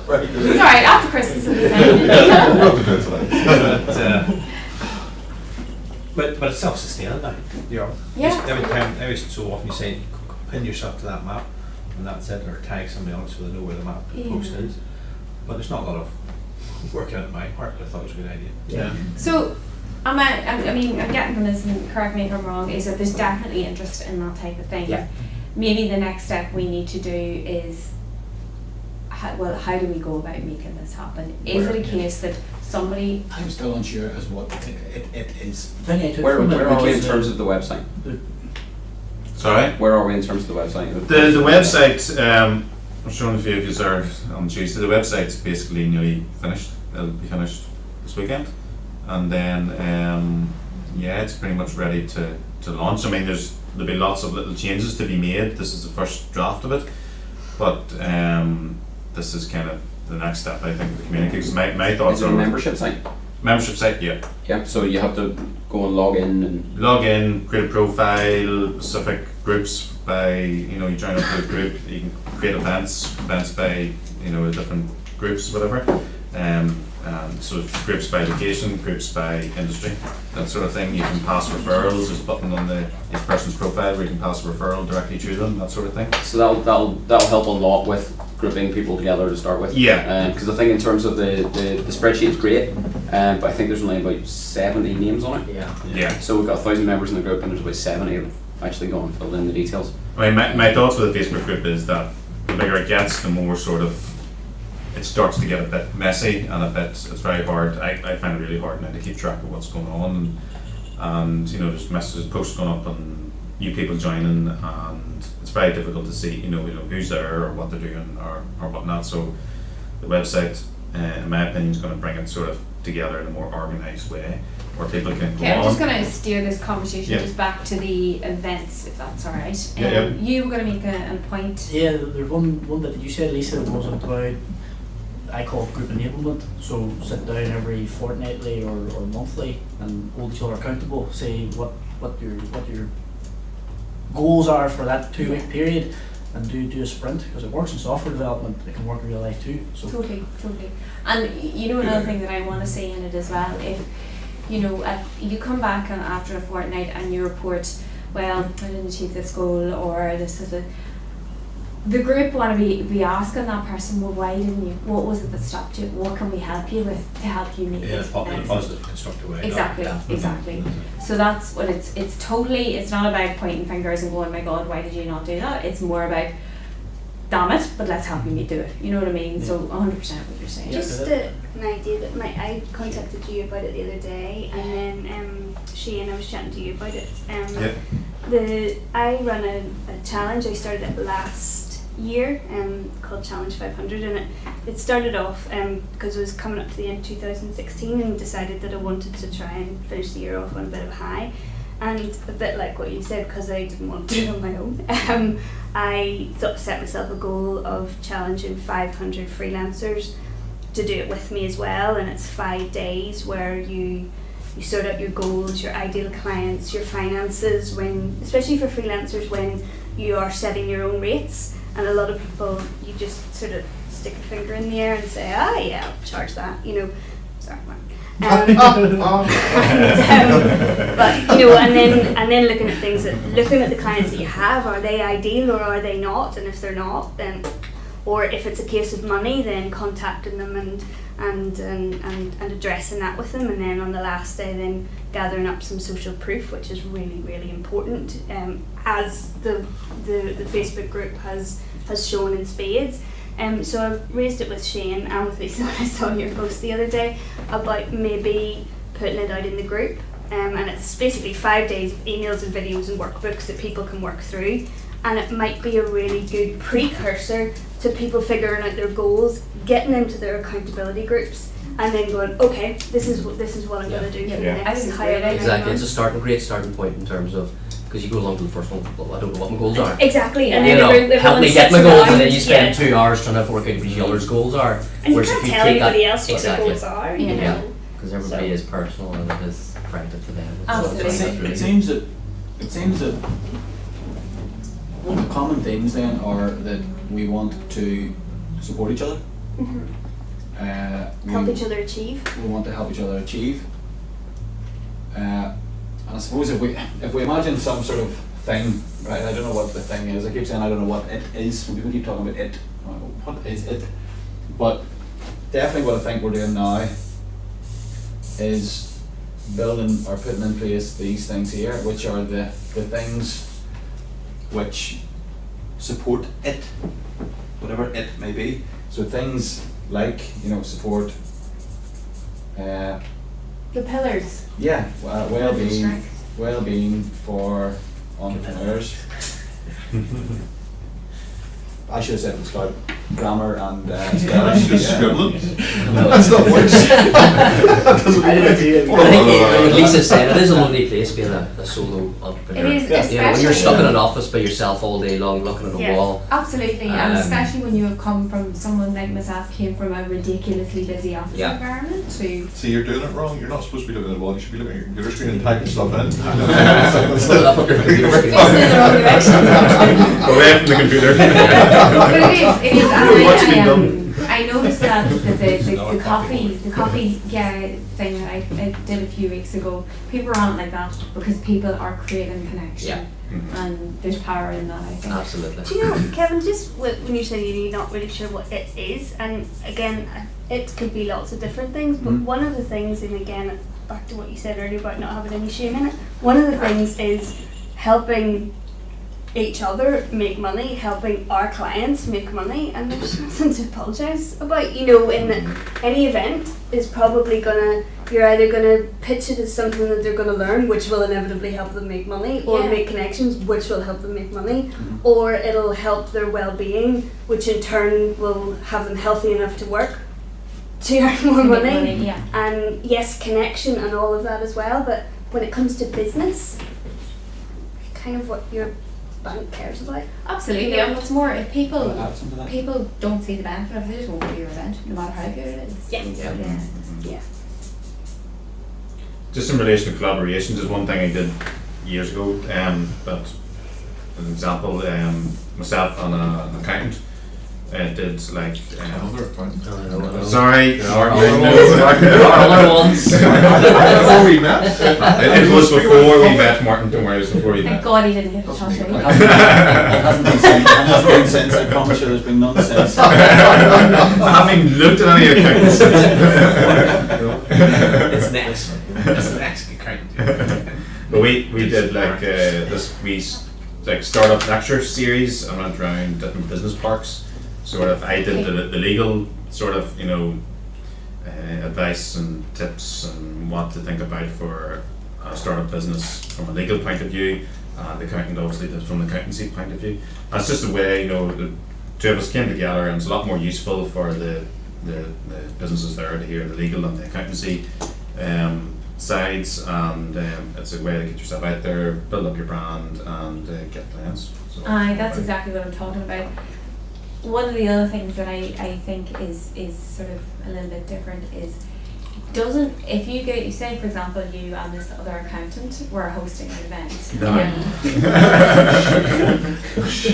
Speaker 1: Very
Speaker 10: It's
Speaker 1: good.
Speaker 10: alright, after Christmas it'll be
Speaker 1: We have to do it tonight.
Speaker 5: but it's self-sustaining now.
Speaker 10: Yeah.
Speaker 5: Just every so often you say, pin yourself to that map, and that's it, or tag somebody else so they know where the map
Speaker 10: Yeah.
Speaker 5: post is. but there's not a lot of work in it on my part, but I thought it was a good idea.
Speaker 1: Yeah.
Speaker 10: So, I'm getting from this, and correct me if I'm wrong, is that there's definitely interest in that type of thing.
Speaker 8: Yeah.
Speaker 10: Maybe the next step we need to do is, how do we go about making this happen? Is it a case that somebody,
Speaker 4: I'm still unsure as what it is.
Speaker 9: The thing I took
Speaker 3: Where
Speaker 9: from it
Speaker 3: are we in
Speaker 9: was,
Speaker 3: terms of the website?
Speaker 7: Sorry?
Speaker 3: Where are we in terms of the website?
Speaker 7: The website, I'm showing a few of you are on Tuesday. The website's basically nearly finished. It'll be finished this weekend. And then, it's pretty much ready to launch. I mean, there'll be lots of little changes to be made. This is the first draft of it. But this is kind of the next step, I think, of the community. Because my thoughts
Speaker 3: Is it a
Speaker 7: are...
Speaker 3: membership site?
Speaker 7: Membership site, yeah.
Speaker 3: Yeah, so you have to go and log in and...
Speaker 7: Log in, create a profile, specific groups by, you join up to a group, you can create events by, different groups, whatever. So groups by location, groups by industry, that sort of thing. You can pass referrals, there's a button on each person's profile where you can pass a referral directly to them, that sort of thing.
Speaker 3: So that'll help a lot with grouping people together to start with.
Speaker 7: Yeah.
Speaker 3: Because I think in terms of the spreadsheet is great, but I think there's only about 70 names on it.
Speaker 7: Yeah.
Speaker 3: So we've got 1,000 members in the group and there's about 70 who've actually gone and filled in the details.
Speaker 7: I mean, my thoughts with the Facebook group is that the bigger it gets, the more sort of it starts to get a bit messy and it's very hard. I find it really hard now to keep track of what's going on, and there's messages, posts going up and new people joining, and it's very difficult to see who's there or what they're doing or whatnot. So the website, in my opinion, is going to bring it sort of together in a more organised way where people can go
Speaker 10: okay, I'm
Speaker 7: on.
Speaker 10: just going to steer this conversation
Speaker 7: Yeah.
Speaker 10: just back to the events, if that's alright.
Speaker 7: Yeah.
Speaker 10: You were going to make a point.
Speaker 9: yeah, there's one that you said, Lisa, was about, I call it group enablement. So sit down every fortnightly or monthly and hold each other accountable. Say what your goals are for that 2-week period, and do a sprint, because it works in software development. It can work in real life too. So
Speaker 10: Totally. And another thing that I want to say in it as well, if you come back after a fortnight and you report, well, I didn't achieve this goal, or this is the group want to be asking that person, well, why didn't you? What was it that stopped you? What can we help you with to help you make
Speaker 5: Yeah,
Speaker 10: it?
Speaker 5: in a positive, constructive way.
Speaker 10: Exactly. So that's what it's totally, it's not about pointing fingers and going, my God, why did you not do that? It's more about, damn it, but let's help you do it. You know what I mean? So 100% what you're saying.
Speaker 6: Just an idea that I contacted you about it the other day, and then Shane, I was chatting to you about it. I run a challenge. I started it last year called Challenge 500, and it started off because it was coming up to the end of 2016, and decided that I wanted to try and finish the year off on a bit of a high. And a bit like what you said, because I didn't want to do it on my own, I set myself a goal of challenging 500 freelancers to do it with me as well. And it's 5 days where you sort out your goals, your ideal clients, your finances, especially for freelancers, when you are setting your own rates. And a lot of people, you just sort of stick your finger in the air and say, yeah, I'll charge that, sorry, Mark. But and then looking at things, looking at the clients that you have, are they ideal or are they not? And if they're not, then, or if it's a case of money, then contacting them and addressing that with them. And then on the last day, then gathering up some social proof, which is really, really important, as the Facebook group has shown in spades. So I raised it with Shane and with Lisa when I saw your post the other day about maybe putting it out in the group, and it's basically 5 days of emails and videos and workbooks that people can work through, and it might be a really good precursor to people figuring out their goals, getting into their accountability groups, and then going, okay, this is what I'm going to do for the
Speaker 10: I
Speaker 6: next
Speaker 10: think it's
Speaker 6: higher
Speaker 10: great.
Speaker 6: level.
Speaker 8: Exactly, it's a great starting point in terms of, because you go along to the first one, well, I don't know what my goals are.
Speaker 6: Exactly, and
Speaker 8: You
Speaker 6: then
Speaker 8: know,
Speaker 6: everyone
Speaker 8: help me
Speaker 6: sits
Speaker 8: get my goals, and then
Speaker 6: around,
Speaker 8: you spend
Speaker 6: yeah.
Speaker 8: 2 hours trying to work out what each other's goals are.
Speaker 6: And you
Speaker 8: Whereas
Speaker 6: can't
Speaker 8: if you
Speaker 6: tell
Speaker 8: take that-
Speaker 6: anybody else what
Speaker 8: exactly.
Speaker 6: their goals are, you
Speaker 10: Yeah.
Speaker 8: Yeah,
Speaker 6: know.
Speaker 8: because everybody is personal and it is private to them. So
Speaker 10: Absolutely.
Speaker 8: that's really
Speaker 4: It seems that one of the common themes then are that we want to support each other.
Speaker 6: Help each other achieve.
Speaker 4: We want to help each other achieve. And I suppose if we imagine some sort of thing, right? I don't know what the thing is. I keep saying I don't know what it is. When people keep talking about it, what is it? But definitely what I think we're doing now is building or putting in place these things here, which are the things which support it, whatever it may be. So things like, support,
Speaker 10: The pillars.
Speaker 4: well-being, well-being for entrepreneurs. I should have said it was called grammar and
Speaker 1: That's just
Speaker 4: yeah.
Speaker 1: scribbling. That's not words. That doesn't
Speaker 9: I didn't see it.
Speaker 8: I think what Lisa said, it is a lonely place being a solo entrepreneur.
Speaker 10: It is,
Speaker 4: Yeah.
Speaker 10: especially
Speaker 8: You know, when you're stuck in an office by yourself all day long looking at a
Speaker 6: Yeah.
Speaker 8: wall.
Speaker 10: Absolutely, and
Speaker 8: Um,
Speaker 10: especially when you have come from someone like myself, came from a ridiculously busy office
Speaker 8: Yeah.
Speaker 10: environment to
Speaker 1: See, you're doing it wrong. You're not supposed to be looking at the wall. You should be looking at your computer screen and typing stuff in.
Speaker 8: Still up on your computer screen.
Speaker 10: facing in the wrong direction.
Speaker 7: Away from the computer.
Speaker 10: But it is, and
Speaker 7: What's been done?
Speaker 10: I noticed that the
Speaker 5: Not a
Speaker 10: coffee thing that I did a few weeks ago, people are on it like that because people are creating connection.
Speaker 8: Yeah.
Speaker 10: And there's power in that, I think.
Speaker 8: Absolutely.
Speaker 6: Do you know, Kevin, just when you say you're not really sure what it is, and again, it could be lots of different things, but one of the things, and again, back to what you said earlier about not having any shame in it, one of the things is helping each other make money, helping our clients make money, and there's nothing to apologise about. In any event is probably you're either gonna pitch it as something that they're gonna learn, which will inevitably help them make money, or
Speaker 10: Yeah.
Speaker 6: make connections, which will help them make money, or it'll help their well-being, which in turn will have them healthy enough to work to earn more
Speaker 10: To make
Speaker 6: money.
Speaker 10: yeah.
Speaker 6: And yes, connection and all of that as well, but when it comes to business, kind of what your bank cares about.
Speaker 10: Absolutely, and what's more, if people
Speaker 4: Add something to that.
Speaker 10: people don't see the benefit of it, they just won't go to your event, no matter how good it is.
Speaker 6: Yeah.
Speaker 8: Yeah.
Speaker 7: Just in relation to collaborations, is one thing I did years ago. But as an example, myself and an accountant did like.
Speaker 1: Another point.
Speaker 7: Sorry,
Speaker 8: Other ones.
Speaker 1: Before we met.
Speaker 7: It was before we met, Martin. Don't worry, it was before we
Speaker 10: Thank
Speaker 7: met.
Speaker 10: God he didn't get the touch
Speaker 4: It hasn't been since. I promise you, there's been none since.
Speaker 7: I haven't looked at any accountants.
Speaker 5: It's next. It's the next account.
Speaker 7: But we did like like startup lecture series. I went around different business parks. Sort of, I did the legal sort of, advice and tips and what to think about for a startup business from a legal point of view, and the accountant obviously did from the accountancy point of view. That's just the way, the two of us came together, and it's a lot more useful for the businesses there to hear the legal and the accountancy sides, and it's a way to get yourself out there, build up your brand, and get clients. So,
Speaker 10: That's exactly what I'm talking about. One of the other things that I think is sort of a little bit different is if you go, say for example you and this other accountant were hosting an event.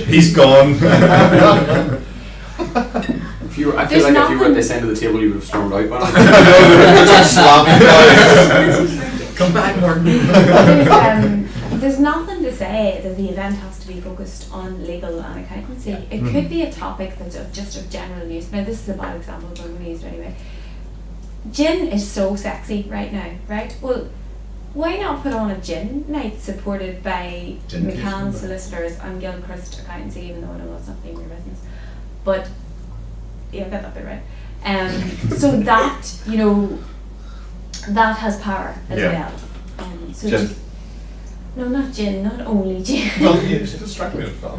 Speaker 7: He's gone.
Speaker 3: I feel like
Speaker 10: There's
Speaker 3: if you were
Speaker 10: nothing-
Speaker 3: at this end of the table, you would have stormed out by now.
Speaker 8: Come back, Martin.
Speaker 10: There's nothing to say that the event has to be focused on legal and accountancy. It could be a topic that's just of general use. Now this is a bad example, but I'm going to use it anyway. Gin is so sexy right now, right? Well, why not put on a gin night supported by
Speaker 7: Gin
Speaker 10: McCann
Speaker 7: tasting.
Speaker 10: Solicitors and Gilchrist Accountancy, even though I know that's not the name of your business. But yeah, I got that bit right. So that, that has power as
Speaker 7: Yeah.
Speaker 10: well. So
Speaker 7: Gin.
Speaker 10: just, no, not gin, not only gin.
Speaker 1: Well, you just distract me with that.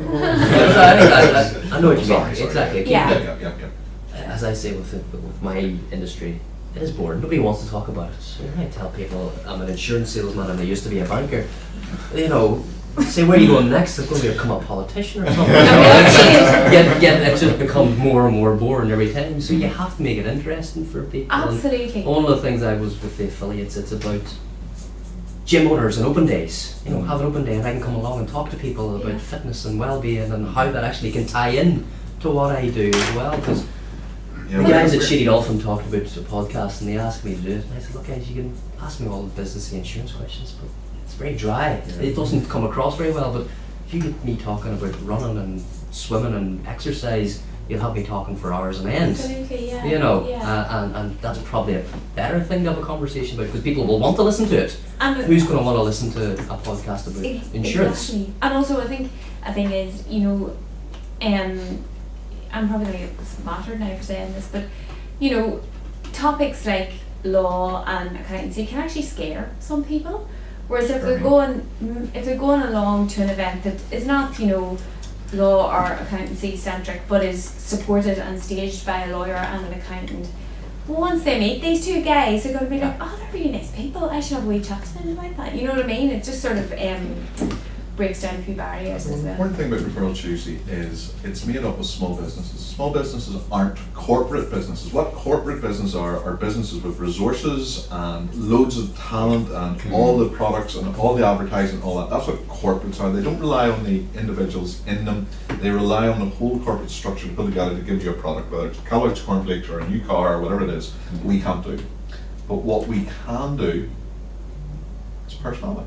Speaker 8: I know what you mean.
Speaker 1: Sorry.
Speaker 8: Exactly.
Speaker 10: Yeah.
Speaker 8: As I say with my industry, it is boring. Nobody wants to talk about it. So I tell people I'm an insurance salesman and I used to be a banker. Say where are you going next? It's going to become a politician or something. It just becomes more and more boring every time. So you have to make it interesting for people.
Speaker 10: Absolutely.
Speaker 8: And one of the things I was with the affiliates, it's about gym owners and open days. Have an open day and I can come along and talk to people about fitness and well-being and how that actually can tie in to what I do as well. Because the guys at Shitty Dolphin talked about the podcast and they asked me to do it. And I said, look guys, you can ask me all the business and insurance questions, but it's very dry. It doesn't come across very well. But if you get me talking about running and swimming and exercise, you'll have me talking for hours on end.
Speaker 10: Absolutely, yeah.
Speaker 8: You know,
Speaker 10: Yeah.
Speaker 8: and that's probably a better thing to have a conversation about, because people will want to listen to it.
Speaker 10: And
Speaker 8: Who's going to want to listen to a podcast about insurance?
Speaker 10: Exactly. And also, I think a thing is, you know, I'm probably going to get smattered now for saying this, but you know, topics like law and accountancy can actually scare some people. Whereas if they're going along to an event that is not, you know, law or accountancy centric, but is supported and staged by a lawyer and an accountant, once they meet these two guys, they're going to be like, oh, they're really nice people, I should have a wee chat to them about that. You know what I mean? It just sort of breaks down a few barriers as well.
Speaker 1: One thing about Referral Tuesday is it's made up of small businesses. Small businesses aren't corporate businesses. What corporate businesses are businesses with resources and loads of talent and all the products and all the advertising and all that. That's what corporates are. They don't rely on the individuals in them. They rely on the whole corporate structure to put together to give you a product, whether it's Kellogg's cornflakes or a new car or whatever it is. We can't do. But what we can do is personality.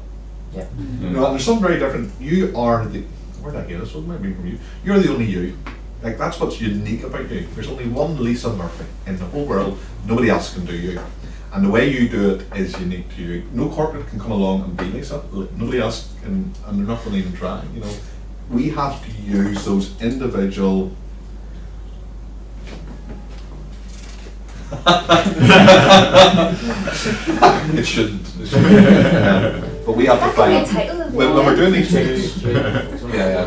Speaker 8: Yeah.
Speaker 1: You know, and there's something very different. You are the, where'd I get this? What might be from you? You're the only you. Like, that's what's unique about you. There's only one Lisa Murphy in the whole world. Nobody else can do you. And the way you do it is unique to you. No corporate can come along and be Lisa. Nobody else can, and they're not going to even try. You know, we have to use those individual. It shouldn't. But we have to
Speaker 6: That could
Speaker 1: find.
Speaker 6: be a title of
Speaker 1: When we're doing these things. Yeah.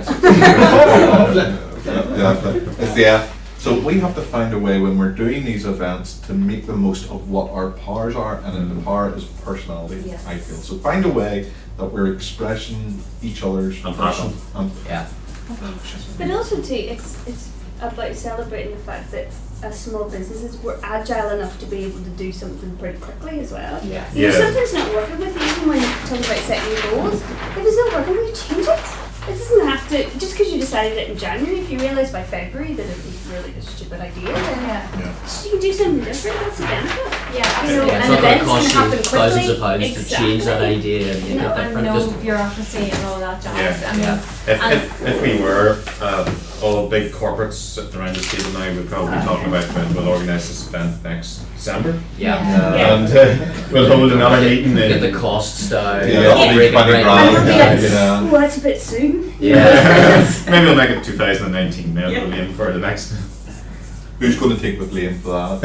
Speaker 1: It's the F. So we have to find a way when we're doing these events to make the most of what our powers are, and in the power is personality.
Speaker 10: Yes.
Speaker 1: I feel so. Find a way that we're expressing each other's
Speaker 7: And passion.
Speaker 8: Yeah.
Speaker 6: But also too, it's about celebrating the fact that as small businesses we're agile enough to be able to do something pretty quickly as well.
Speaker 10: Yeah.
Speaker 6: You know,
Speaker 7: Yeah.
Speaker 6: something's not working with you, even when you talk about setting your goals. If it's not working, you change it. It doesn't have to, just because you decided it in January, if you realise by February that it was really a stupid idea, then
Speaker 10: Yeah.
Speaker 6: so you can do something different. That's the benefit.
Speaker 10: Yeah,
Speaker 6: You know,
Speaker 10: absolutely.
Speaker 8: It's
Speaker 6: and
Speaker 8: not going to
Speaker 6: events
Speaker 8: cost
Speaker 6: can happen
Speaker 8: you thousands of
Speaker 6: quickly.
Speaker 8: pounds to change that
Speaker 6: Exactly.
Speaker 8: idea and make
Speaker 10: No,
Speaker 8: it
Speaker 10: and
Speaker 8: different.
Speaker 10: no
Speaker 8: Just
Speaker 10: bureaucracy and all that jazz.
Speaker 7: Yeah.
Speaker 10: I mean,
Speaker 7: Yeah. If we were all big corporates sitting around this table now, we'd probably be talking about when we'll organise this event next December.
Speaker 8: yeah.
Speaker 7: And we'll hold another meeting
Speaker 8: Get the
Speaker 7: in.
Speaker 8: costs down.
Speaker 1: Yeah,
Speaker 8: break it
Speaker 1: 20
Speaker 8: right
Speaker 1: grand.
Speaker 8: down.
Speaker 1: Yeah.
Speaker 6: Oh, that's a bit soon.
Speaker 8: Yeah.
Speaker 7: Maybe we'll make it 2019 now, we'll aim for the next.
Speaker 1: Who's going to take the blame for that?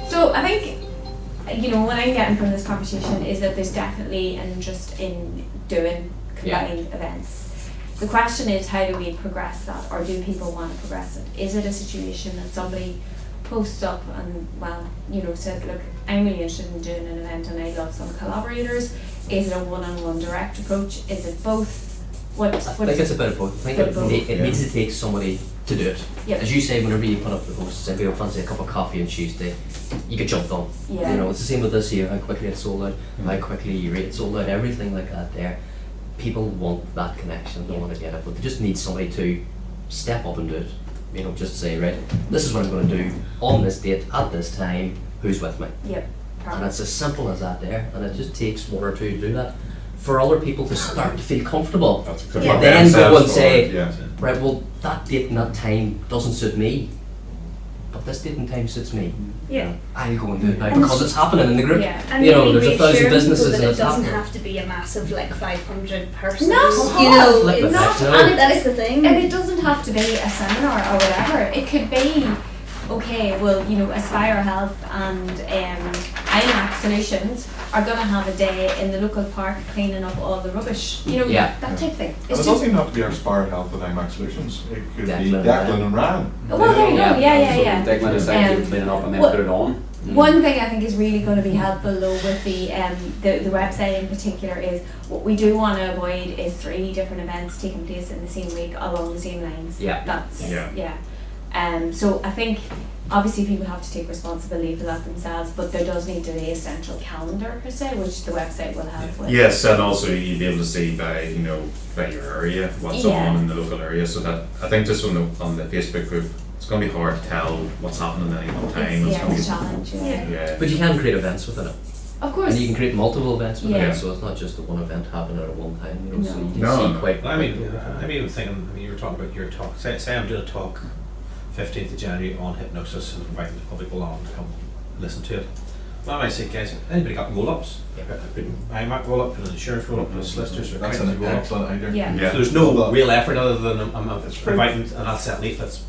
Speaker 10: So I think, you know, what I'm getting from this conversation is that there's definitely an interest in doing combined events. The question is, how do we progress that, or do people want to progress it? Is it a situation that somebody posts up and, well, you know, says, look, I'm really interested in doing an event and I'd love some collaborators? Is it a one-on-one direct approach? Is it both? What
Speaker 8: I think it's a bit of both. I think
Speaker 10: Bit of both.
Speaker 8: it needs to take somebody to do it.
Speaker 10: Yep.
Speaker 8: As you say, whenever you put up the posts, if you fancy a cup of coffee on Tuesday, you get jumped on.
Speaker 10: Yeah.
Speaker 8: You know, it's the same with this year, how quickly it's sold out, how quickly you rate it sold out, everything like that there. People want that connection, they want to get it, but they just need somebody to step up and do it. You know, just say, right, this is what I'm going to do on this date, at this time, who's with me?
Speaker 10: Yep.
Speaker 8: And it's as simple as that there, and it just takes one or two to do that. For other people to start to feel comfortable,
Speaker 7: That's
Speaker 10: Yeah.
Speaker 7: what
Speaker 8: then go
Speaker 7: themselves
Speaker 8: and say,
Speaker 7: forward,
Speaker 8: right, well, that date and that time doesn't suit me, but this date and time suits me.
Speaker 6: Yeah.
Speaker 8: I'll go and do it now
Speaker 6: And
Speaker 8: because it's happening in the group.
Speaker 10: Yeah.
Speaker 6: And
Speaker 8: You know,
Speaker 6: maybe
Speaker 8: there's 1,000
Speaker 6: reassuring
Speaker 8: businesses
Speaker 6: people
Speaker 8: and
Speaker 6: that
Speaker 8: it's
Speaker 6: it doesn't
Speaker 8: happening.
Speaker 6: have to be a massive, like 500 person.
Speaker 10: No.
Speaker 6: You know,
Speaker 8: Flip it
Speaker 6: it's
Speaker 8: back, no.
Speaker 10: And
Speaker 6: that is the thing.
Speaker 10: And it doesn't have to be a seminar or whatever. It could be, okay, well, you know, Aspire Health and IMAX Solutions are going to have a day in the local park cleaning up all the rubbish. You know,
Speaker 8: Yeah.
Speaker 10: that type of thing.
Speaker 1: And
Speaker 10: It's
Speaker 1: it
Speaker 10: just,
Speaker 1: doesn't even have to be our Aspire Health and IMAX Solutions. It could be
Speaker 8: Declan
Speaker 1: Declan and Ryan.
Speaker 10: well, there you go. Yeah.
Speaker 3: Declan is actually
Speaker 10: Um,
Speaker 3: cleaning up and then
Speaker 10: what-
Speaker 3: put it on.
Speaker 10: One thing I think is really going to be helpful though with the website in particular is what we do want to avoid is 3 different events taking place in the same week along the same lines.
Speaker 8: Yeah.
Speaker 10: That's
Speaker 7: Yeah.
Speaker 10: so I think obviously people have to take responsibility for that themselves, but there does need to be a central calendar per se, which the website will help with.
Speaker 7: Yes, and also you'll be able to see by your area what's
Speaker 10: Yeah.
Speaker 7: on in the local area. So that I think just on the Facebook group, it's going to be hard to tell what's happening at any one time.
Speaker 10: It's a
Speaker 7: gonna
Speaker 10: challenge. Yeah.
Speaker 7: yeah.
Speaker 8: But you can create events within it.
Speaker 10: Of course.
Speaker 8: And you can create multiple events with
Speaker 10: Yeah.
Speaker 8: it, so it's not just the one event happening at one time, you know, so
Speaker 10: No.
Speaker 8: you can
Speaker 7: No.
Speaker 8: see quite.
Speaker 5: I'm even thinking, you were talking about your talk, say I'm doing a talk 15th of January on hypnosis and inviting the public along to come listen to it. Well, I might say, guys, anybody got roll-ups? I might roll up, an insurance roll-up, a solicitor's or
Speaker 1: That's
Speaker 5: accountant's
Speaker 1: an
Speaker 5: roll-up.
Speaker 1: excellent idea.
Speaker 10: Yeah.
Speaker 7: Yeah.
Speaker 5: So there's no real effort other than I'm
Speaker 1: It's free.
Speaker 5: inviting, and I'll set leaflets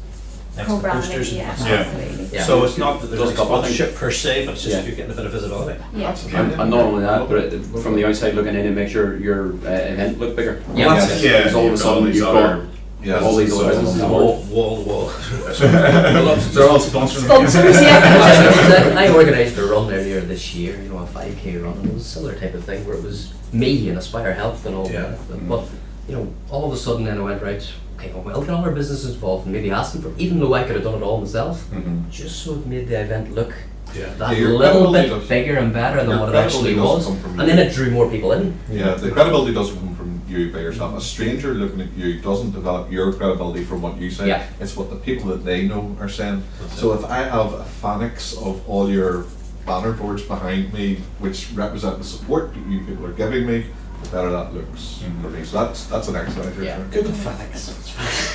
Speaker 5: next to the
Speaker 10: Co-branding,
Speaker 5: posters.
Speaker 10: yeah,
Speaker 5: And
Speaker 7: Yeah.
Speaker 10: absolutely.
Speaker 8: Yeah.
Speaker 5: So it's not that there's
Speaker 3: Does
Speaker 5: any
Speaker 3: a couple of
Speaker 5: sponsorship per se, but it's just
Speaker 3: Yeah.
Speaker 5: you're getting a bit of visibility.
Speaker 10: Yeah.
Speaker 3: And not only that, but from the outside looking in, it makes your event look bigger.
Speaker 8: Yeah,
Speaker 5: Well,
Speaker 8: that's
Speaker 5: that's
Speaker 8: it.
Speaker 7: Yeah,
Speaker 3: Because all of a sudden
Speaker 7: these
Speaker 3: you've
Speaker 7: other-
Speaker 1: Yeah,
Speaker 3: all these other businesses on board.
Speaker 5: Wall to wall.
Speaker 7: They're all sponsoring.
Speaker 10: Sponsors, yeah.
Speaker 8: I organised a run earlier this year, you know, a 5k run, and it was a similar type of thing where it was me and Aspire Health and all
Speaker 5: Yeah.
Speaker 8: that. But, you know, all of a sudden then I went, right, okay, well, we'll get all our businesses involved and maybe ask them for, even though I could have done it all myself,
Speaker 7: Mhm.
Speaker 8: just so it made the event look
Speaker 5: Yeah.
Speaker 8: that
Speaker 1: Your
Speaker 8: little
Speaker 1: credibility
Speaker 8: bit
Speaker 1: does-
Speaker 8: bigger and better than
Speaker 1: your
Speaker 8: what it actually
Speaker 1: credibility
Speaker 8: was.
Speaker 1: doesn't come from
Speaker 8: And
Speaker 1: you.
Speaker 8: then it drew more people in.
Speaker 1: Yeah, the credibility doesn't come from you by yourself. A stranger looking at you doesn't develop your credibility from what you say.
Speaker 8: Yeah.
Speaker 1: It's what the people that they know are saying.
Speaker 5: That's
Speaker 1: So
Speaker 5: it.
Speaker 1: if I have a phalanx of all your banner boards behind me, which represent the support that you people are giving me, the better that looks for me. So that's an excellent idea.
Speaker 8: Yeah.
Speaker 4: Good with phalanx.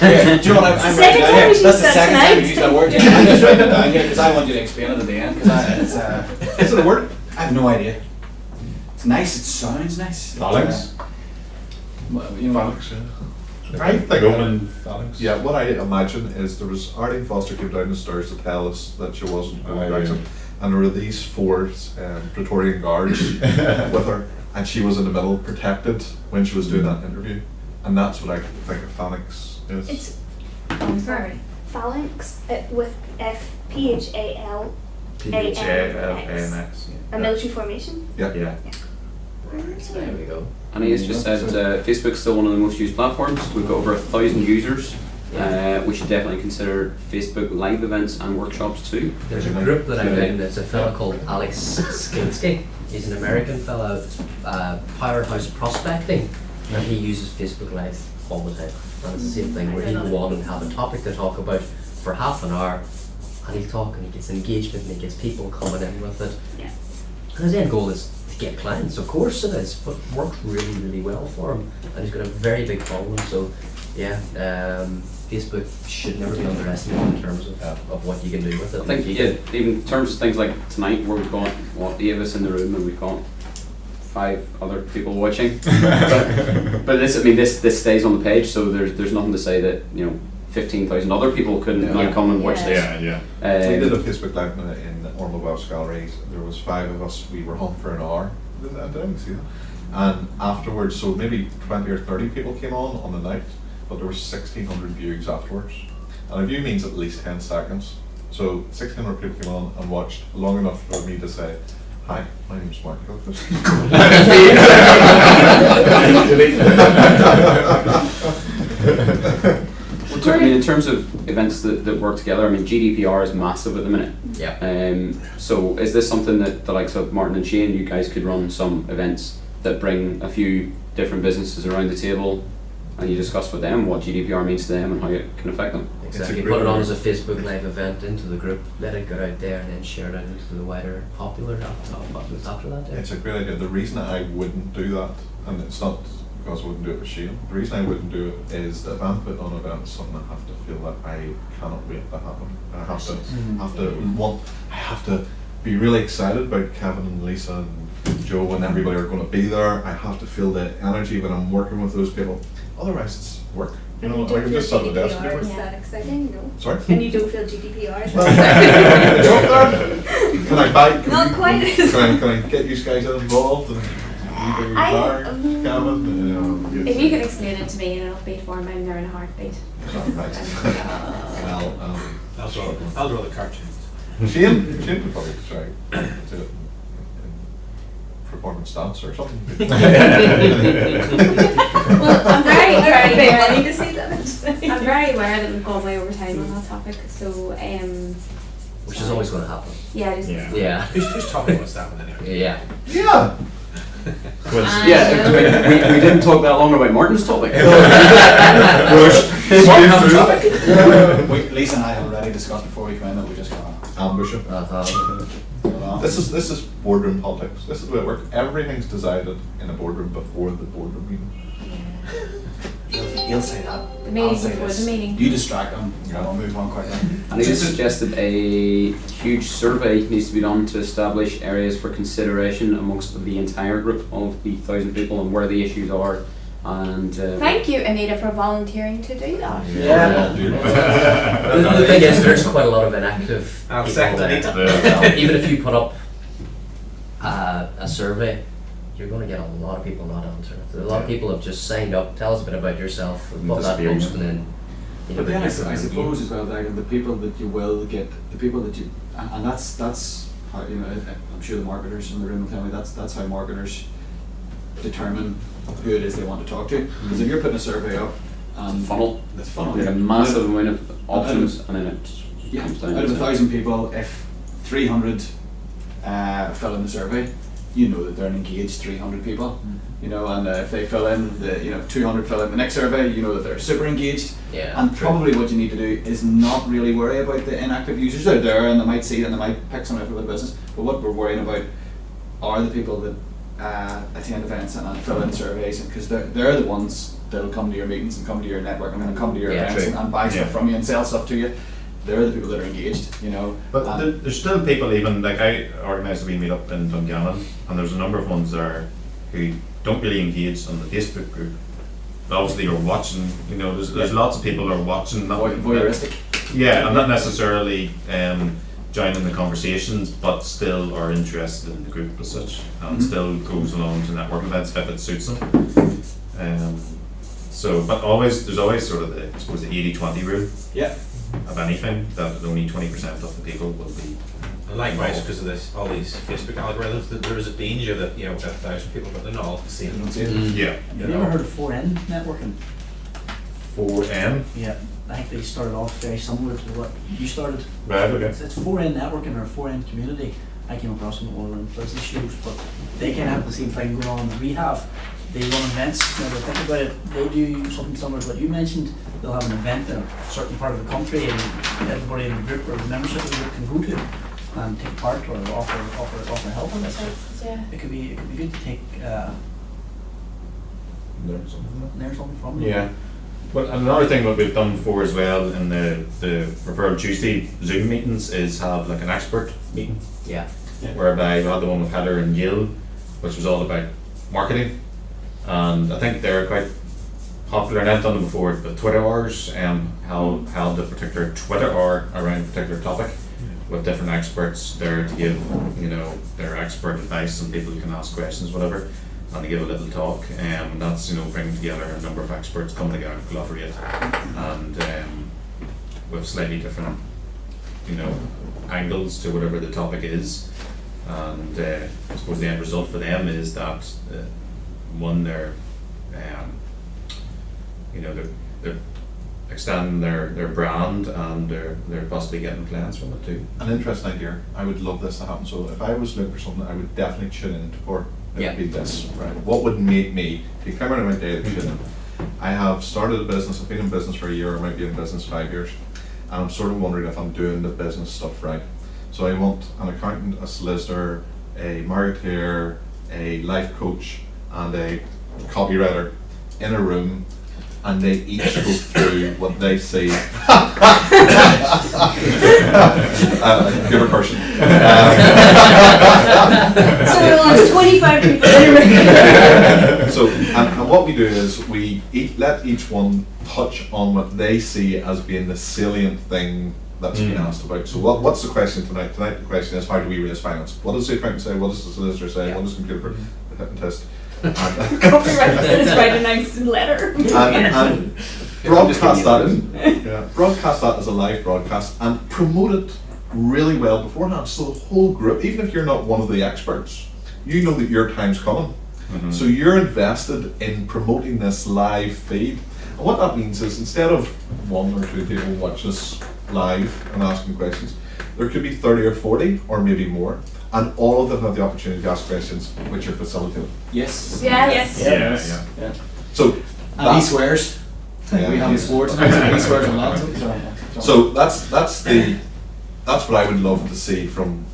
Speaker 4: Yeah, do you know what I'm
Speaker 6: It's the
Speaker 4: writing
Speaker 6: second
Speaker 4: down
Speaker 6: time
Speaker 4: here?
Speaker 6: we
Speaker 4: That's the
Speaker 6: used that
Speaker 4: second time you
Speaker 6: tonight.
Speaker 4: used that word. I'm just writing it down here because I want you to explain it at the end because it's
Speaker 1: Is it a word?
Speaker 4: I have no idea. It's nice. It sounds nice.
Speaker 7: Phalanx?
Speaker 4: Well, you know,
Speaker 1: Phalanx, yeah. I think
Speaker 7: Roman phalanx.
Speaker 1: Yeah, what I imagine is there was Arlene Foster came down the stairs to tell us that she wasn't going to
Speaker 7: Oh,
Speaker 1: Brexit,
Speaker 7: yeah.
Speaker 1: and there were these four Praetorian guards with her, and she was in the middle, protected when she was doing that interview, and that's what I think a phalanx is.
Speaker 6: It's
Speaker 10: Oh, sorry.
Speaker 6: phalanx with PHAL,
Speaker 7: PHALANX.
Speaker 6: a military formation.
Speaker 1: Yeah.
Speaker 7: Yeah.
Speaker 8: There we go.
Speaker 3: And he has just said Facebook's still one of the most used platforms. We've got over 1,000 users. We should definitely consider Facebook live events and workshops too.
Speaker 8: There's a group that I'm in, there's a fella called Alex Skinsky. He's an American fella, Powerhouse Prospecting, and he uses Facebook Live all the time. And it's the same thing where he'll go on and have a topic to talk about for half an hour, and he'll talk and he gets engagement and he gets people coming in with it.
Speaker 6: Yeah.
Speaker 8: And his end goal is to get clients, of course it is, but it works really, really well for him. And he's got a very big following, so yeah, Facebook should never be underestimated in terms of what you can do with it.
Speaker 3: I think even in terms of things like tonight where we've got 8 of us in the room and we've got 5 other people watching. but this stays on the page, so there's nothing to say that 15,000 other people couldn't now come and watch this.
Speaker 7: Yeah.
Speaker 1: We did a Facebook Live in Ormo Welsh Gallery. There was 5 of us. We were home for an hour. Did I see that? And afterwards, so maybe 20 or 30 people came on the night, but there were 1,600 views afterwards. And a view means at least 10 seconds. So 1,600 people came on and watched long enough for me to say, "Hi, my name's Mark Gilchrist."
Speaker 3: In terms of events that work together, GDPR is massive at the minute.
Speaker 8: Yeah.
Speaker 3: So is this something that the likes of Martin and Shane, you guys could run some events that bring a few different businesses around the table and you discuss with them what GDPR means to them and how it can affect them?
Speaker 8: Exactly.
Speaker 1: great
Speaker 8: Put it on
Speaker 1: idea.
Speaker 8: as a Facebook Live event into the group, let it get out there, and then share it out into the wider popular after that. Yeah.
Speaker 1: It's a great idea. The reason I wouldn't do that, and it's not because I wouldn't do it with Shane, the reason I wouldn't do it is that if I'm putting on an event, it's something I have to feel that I cannot wait to happen. I have to be really excited about Kevin and Lisa and Joe and everybody are going to be there. I have to feel the energy when I'm working with those people. Otherwise, it's work.
Speaker 6: And you
Speaker 1: I
Speaker 6: don't
Speaker 1: can
Speaker 6: feel
Speaker 1: just sit at the desk.
Speaker 6: GDPR is that exciting? No.
Speaker 1: Sorry?
Speaker 6: And you don't feel GDPR is
Speaker 1: Well,
Speaker 6: that exciting?
Speaker 1: can I buy?
Speaker 6: Not quite.
Speaker 1: Can I get you guys involved and you do
Speaker 6: I-
Speaker 1: Kevin?
Speaker 10: If you could explain it to me in an upbeat form, I'm there in a heartbeat.
Speaker 1: Right. Well,
Speaker 5: I'll draw the cartoons.
Speaker 1: Shane could probably try to do it in performance dance or something.
Speaker 10: Well, I'm very, very
Speaker 6: Pay
Speaker 10: aware.
Speaker 6: money to see that.
Speaker 10: I'm very aware that we've gone way over time on that topic. So,
Speaker 8: Which is always going to happen.
Speaker 10: yeah, just
Speaker 7: Yeah.
Speaker 8: Yeah.
Speaker 5: Who's talking about that one anyway?
Speaker 8: Yeah.
Speaker 1: Yeah.
Speaker 3: We didn't talk that long about Martin's topic.
Speaker 4: Lisa and I have already discussed before we came in that we just got
Speaker 1: Ambition. This is boardroom politics. This is the way it works. Everything's decided in a boardroom before the boardroom meeting.
Speaker 4: He'll say that.
Speaker 10: The meeting
Speaker 4: I'll say
Speaker 10: before
Speaker 4: this.
Speaker 10: the meeting.
Speaker 4: You distract him, and I'll move on quickly.
Speaker 3: And he suggested a huge survey needs to be done to establish areas for consideration amongst the entire group of the 1,000 people and where the issues are. And
Speaker 10: Thank you, Anita, for volunteering to do that.
Speaker 8: The thing is, there's quite a lot of inactive
Speaker 5: I'll
Speaker 8: people
Speaker 5: second
Speaker 8: there.
Speaker 5: Anita.
Speaker 8: Even if you put up a survey, you're going to get a lot of people not answering. A lot of people have just signed up. Tell us a bit about yourself. And put that
Speaker 7: disappearing.
Speaker 8: post and then. You know,
Speaker 4: But then I
Speaker 8: different
Speaker 4: suppose as well, like, the people that you will get, the people that you, and that's how, you know, I'm sure the marketers in the room will tell me that's how marketers determine who it is they want to talk to. Because if you're putting a survey up,
Speaker 3: funnel.
Speaker 4: That's funnel.
Speaker 3: You get a massive amount of options, and then it
Speaker 4: Yeah,
Speaker 3: comes down
Speaker 4: out of
Speaker 3: to
Speaker 4: 1,000 people, if 300 fill in the survey, you know that they're an engaged 300 people. You know, and if they fill in 200 fill in the next survey, you know that they're super engaged.
Speaker 8: Yeah,
Speaker 4: And
Speaker 8: true.
Speaker 4: probably what you need to do is not really worry about the inactive users. They're there and they might see it and they might pick something up for their business. But what we're worrying about are the people that attend events and fill in surveys, because they're the ones that'll come to your meetings and come to your networking and come to your
Speaker 8: Yeah,
Speaker 4: events
Speaker 7: true.
Speaker 4: and buy stuff
Speaker 7: Yeah.
Speaker 4: from you and sell stuff to you. They're the people that are engaged, you know.
Speaker 7: But
Speaker 4: And
Speaker 7: there's still people, even like I organised a wee meet up in Dungannon, and there's a number of ones there who don't really engage on the Facebook group. But obviously you're watching, you know, there's lots of people who are watching, not
Speaker 4: voyeuristic.
Speaker 7: yeah, and not necessarily joining the conversations, but still are interested in the group as such, and still goes along to networking events if it suits them. So, but there's always sort of the, I suppose, the 80-20 rule
Speaker 4: Yeah.
Speaker 7: of anything, that only 20% of the people will be.
Speaker 5: And likewise, because of this, all these Facebook algorithms, that there is a danger that, you know, we've got 1,000 people, but they're not all the
Speaker 4: You
Speaker 5: same.
Speaker 4: don't see it.
Speaker 7: Yeah.
Speaker 9: Have you ever heard of 4N networking?
Speaker 7: 4M.
Speaker 9: Yeah, I think they started off very similar to what you started.
Speaker 7: Right, okay.
Speaker 9: It's 4N networking or 4N community. I came across them all around business shows, but they kind of have the same thing going on that we have. They run events. Now, they think about it, they do something similar to what you mentioned. They'll have an event in a certain part of the country, and everybody in the group or the membership of the group can go to it and take part or offer help on it.
Speaker 10: Yeah.
Speaker 9: It could be good to take learn something from them.
Speaker 7: Yeah. Well, and another thing that we've done before as well in the Referral Tuesday Zoom meetings is have like an expert meeting,
Speaker 8: Yeah.
Speaker 7: whereby we had the one with Heather and Yale, which was all about marketing, and I think they're quite popular. And I've done them before. The Twitter hours held a particular Twitter hour around a particular topic with different experts there to give, you know, their expert advice, and people who can ask questions, whatever, and to give a little talk. And that's, you know, bringing together a number of experts, come together, collaborate, and with slightly different, you know, angles to whatever the topic is. And I suppose the end result for them is that one, they're you know, they're extending their brand, and they're possibly getting clients from it too.
Speaker 1: An interesting idea. I would love this to happen. So if I was looking for something, I would definitely tune in for it
Speaker 8: Yeah.
Speaker 1: would be this. Right. What would make me? If you come out of my day to tune in. I have started a business. I've been in business for a year. I might be in business 5 years, and I'm sort of wondering if I'm doing the business stuff right. So I want an accountant, a solicitor, a marketeer, a life coach, and a copywriter in a room, and they each go through what they see. Computer person.
Speaker 6: So we'll have 25 people in a room.
Speaker 1: So, and what we do is we let each one touch on what they see as being the salient thing that's been asked about. So what's the question tonight? Tonight the question is, how do we raise finance? What does the accountant say? What does the solicitor say?
Speaker 8: Yeah.
Speaker 1: What does the computer hypnotist?
Speaker 2: Copyright is write a nice letter.
Speaker 1: And broadcast broadcast that as a live broadcast and promote it really well beforehand, so the whole group, even if you're not one of the experts, you know that your time's coming. So you're invested in promoting this live feed. And what that means is, instead of 1 or 2 people watching us live and asking questions, there could be 30 or 40 or maybe more, and all of them have the opportunity to ask questions, which are facilitated.
Speaker 4: Yes.
Speaker 2: Yes.
Speaker 4: Yeah.
Speaker 1: So
Speaker 4: And he swears.
Speaker 1: Yeah.
Speaker 4: We haven't swore tonight, and he swears a lot.
Speaker 1: So that's what I would love to see from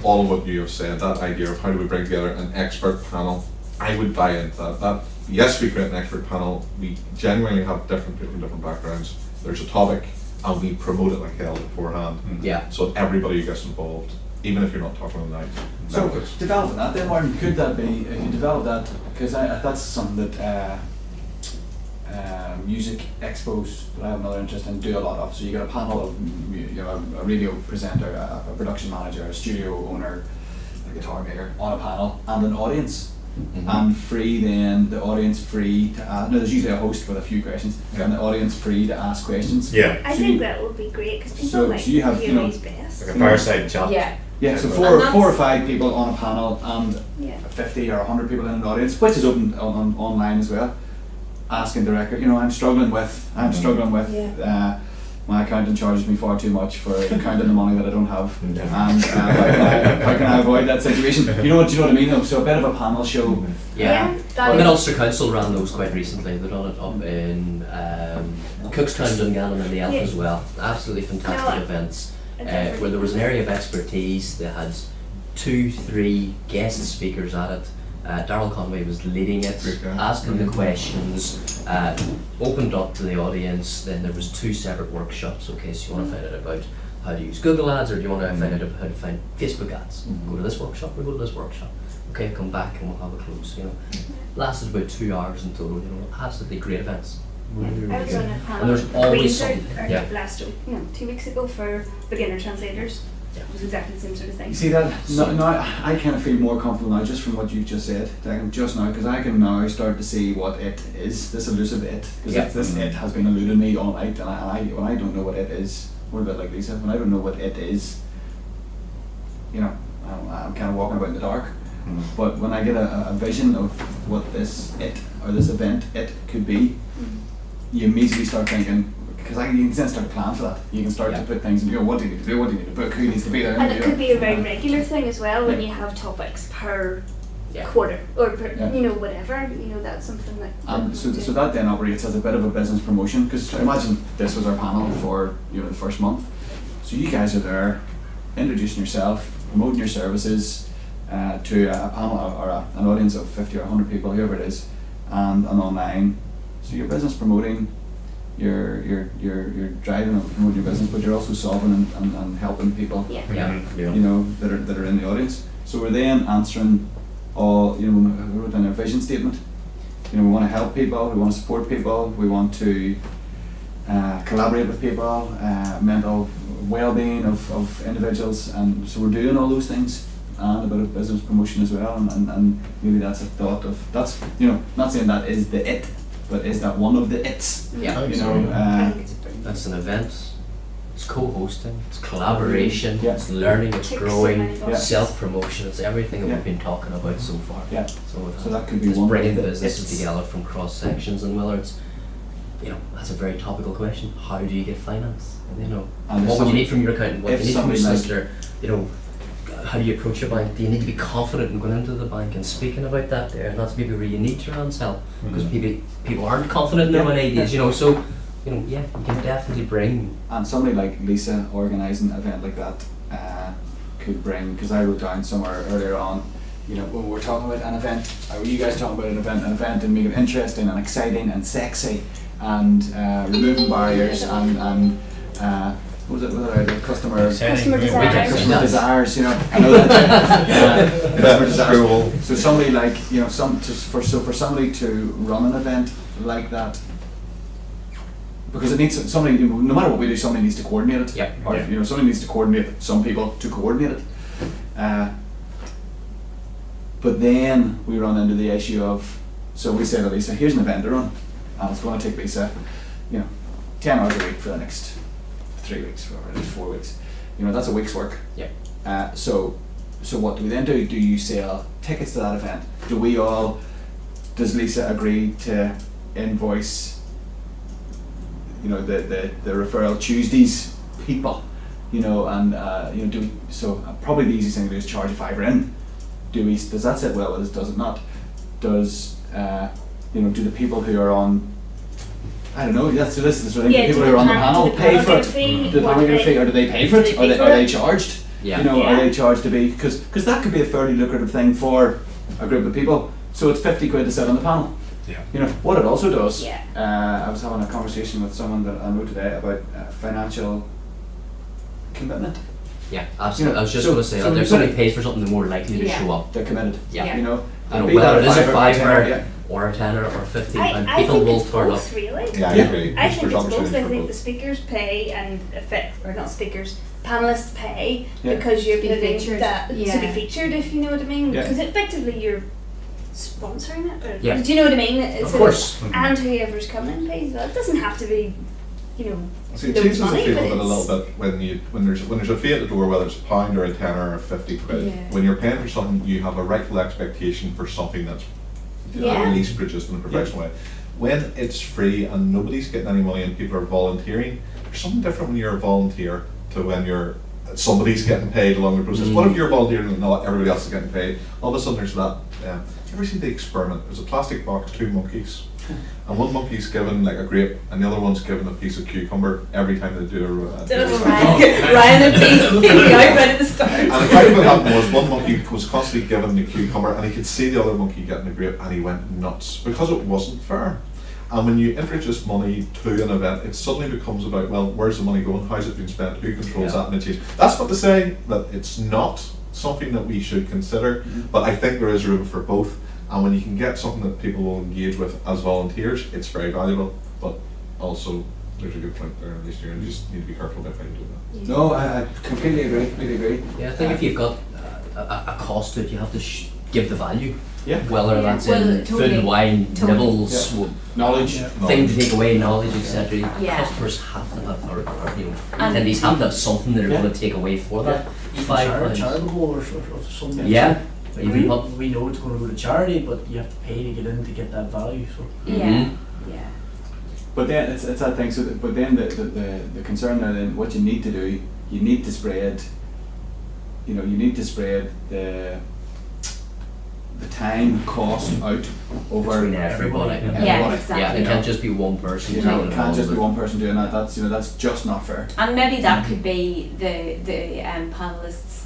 Speaker 1: all of what you have said, that idea of how do we bring together an expert panel, I would buy into that. Yes, we create an expert panel, we genuinely have different people from different backgrounds, there's a topic, and we promote it like hell beforehand.
Speaker 8: Yeah.
Speaker 1: So everybody gets involved, even if you're not talking on the night.
Speaker 4: So developing that then, Martin, could that be, if you develop that, because that's something that music expos that I have another interest in do a lot of. So you get a panel of a radio presenter, a production manager, a studio owner, a guitar maker on a panel, and an audience. And the audience free to ask. No, there's usually a host with a few questions, and the audience free to ask questions.
Speaker 7: Yeah.
Speaker 6: I think that would be great because people like
Speaker 4: so you have,
Speaker 6: Q&A's best.
Speaker 7: Like a fireside chat.
Speaker 10: Yeah.
Speaker 4: Yeah, so
Speaker 10: And
Speaker 4: four or five people on a panel and
Speaker 6: Yeah.
Speaker 4: 50 or 100 people in an audience, which is open on online as well, asking directly, I'm struggling with my accountant charges me far too much for counting the money that I don't have, and how can I avoid that situation? You know what I mean though? So a bit of a panel show.
Speaker 8: Yeah.
Speaker 10: that
Speaker 8: Well,
Speaker 10: is-
Speaker 8: Ulster Council ran those quite recently. They done it up in Cookstown, Dungannon and the Elf
Speaker 6: Yeah.
Speaker 8: as well. Absolutely fantastic
Speaker 6: No,
Speaker 8: events.
Speaker 6: I definitely
Speaker 8: Where there was an area of expertise. They had 2-3 guest speakers at it. Darryl Conway was leading it,
Speaker 1: Great guy.
Speaker 8: asking the questions, opened up to the audience. Then there was 2 separate workshops. Okay, so you want to find out about how to use Google Ads, or do you want to find out how to find Facebook ads? Go to this workshop or go to this workshop. Okay, come back and we'll have a close. Lasted about 2 hours in total. Absolutely great events. Really, really
Speaker 6: I was
Speaker 8: good.
Speaker 6: on a panel
Speaker 8: And there's
Speaker 6: with
Speaker 8: always
Speaker 6: Queen's
Speaker 8: something.
Speaker 6: or last 2 weeks ago for beginner translators.
Speaker 8: Yeah.
Speaker 6: It was exactly the same sort of thing.
Speaker 4: You see that? No, I kind of feel more comfortable now just from what you've just said, just now, because I can now start to see what it is, this elusive it, because this it has been eluding me all night, and when I don't know what it is, we're a bit like Lisa, when I don't know what it is, I'm kind of walking about in the dark. But when I get a vision of what this it or this event it could be, you immediately start thinking, because you can then start to plan for that. You can start to put things in, what do you need to do, what do you need to book, who needs to be there.
Speaker 6: And it could be a very regular thing as well when you have topics per
Speaker 8: Yeah.
Speaker 6: quarter or per,
Speaker 4: Yeah.
Speaker 6: whatever. That's something that.
Speaker 4: So that then operates as a bit of a business promotion, because imagine this was our panel for the first month. So you guys are there, introducing yourself, promoting your services to a panel or an audience of 50 or 100 people, whoever it is, and online. So you're business promoting, you're driving and promoting your business, but you're also solving and helping people.
Speaker 6: Yeah.
Speaker 8: Yeah.
Speaker 4: That are in the audience. So we're then answering all, we wrote down our vision statement. We want to help people, we want to support people, we want to collaborate with people, mental well-being of individuals, and so we're doing all those things, and a bit of business promotion as well, and maybe that's a thought of, that's, not saying that is the it, but is that one of the its?
Speaker 8: Yeah.
Speaker 6: I think it's a brilliant.
Speaker 8: That's an event. It's co-hosting. It's collaboration.
Speaker 4: Yeah.
Speaker 8: It's learning. It's
Speaker 6: Ticks so
Speaker 8: growing.
Speaker 6: many boxes.
Speaker 8: Self-promotion. It's everything that
Speaker 4: Yeah.
Speaker 8: we've been talking about so far.
Speaker 4: Yeah.
Speaker 8: So
Speaker 4: that could be
Speaker 8: it's
Speaker 4: one of
Speaker 8: bringing
Speaker 4: the
Speaker 8: businesses
Speaker 4: it's.
Speaker 8: together from cross sections, and whether it's, that's a very topical question. How do you get finance?
Speaker 4: And
Speaker 8: what
Speaker 4: if
Speaker 8: would you
Speaker 4: somebody-
Speaker 8: need from your accountant? What
Speaker 4: if
Speaker 8: do you need from your
Speaker 4: somebody
Speaker 8: solicitor? How do you approach your bank? Do you need to be confident in going into the bank and speaking about that there? And that's maybe where you need your hands help, because people aren't confident in their own ideas. So you can definitely bring.
Speaker 4: And somebody like Lisa organising an event like that could bring, because I wrote down somewhere earlier on, when we were talking about an event, or you guys talking about an event and make it interesting and exciting and sexy, and removing barriers and what was it, the customer
Speaker 6: Customer desires.
Speaker 4: customer desires, I know that. Customer desires.
Speaker 1: Cool.
Speaker 4: So somebody like, for somebody to run an event like that, because it needs somebody, no matter what we do, somebody needs to coordinate it.
Speaker 8: Yep.
Speaker 4: Or somebody needs to coordinate some people to coordinate it. But then we run into the issue of, so we say to Lisa, here's an event to run, and it's going to take Lisa, 10 hours a week for the next 3 weeks, or at least 4 weeks. That's a week's work.
Speaker 8: Yeah.
Speaker 4: So what do we then do? Do you sell tickets to that event? Does Lisa agree to invoice, the Referral Tuesdays people, probably the easiest thing to do is charge a £5 in. Does that sit well with us? Does it not? Does do the people who are on, I don't know, this is the sort of thing, the people who are on the panel pay for it? Do the panel get a fee, or do they pay for it? Are they charged?
Speaker 8: Yeah.
Speaker 4: You know, are
Speaker 6: Yeah.
Speaker 4: they charged to be, because that could be a fairly lucrative thing for a group of people. So it's 50 quid to sit on the panel.
Speaker 5: Yeah.
Speaker 4: You know, what it also does,
Speaker 6: Yeah.
Speaker 4: I was having a conversation with someone that I know today about financial commitment.
Speaker 8: Yeah, absolutely. I was just
Speaker 4: So-
Speaker 8: going to say
Speaker 4: so
Speaker 8: that
Speaker 4: we
Speaker 8: if
Speaker 4: put
Speaker 8: somebody
Speaker 4: it-
Speaker 8: pays for something, they're more likely to
Speaker 10: Yeah.
Speaker 8: show up.
Speaker 4: They're committed.
Speaker 8: Yeah.
Speaker 4: You know,
Speaker 8: You know,
Speaker 4: be
Speaker 8: whether
Speaker 4: that
Speaker 8: it is a
Speaker 4: fiver or a tenner,
Speaker 8: fiver
Speaker 4: yeah.
Speaker 8: or a tenner or 50,
Speaker 6: I
Speaker 8: and
Speaker 6: think
Speaker 8: people will
Speaker 6: it's
Speaker 8: turn up.
Speaker 6: both, really.
Speaker 1: Yeah, I
Speaker 4: Yeah.
Speaker 1: agree.
Speaker 6: I
Speaker 1: There's
Speaker 6: think it's both.
Speaker 1: opportunities
Speaker 6: I
Speaker 1: for
Speaker 6: think
Speaker 1: both.
Speaker 6: the speakers pay and or not speakers, panelists pay
Speaker 4: Yeah.
Speaker 6: because you're
Speaker 10: To be
Speaker 6: putting
Speaker 10: featured.
Speaker 6: that to be
Speaker 10: Yeah.
Speaker 6: featured, if you know what I mean.
Speaker 4: Yeah.
Speaker 6: Because effectively you're sponsoring it. Or,
Speaker 8: Yeah.
Speaker 6: do you know what I mean? It's
Speaker 8: Of course.
Speaker 6: and whoever's coming pays. Well, it doesn't have to be, you know,
Speaker 1: See, it
Speaker 6: loads
Speaker 1: changes
Speaker 6: of
Speaker 1: the
Speaker 6: money,
Speaker 1: feel
Speaker 6: but
Speaker 1: of it a
Speaker 6: it's-
Speaker 1: little bit when there's a fee at the door, whether it's a pound or a tenner or 50 quid.
Speaker 10: Yeah.
Speaker 1: When you're paying for something, you have a rightful expectation for something that's
Speaker 6: Yeah.
Speaker 1: at least produced in a professional way. When it's free and nobody's getting any money and people are volunteering, there's something different when you're a volunteer to when somebody's getting paid along the process. What if you're volunteering and not everybody else is getting paid? All of a sudden there's that. You ever see The Experiment? There's a plastic box, 2 monkeys, and one monkey's given like a grape, and the other one's given a piece of cucumber every time they do
Speaker 6: Ryan and Pete beat me out right at the start.
Speaker 1: And the kind of what happened was one monkey was constantly given the cucumber, and he could see the other monkey getting the grape, and he went nuts because it wasn't fair. And when you introduce money to an event, it suddenly becomes about, well, where's the money going? How's it being spent? Who controls that? And it changes. That's not to say that it's not something that we should consider, but I think there is room for both. And when you can get something that people will engage with as volunteers, it's very valuable. But also, there's a good point there, at least you just need to be careful about how you do that.
Speaker 4: No, I completely agree.
Speaker 8: Yeah, I think if you've got a cost to it, you have to give the value.
Speaker 4: Yeah.
Speaker 8: Whether
Speaker 10: Yeah.
Speaker 8: that's
Speaker 10: Well,
Speaker 8: in
Speaker 10: totally.
Speaker 8: food, wine,
Speaker 10: Totally.
Speaker 8: nibbles,
Speaker 4: Knowledge.
Speaker 8: thing to take away, knowledge, etc.
Speaker 10: Yeah.
Speaker 8: Customers have to have, or you know,
Speaker 10: And-
Speaker 8: attendees have to have something that are
Speaker 4: Yeah.
Speaker 8: going to take away for that.
Speaker 9: Charitable
Speaker 8: £5.
Speaker 9: or something.
Speaker 8: Yeah.
Speaker 9: Like,
Speaker 8: Even what-
Speaker 9: we know it's going to go to charity, but you have to pay to get in to get that value. So
Speaker 10: Yeah.
Speaker 8: Mhm.
Speaker 10: Yeah.
Speaker 4: But then it's that thing. So, but then the concern there, then what you need to do, you need to spread. You know, you need to spread the time cost out over
Speaker 8: Between everybody.
Speaker 4: everybody.
Speaker 10: Yeah, exactly.
Speaker 8: Yeah, it can't just be one person.
Speaker 4: You
Speaker 8: doing
Speaker 4: know,
Speaker 8: it
Speaker 4: it can't
Speaker 8: all,
Speaker 4: just be
Speaker 8: but-
Speaker 4: one person doing that. That's just not fair.
Speaker 10: And maybe that could be the panelists'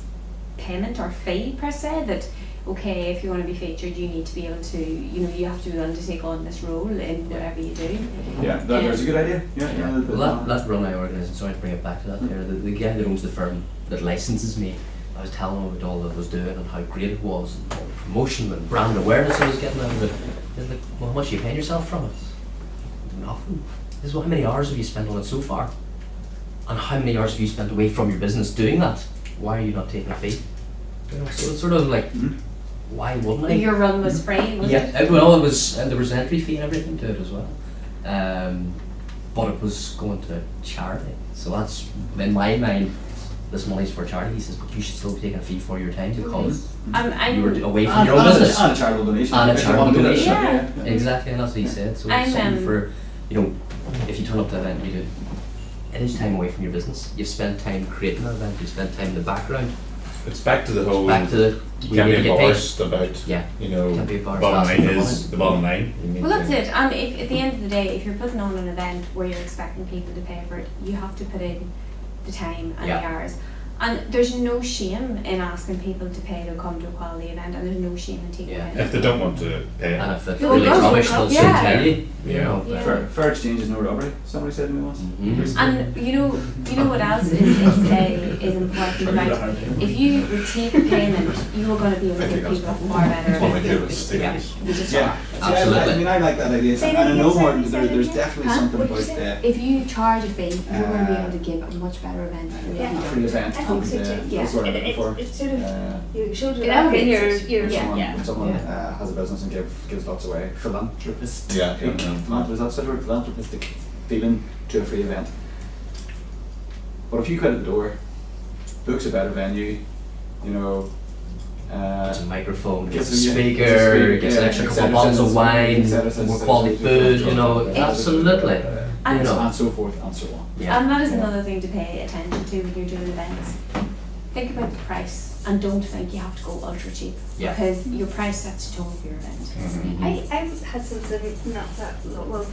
Speaker 10: payment or fee per se, that okay, if you want to be featured, you need to be able to, you have to be willing to take on this role in whatever you do.
Speaker 4: Yeah, that's a good idea. Yeah.
Speaker 8: Well, that run I organised, sorry to bring it back to that there, the guy that owns the firm that licenses me, I was telling him about all that I was doing and how great it was, and all the promotion and brand awareness I was getting out of it. He's like, well, how much are you paying yourself from it? Nothing. This is how many hours have you spent on it so far? And how many hours have you spent away from your business doing that? Why are you not taking a fee? You know, so it's sort of like, why wouldn't I?
Speaker 10: Your run was free, was
Speaker 8: Yeah,
Speaker 10: it?
Speaker 8: well, it was, and there was an entry fee and everything to it as well. But it was going to charity. So that's, in my mind, this money's for charity. He says, but you should still be taking a fee for your time because you were away from your own business.
Speaker 4: And a charitable donation.
Speaker 8: And a
Speaker 4: if you
Speaker 8: charitable
Speaker 4: want to do that.
Speaker 8: donation.
Speaker 10: Yeah.
Speaker 8: Exactly, and that's what he said. So
Speaker 10: I'm,
Speaker 8: it's something for, if you turn up to an event, you do it is time away from your business. You've spent time creating an event, you've spent time in the background.
Speaker 7: It's back to the whole.
Speaker 8: Back to the,
Speaker 7: you
Speaker 8: we
Speaker 7: can't
Speaker 8: need to
Speaker 7: be
Speaker 8: get paid.
Speaker 7: embarrassed about.
Speaker 8: Yeah.
Speaker 7: Can't
Speaker 8: Can't be embarrassed
Speaker 7: bottom
Speaker 8: asking
Speaker 7: line
Speaker 8: for
Speaker 7: is
Speaker 8: money.
Speaker 7: the bottom line. You need
Speaker 10: Well, that's
Speaker 7: to-
Speaker 10: it. And if, at the end of the day, if you're putting on an event where you're expecting people to pay for it, you have to put in the time and
Speaker 8: Yeah.
Speaker 10: the hours. And there's no shame in asking people to pay to come to a quality event, and there's no shame in taking
Speaker 8: Yeah.
Speaker 10: it.
Speaker 7: If they don't want to pay.
Speaker 8: And if it's
Speaker 10: Well,
Speaker 8: really
Speaker 10: those
Speaker 8: rubbish,
Speaker 10: will
Speaker 8: they'll
Speaker 10: come.
Speaker 8: soon
Speaker 10: Yeah.
Speaker 8: tell you.
Speaker 7: Yeah.
Speaker 10: Yeah.
Speaker 4: Fair exchange is no robbery. Somebody said to me once.
Speaker 8: Mhm.
Speaker 4: Recently.
Speaker 10: And you know what else is important about if you receive a payment, you are going to be able to give people a far better
Speaker 1: It's one of my
Speaker 10: event.
Speaker 1: favourite
Speaker 8: Yeah.
Speaker 1: statements.
Speaker 10: You just
Speaker 4: Yeah.
Speaker 10: are.
Speaker 8: Absolutely.
Speaker 4: I mean, I like that idea.
Speaker 6: Say
Speaker 4: And
Speaker 6: that
Speaker 4: I
Speaker 6: again,
Speaker 4: know
Speaker 6: sorry,
Speaker 4: more.
Speaker 6: say that
Speaker 4: There's
Speaker 6: again.
Speaker 4: definitely
Speaker 10: Huh?
Speaker 4: something
Speaker 6: What did
Speaker 4: about
Speaker 6: you say?
Speaker 10: If you charge a fee, you're going to be able to give a much better event than
Speaker 6: Yeah.
Speaker 10: if you
Speaker 4: free
Speaker 10: don't.
Speaker 4: event.
Speaker 6: I think so
Speaker 4: and,
Speaker 6: too.
Speaker 10: Yeah.
Speaker 4: that's what I'm looking for.
Speaker 6: It's sort of you showed your
Speaker 10: It
Speaker 6: love in
Speaker 10: elevates
Speaker 6: your
Speaker 10: it. Yeah.
Speaker 4: When someone
Speaker 8: Yeah.
Speaker 4: has a business and gives lots away, philanthropist.
Speaker 1: Yeah.
Speaker 4: Is that such a word? Philanthropistic feeling to a free event. But if you quit at the door, books a better venue,
Speaker 8: Gets a microphone,
Speaker 4: Gets
Speaker 8: gets a
Speaker 4: a-
Speaker 8: speaker, gets an
Speaker 4: yeah,
Speaker 8: extra
Speaker 4: et
Speaker 8: couple
Speaker 4: cetera,
Speaker 8: of bottles of
Speaker 4: et cetera,
Speaker 8: wine,
Speaker 4: et cetera,
Speaker 8: more
Speaker 4: et
Speaker 8: quality
Speaker 4: cetera,
Speaker 8: food,
Speaker 4: et cetera,
Speaker 8: absolutely.
Speaker 10: And
Speaker 8: You know.
Speaker 4: and so forth and so on.
Speaker 8: Yeah.
Speaker 10: And that is another thing to pay attention to when you're doing events. Think about the price and don't think you have to go ultra cheap.
Speaker 8: Yeah.
Speaker 10: Because your price sets the tone for your event.
Speaker 8: Mhm.
Speaker 6: I had something not that long, well,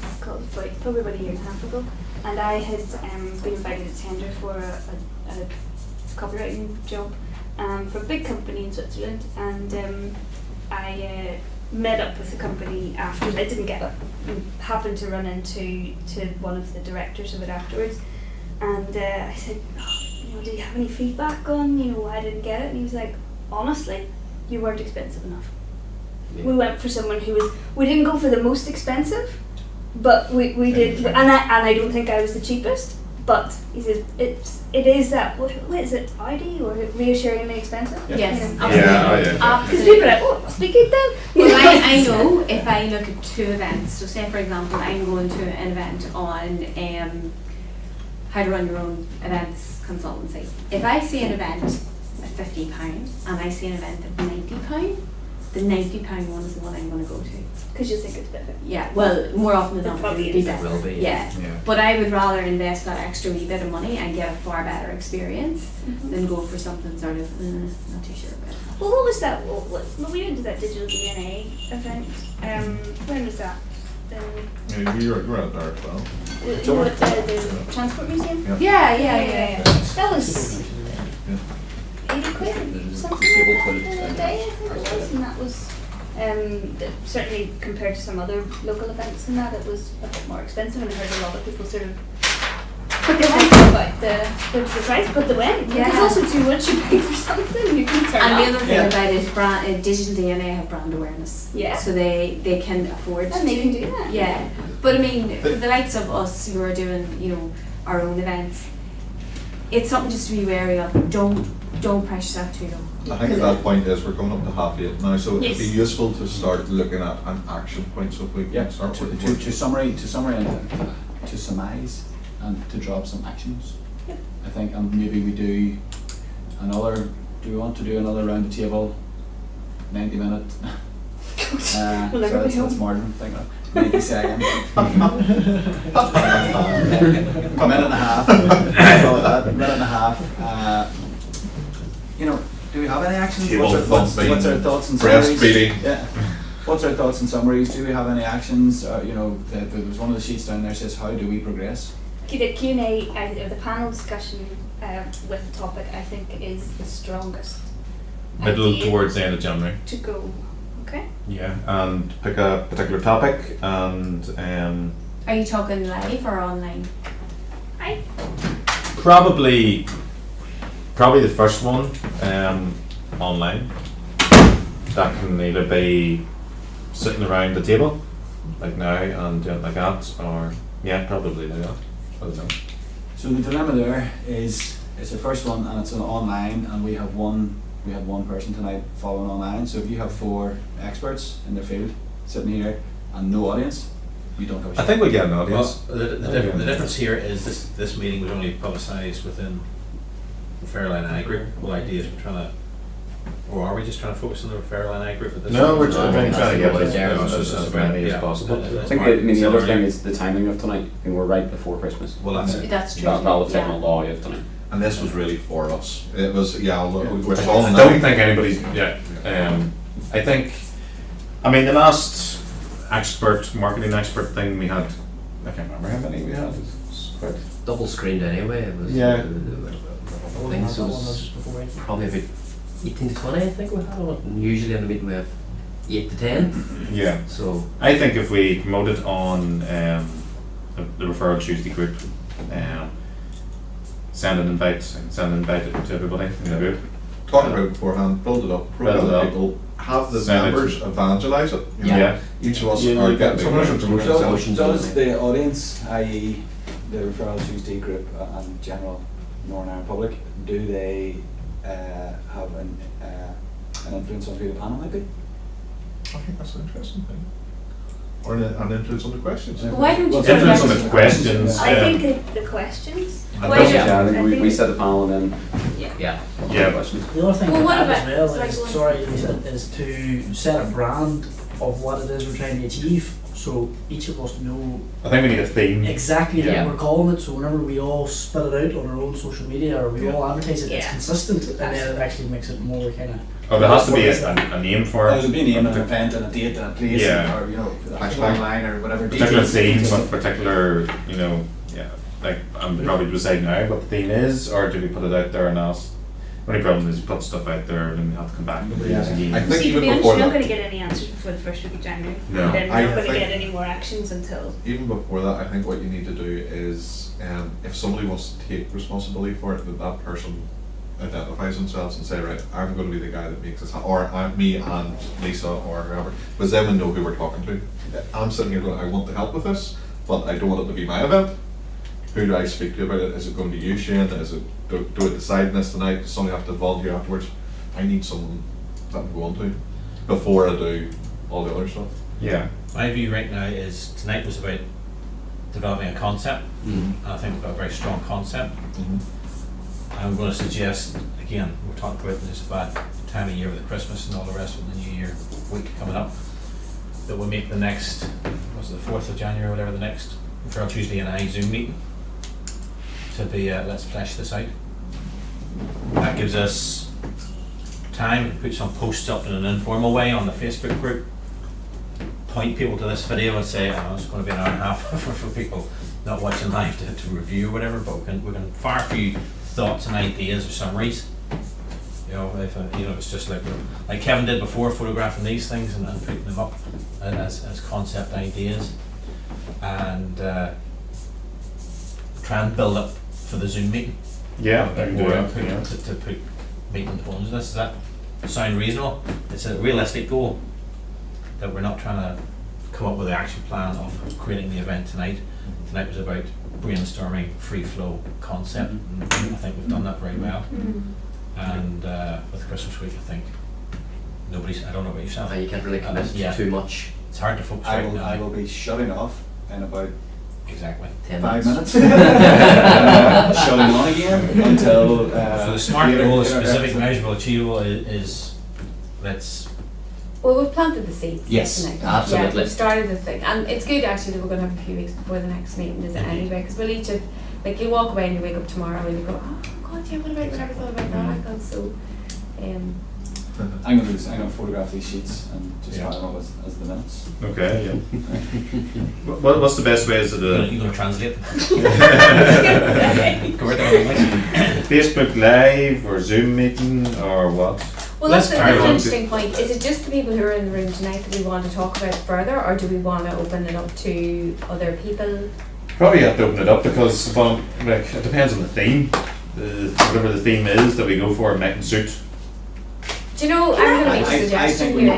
Speaker 6: probably about a year and a half ago, and I had been invited to tender for a copywriting job for a big company in Switzerland, and I met up with the company after. I didn't get it. Happened to run into one of the directors of it afterwards, and I said, do you have any feedback on why I didn't get it? And he was like, honestly, you weren't expensive enough.
Speaker 8: Yeah.
Speaker 6: We went for someone who was. We didn't go for the most expensive, but we did, and I don't think I was the cheapest. But he says it is that. What is it? Audi or reassuringly expensive?
Speaker 10: Yes,
Speaker 6: Because people are like, oh, it must be good then.
Speaker 10: Well, I know if I look at two events, so say for example I'm going to an event on how to run your own events consultancy. If I see an event at £15 and I see an event at £90, the £90 one is the one I'm going to go to.
Speaker 6: Because you think it's better.
Speaker 10: Yeah, well, more often than
Speaker 6: It
Speaker 10: not,
Speaker 6: probably
Speaker 10: it'll be
Speaker 6: is.
Speaker 10: better.
Speaker 8: Will be,
Speaker 10: Yeah.
Speaker 7: Yeah.
Speaker 10: But I would rather invest that extra wee bit of money and get a far better experience
Speaker 6: Mm-hmm.
Speaker 10: than go for something sort of not too sure about.
Speaker 6: Well, what was that? What we went to that digital DNA event. When was that?
Speaker 1: Yeah, you were out there as well.
Speaker 6: The Transport Museum.
Speaker 1: Yeah.
Speaker 10: Yeah.
Speaker 6: That was 80 quid, something like that a day, I think it was, and that was certainly compared to some other local events and that, it was a bit more expensive, and I heard a lot of people sort of put their heads about the price, but they went.
Speaker 10: Yeah.
Speaker 6: It's also too much you pay for something, you can turn
Speaker 10: And the
Speaker 6: up.
Speaker 10: other thing about it is digital DNA have brand awareness.
Speaker 6: Yeah.
Speaker 10: So they can afford
Speaker 6: And they
Speaker 10: to.
Speaker 6: can do that.
Speaker 10: Yeah. But I mean, for the likes of us who are doing, our own events, it's something just to be wary of. Don't price yourself too low.
Speaker 1: I think at that point is we're coming up to 8:30 now, so
Speaker 6: Yes.
Speaker 1: it'd be useful to start looking at an action point. So if we
Speaker 4: Yeah,
Speaker 1: can start
Speaker 4: to
Speaker 1: with
Speaker 4: summarize and to drop some actions.
Speaker 6: Yep.
Speaker 4: I think maybe we do another. Do we want to do another round the table? 90-minute.
Speaker 6: We'll never
Speaker 4: so
Speaker 6: be
Speaker 4: that's
Speaker 6: home.
Speaker 4: more than think of 90 seconds. A minute and a half. Call it that. A minute and a half. Do we have any actions?
Speaker 1: Table
Speaker 4: What's our thoughts and summaries?
Speaker 1: breastfeeding.
Speaker 4: Yeah. What's our thoughts and summaries? Do we have any actions? There's one of the sheets down there says, how do we progress?
Speaker 6: The Q&A, or the panel discussion with the topic, I think is the strongest.
Speaker 7: Middle
Speaker 6: idea
Speaker 7: towards the end of January.
Speaker 6: to go. Okay.
Speaker 7: Yeah, and pick a particular topic and
Speaker 10: Are you talking live or online?
Speaker 7: probably the first one online. That can either be sitting around the table like now and doing it like that, or probably like that. I don't know.
Speaker 4: So the dilemma there is it's the first one and it's online, and we have one person tonight following online. So if you have 4 experts in their field sitting here and no audience, you don't have a
Speaker 7: I think we get an audience.
Speaker 5: Well, the difference here is this meeting was only publicised within the Referral and I group. The whole idea is we're trying to, or are we just trying to focus on the Referral and I group at this
Speaker 7: No,
Speaker 5: point?
Speaker 7: we're trying to get
Speaker 8: what
Speaker 7: as
Speaker 8: it
Speaker 7: as many as possible.
Speaker 3: I think the other thing is the timing of tonight. I think we're right before Christmas.
Speaker 1: Well, that's it.
Speaker 10: That's true.
Speaker 3: That'll have taken
Speaker 10: Yeah.
Speaker 3: a lot of tonight.
Speaker 1: And this was really for us. It was, we're
Speaker 7: I
Speaker 1: all
Speaker 7: don't think anybody's. I think. I mean, the last marketing expert thing we had. I can't remember how many we had. It's quite.
Speaker 8: Double screened anyway. It was.
Speaker 7: Yeah.
Speaker 8: I think so. Probably about 18 to 20. I think we had on it. And usually in the meeting we have 8 to 10.
Speaker 7: Yeah.
Speaker 8: So
Speaker 7: I think if we promote it on the Referral Tuesday group, send an invite to everybody in the group.
Speaker 1: talk about it beforehand, build it up,
Speaker 7: Build
Speaker 1: program
Speaker 7: it up.
Speaker 1: people, have the
Speaker 7: Send it.
Speaker 1: members evangelize it. You know,
Speaker 7: Yeah.
Speaker 1: Each of us
Speaker 7: You-
Speaker 1: are
Speaker 7: you
Speaker 1: getting
Speaker 7: get
Speaker 1: some of
Speaker 7: promotions.
Speaker 1: promotions
Speaker 4: Does,
Speaker 8: Promotions
Speaker 4: does
Speaker 8: only.
Speaker 4: the audience, i.e. the Referral Tuesday group and general Northern Ireland public, do they have an influence on who the panel might be?
Speaker 1: I think that's an interesting thing. Or an influence on the questions.
Speaker 10: Why don't you
Speaker 4: Well,
Speaker 10: put
Speaker 7: Influence on
Speaker 10: that-
Speaker 7: the questions.
Speaker 6: I think the questions.
Speaker 1: I
Speaker 6: Why
Speaker 1: don't-
Speaker 6: don't-
Speaker 3: I think
Speaker 6: I
Speaker 3: we
Speaker 6: think-
Speaker 3: set the panel and then
Speaker 10: Yeah.
Speaker 7: Yeah.
Speaker 3: questions.
Speaker 9: The other thing
Speaker 10: Well,
Speaker 9: with
Speaker 10: what
Speaker 9: that
Speaker 10: about-
Speaker 9: as well
Speaker 10: sorry,
Speaker 9: is,
Speaker 10: go on.
Speaker 9: sorry, Lisa, is to set a brand of what it is we're trying to achieve, so each of us know
Speaker 7: I think we need a theme.
Speaker 9: exactly
Speaker 10: Yeah.
Speaker 9: what we're calling it, so whenever we all spit it out on our own social media or we all advertise it, it's
Speaker 10: Yeah.
Speaker 9: consistent, and then it actually makes it more kind of...
Speaker 7: Oh, there has to be a name for
Speaker 4: There's a
Speaker 7: it.
Speaker 4: name, an event, and a date, and a place,
Speaker 7: Yeah.
Speaker 4: or
Speaker 1: Hashtag.
Speaker 4: online, or whatever.
Speaker 7: Particular
Speaker 4: details.
Speaker 7: theme, what particular, like I'm probably to decide now what the theme is, or do we put it out there and ask Only problem is you put stuff out there and then you have to come back and
Speaker 1: Yeah.
Speaker 7: again.
Speaker 1: I think
Speaker 11: See, to
Speaker 1: even
Speaker 11: be honest,
Speaker 1: before
Speaker 11: you're not
Speaker 1: that-
Speaker 11: going to get any answers before the first week of January.
Speaker 7: No.
Speaker 11: And then you're
Speaker 1: I
Speaker 11: not going to
Speaker 1: think-
Speaker 11: get any more actions until.
Speaker 1: Even before that, I think what you need to do is, if somebody wants to take responsibility for it, that person identifies themselves and say, right, I'm going to be the guy that makes this happen, or me and Lisa or whoever, because then we know who we're talking to. I'm sitting here going, I want to help with this, but I don't want it to be my event. Who do I speak to about it? Is it going to be you, Shane? Is it, do we decide this tonight? Does somebody have to volunteer afterwards? I need someone that I'm going to before I do all the other stuff.
Speaker 7: Yeah.
Speaker 5: My view right now is tonight was about developing a concept, and I think we've got a very strong concept. I'm going to suggest, again, we're talking about this bad time of year with Christmas and all the rest of the New Year week coming up, that we'll make the next, was it the 4th of January or whatever, the next Referral Tuesday and I Zoom meeting to be, let's flesh this out. That gives us time to put some posts up in an informal way on the Facebook group, point people to this video and say, oh, it's going to be an hour and a half for people not watching live to review or whatever, but we can fire a few thoughts and ideas or summaries. You know, if it's just like Kevin did before, photographing these things and putting them up as concept ideas, and try and build up for the Zoom meeting.
Speaker 7: Yeah,
Speaker 5: A
Speaker 7: I
Speaker 5: bit
Speaker 7: can do
Speaker 5: more
Speaker 7: that,
Speaker 5: input
Speaker 7: yeah.
Speaker 5: to put meat on the bones of this. Does that sound reasonable? It's a realistic goal, that we're not trying to come up with the action plan of creating the event tonight. Tonight was about brainstorming, free flow concept, and I think we've done that very well. And with Christmas week, I think I don't know about yourself.
Speaker 8: You can't really commit
Speaker 5: Yeah.
Speaker 8: too much.
Speaker 5: It's hard to focus
Speaker 4: I
Speaker 5: right
Speaker 4: will,
Speaker 5: now.
Speaker 4: I will be shutting off in about
Speaker 5: Exactly.
Speaker 8: 10
Speaker 4: 5
Speaker 8: minutes.
Speaker 4: minutes. Shutting on again until.
Speaker 5: So the SMART
Speaker 4: later-
Speaker 5: goal,
Speaker 4: later
Speaker 5: specific,
Speaker 4: episode.
Speaker 5: measurable, achievable, is let's.
Speaker 2: Well, we've planted the seeds.
Speaker 8: Yes,
Speaker 2: tonight.
Speaker 8: absolutely.
Speaker 2: Yeah, we've started the thing, and it's good actually that we're going to have a few weeks before the next meeting, is it anyway? Because we'll each have, like, you walk away and you wake up tomorrow and you go, oh God, yeah, what about I never thought about that? And so,
Speaker 4: I'm going to photograph these sheets and just
Speaker 7: Yeah.
Speaker 4: file them up as the minutes.
Speaker 7: Okay, yeah. What's the best way? Is it
Speaker 5: You're
Speaker 7: a
Speaker 5: going to translate them.
Speaker 7: Facebook Live or Zoom meeting or what?
Speaker 2: well,
Speaker 5: Let's
Speaker 2: that's
Speaker 5: carry
Speaker 2: an
Speaker 5: on.
Speaker 2: interesting point. Is it just the people who are in the room tonight that we want to talk about further, or do we want to open it up to other people?
Speaker 7: Probably have to open it up because, well, like, it depends on the theme. Whatever the theme is that we go for, might suit.
Speaker 2: Do you know, I'm going to make a
Speaker 4: I
Speaker 2: suggestion
Speaker 4: think we
Speaker 2: here.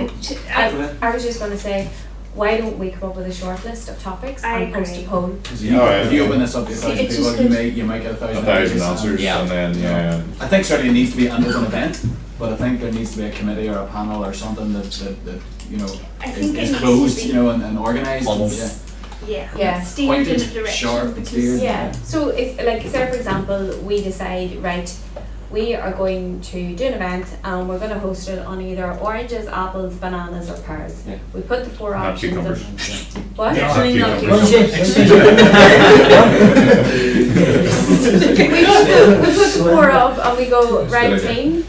Speaker 4: know.
Speaker 2: I was just going to say, why don't we come up with a short list of topics
Speaker 11: I
Speaker 2: and post a
Speaker 11: agree.
Speaker 2: poll?
Speaker 4: Because you,
Speaker 7: Alright.
Speaker 4: if you open this up to
Speaker 2: See,
Speaker 4: 1,000
Speaker 2: it's
Speaker 4: people,
Speaker 2: just
Speaker 4: you might get 1,000
Speaker 7: 1,000 answers,
Speaker 8: Yeah.
Speaker 7: and then yeah.
Speaker 4: I think certainly it needs to be an open event, but I think there needs to be a committee or a panel or something that you know
Speaker 11: I think it
Speaker 4: is
Speaker 11: needs to
Speaker 4: closed,
Speaker 11: be-
Speaker 4: you know, and organised.
Speaker 7: Months.
Speaker 11: Yeah.
Speaker 2: Yeah.
Speaker 11: Steered in
Speaker 4: Pointed,
Speaker 11: a direction.
Speaker 4: sharp,
Speaker 11: because-
Speaker 4: steered.
Speaker 2: Yeah. So, if, like, say for example, we decide, right, we are going to do an event and we're going to host it on either oranges, apples, bananas, or pears.
Speaker 4: Yeah.
Speaker 2: We put the four
Speaker 7: Not
Speaker 2: options
Speaker 7: cucumbers.
Speaker 2: of what?
Speaker 11: Definitely not
Speaker 7: cucumbers.
Speaker 2: we put the four up and we go, right,
Speaker 1: That's a good
Speaker 2: team.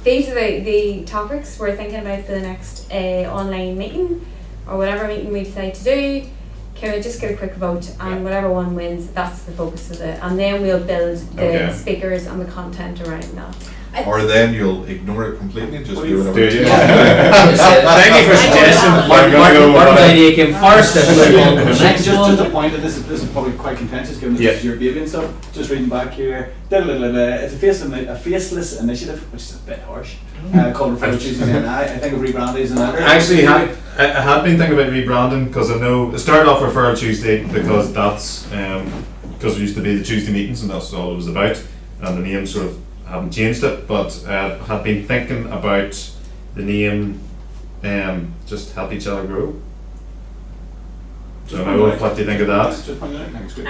Speaker 2: These are the topics we're thinking about for the next online meeting or whatever meeting we decide to do. Can we just get a quick vote, and whatever one wins, that's the focus of it, and then we'll build the
Speaker 7: Okay.
Speaker 2: speakers and the content around that.
Speaker 1: Or then you'll ignore it completely and just do whatever.
Speaker 7: Do you?
Speaker 8: Thank
Speaker 7: you for suggesting.
Speaker 8: Martin's idea came first, and we'll move on to the next
Speaker 4: Just
Speaker 8: one.
Speaker 4: a point that this is probably quite contentious given
Speaker 7: Yeah.
Speaker 4: this is your baby and stuff. Just reading back here, it's a faceless initiative, which is a bit harsh. Called Referral Tuesday and I think of rebranding as an editor.
Speaker 7: Actually, I had been thinking about rebranding because I know it started off Referral Tuesday because that's because it used to be the Tuesday meetings and that's all it was about, and the name sort of haven't changed it, but had been thinking about the name just help each other grow. So what do you think of that?
Speaker 4: Just point it out, next week.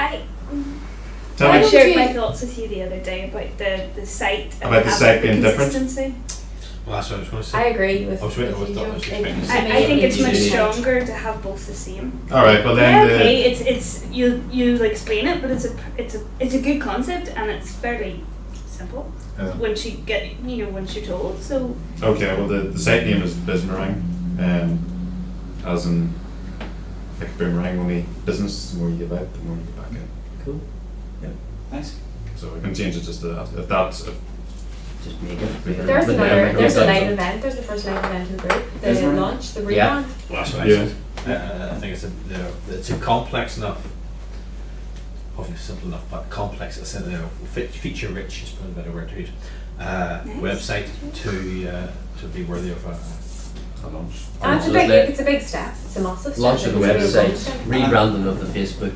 Speaker 7: Tell
Speaker 11: I
Speaker 7: me.
Speaker 11: shared my thoughts with you the other day about the site. and
Speaker 7: About the site being different?
Speaker 11: consistency.
Speaker 5: Well, that's what I was going to say.
Speaker 2: I agree with.
Speaker 5: I was waiting,
Speaker 2: with
Speaker 5: I
Speaker 2: you,
Speaker 5: thought
Speaker 2: Joe.
Speaker 5: this was
Speaker 2: It-
Speaker 5: famous.
Speaker 2: to
Speaker 11: I
Speaker 2: me,
Speaker 11: think it's
Speaker 2: needs
Speaker 11: much
Speaker 2: to be
Speaker 11: stronger to have both the same.
Speaker 7: All right, well
Speaker 11: Yeah,
Speaker 7: then
Speaker 11: okay, it's you explain it, but it's a good concept and it's fairly simple
Speaker 1: Yeah.
Speaker 11: once you're told. So
Speaker 7: okay, well the site name is Bismarang, as in like a boomerang, only business. The more you give out, the more you get back in.
Speaker 8: Cool.
Speaker 4: Nice.
Speaker 7: So we can change it just to that. If that's
Speaker 8: just make it. Bring it
Speaker 2: There's
Speaker 8: in,
Speaker 2: another.
Speaker 8: and
Speaker 2: There's a
Speaker 8: then
Speaker 2: live event. There's the first live event in the group. The
Speaker 4: Is there?
Speaker 2: launch, the
Speaker 8: Yeah.
Speaker 2: relaunch.
Speaker 5: Well, that's what I
Speaker 7: Yeah.
Speaker 5: said. I think it's a complex enough, hopefully simple enough, but complex. It's feature rich is probably a better word to use. Website to be worthy of a launch.
Speaker 2: It's a big step. It's a massive step.
Speaker 8: Launch of the
Speaker 2: It's a real
Speaker 8: website,
Speaker 2: step.
Speaker 8: rebranding of the Facebook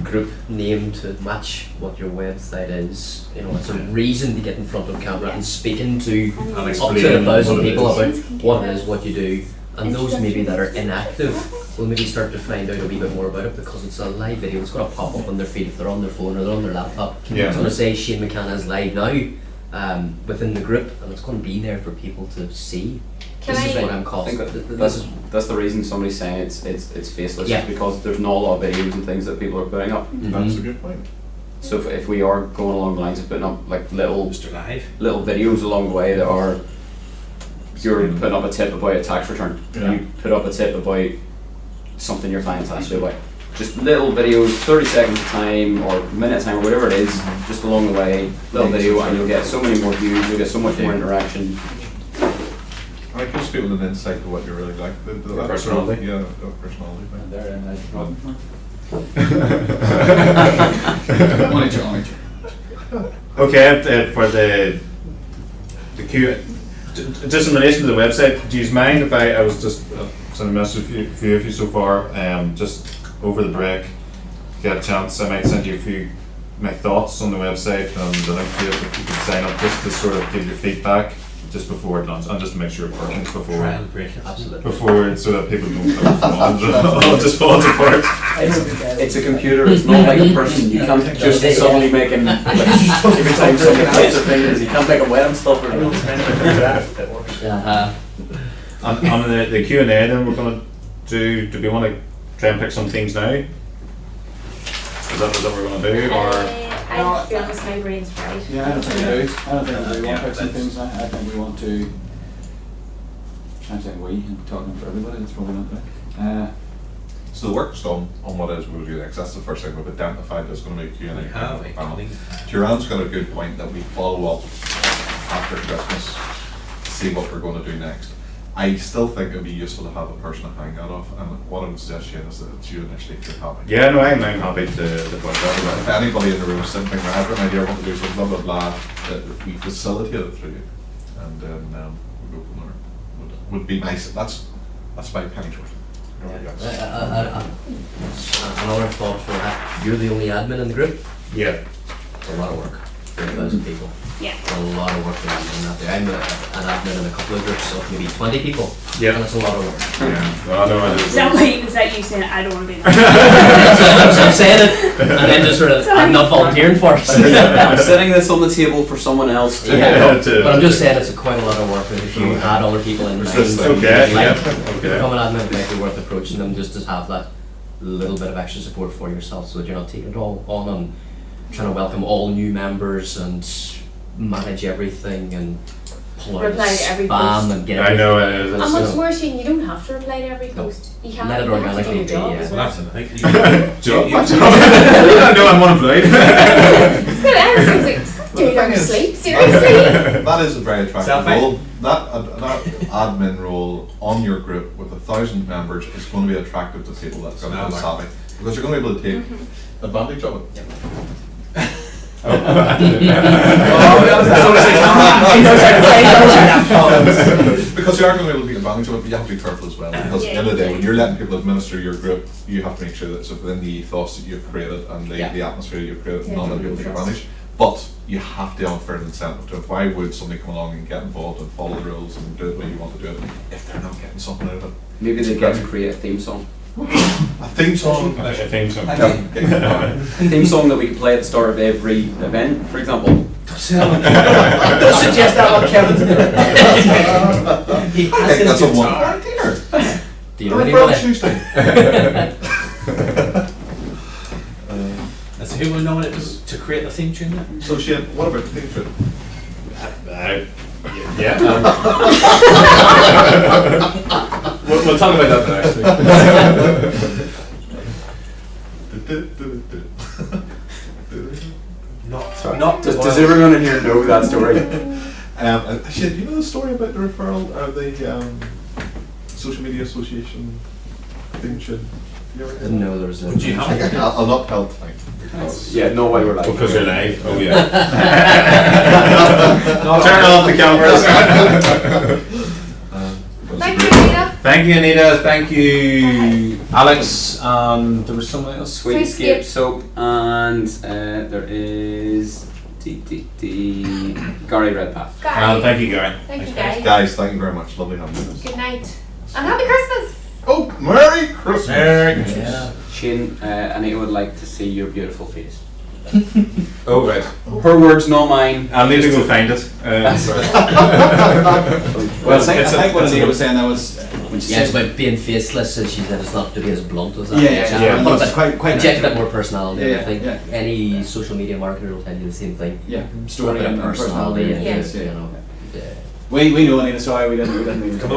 Speaker 8: group name to match what your website is. You know, it's a reason to get in front of camera and speaking to
Speaker 7: And
Speaker 8: up to
Speaker 7: explain
Speaker 8: 1,000
Speaker 7: what it
Speaker 8: people
Speaker 7: is.
Speaker 8: about what it is, what you do, and those maybe that are inactive will maybe start to find out a wee bit more about it because it's a live video. It's going to pop up on their feed if they're on their phone or they're on their laptop.
Speaker 7: Yeah.
Speaker 8: It's going to say Shane McClenaghan is live now within the group, and it's going to be there for people to see.
Speaker 2: Can
Speaker 8: This is
Speaker 2: I-
Speaker 8: what I'm
Speaker 3: I
Speaker 8: calling.
Speaker 3: think that's the reason somebody's saying it's faceless.
Speaker 8: Yeah.
Speaker 3: Is because there's not a lot of videos and things that people are putting up.
Speaker 1: That's a good point.
Speaker 3: So if we are going along the lines of putting up like little
Speaker 5: Mr. Live.
Speaker 3: videos along the way that are, you're putting up a tip about a tax return,
Speaker 1: Yeah.
Speaker 3: you put up a tip about something your client's asked you about. Just little videos, 30 seconds of time or minute of time or whatever it is, just along the way, little video, and you'll get so many more views, you'll get so much more interaction.
Speaker 1: And it gives people an insight to what you really like. The
Speaker 7: Personality.
Speaker 1: Yeah, the personality thing.
Speaker 4: And they're in nice.
Speaker 7: Okay, for the Q, just in relation to the website, do you mind if I was just sending a message to a few of you so far, just over the break, get a chance, I might send you a few my thoughts on the website and the link to it if you could sign up just to sort of give your feedback just before it launches, and just to make sure it works
Speaker 5: Groundbreaking.
Speaker 8: Absolutely.
Speaker 7: so that people don't just falls apart.
Speaker 3: It's a computer, it's not like a person, you can't just suddenly make him, like, every time somebody clicks their fingers, you can't make them wet and stuff.
Speaker 7: On the Q&A then we're going to do we want to try and pick some things now? Is that what we're going to do, or?
Speaker 2: I to be honest, my brain's fried.
Speaker 4: Yeah, I don't think we do. I don't think we want to pick some things now. I think we want to. I'm saying we, I'm talking for everybody, that's probably not right.
Speaker 1: So the work's done on what is we would do next. That's the first thing we've identified there's going to be a Q&A. Kieran's got a good point that we follow up after Christmas to see what we're going to do next. I still think it would be useful to have a person to hang out of, and what I would suggest, Shane, is that it's you initially if you're happy.
Speaker 7: Yeah, no, I'm happy to point
Speaker 1: If
Speaker 7: that
Speaker 1: anybody in the room is sitting there, I have an idea what to do, so blah blah blah, we facilitate it through you, and then we go from there. Would be nice. That's my penny worth.
Speaker 8: Another thought for that. You're the only admin in the group.
Speaker 7: Yeah.
Speaker 8: It's a lot of work for 1,000 people.
Speaker 11: Yeah.
Speaker 8: It's a lot of work for admin out there. I'm an admin in a couple of groups of maybe 20 people.
Speaker 7: Yeah.
Speaker 8: And it's a lot of work.
Speaker 7: Yeah. Well, I know
Speaker 11: Is that you saying I don't want to be there?
Speaker 8: So I'm saying it, and then just sort of, I'm not volunteering for it.
Speaker 3: I'm setting this on the table for someone else to
Speaker 8: Yeah, but I'm just saying it's quite a lot of work, and if you had other people in mind,
Speaker 7: Okay,
Speaker 8: like,
Speaker 7: yeah, okay.
Speaker 8: become an admin, it might be worth approaching them just to have that little bit of extra support for yourself, so that you're not taking it all on and trying to welcome all new members and manage everything and pull out
Speaker 2: Reply to every
Speaker 8: spam
Speaker 2: post.
Speaker 8: and get
Speaker 7: I know it
Speaker 2: And
Speaker 7: is.
Speaker 2: what's more, Shane, you don't have to reply to every post. You have,
Speaker 8: Let it
Speaker 2: you have to do
Speaker 8: organically
Speaker 2: your
Speaker 8: be,
Speaker 2: job
Speaker 8: yeah.
Speaker 2: as
Speaker 5: Well,
Speaker 2: well.
Speaker 5: that's it. I think
Speaker 7: I know I'm unemployed.
Speaker 2: It's good. I was like, do you ever sleep? Seriously?
Speaker 1: That is a very attractive
Speaker 5: Selfie?
Speaker 1: role. That admin role on your group with 1,000 members is going to be attractive to people that's going to be savvy, because you're going to be able to take advantage of it. Because you are going to be able to take advantage of it, but you have to be careful as well. Because at the end of the day, when you're letting people administer your group, you have to make sure that it's within the ethos that you've created and the atmosphere you've created,
Speaker 2: Yeah.
Speaker 1: not let people take advantage. But you have to offer an incentive to it. Why would somebody come along and get involved and follow the rules and do it the way you want to do it if they're not getting something out of it?
Speaker 3: Maybe they get to create a theme song.
Speaker 1: A theme song.
Speaker 7: I think so.
Speaker 3: A theme song that we could play at the start of every event, for example.
Speaker 5: don't suggest that on Kevin's
Speaker 1: I think that's a one. Dinner.
Speaker 8: Do you know any
Speaker 1: Referral
Speaker 8: money?
Speaker 1: Tuesday.
Speaker 5: That's who will know it was to create the theme tune then?
Speaker 1: So Shane, what about the theme tune?
Speaker 7: Yeah. We'll talk about that the next week.
Speaker 5: Not
Speaker 3: Does everyone in here know that story?
Speaker 1: Actually, do you know the story about the referral or the social media association thing? Should you ever heard of
Speaker 8: No, there's no.
Speaker 7: Would you have
Speaker 1: it? I'll not tell tonight.
Speaker 3: Yeah, no way we're live.
Speaker 7: Because you're live. Oh yeah. Turn off the cameras.
Speaker 10: Thank you, Anita.
Speaker 7: Thank you, Anita. Thank you, Alex. There was someone else.
Speaker 3: Sweetscape soap, and there is Gary Redpath.
Speaker 10: Gary.
Speaker 7: Thank you, Gary.
Speaker 10: Thank you, guys.
Speaker 1: Guys, thank you very much. Lovely having you.
Speaker 10: Good night. And happy Christmas.
Speaker 1: Oh, Merry Christmas!
Speaker 7: Merry Christmas.
Speaker 8: Yeah.
Speaker 3: Shane, Anita would like to see your beautiful face.
Speaker 7: Oh right.
Speaker 3: Her words, not mine.
Speaker 7: I'll need to go find it.
Speaker 4: Well, I think what Anita was saying, that was when she
Speaker 8: Yeah, it's
Speaker 4: said,
Speaker 8: about being faceless, and she said it's not to be as blunt as that.
Speaker 4: Yeah, yeah,
Speaker 7: yeah.
Speaker 4: But it's quite
Speaker 8: Inject a bit
Speaker 4: natural.
Speaker 8: more personality.
Speaker 4: Yeah,
Speaker 8: I think
Speaker 4: yeah.
Speaker 8: any social media marketer will tell you the same thing.
Speaker 4: Yeah,
Speaker 8: Put a
Speaker 4: story
Speaker 8: bit of
Speaker 4: and
Speaker 8: personality in
Speaker 4: yeah,
Speaker 8: it,
Speaker 4: yeah.
Speaker 8: you know. Yeah.
Speaker 4: We know Anita's story. We didn't mean to.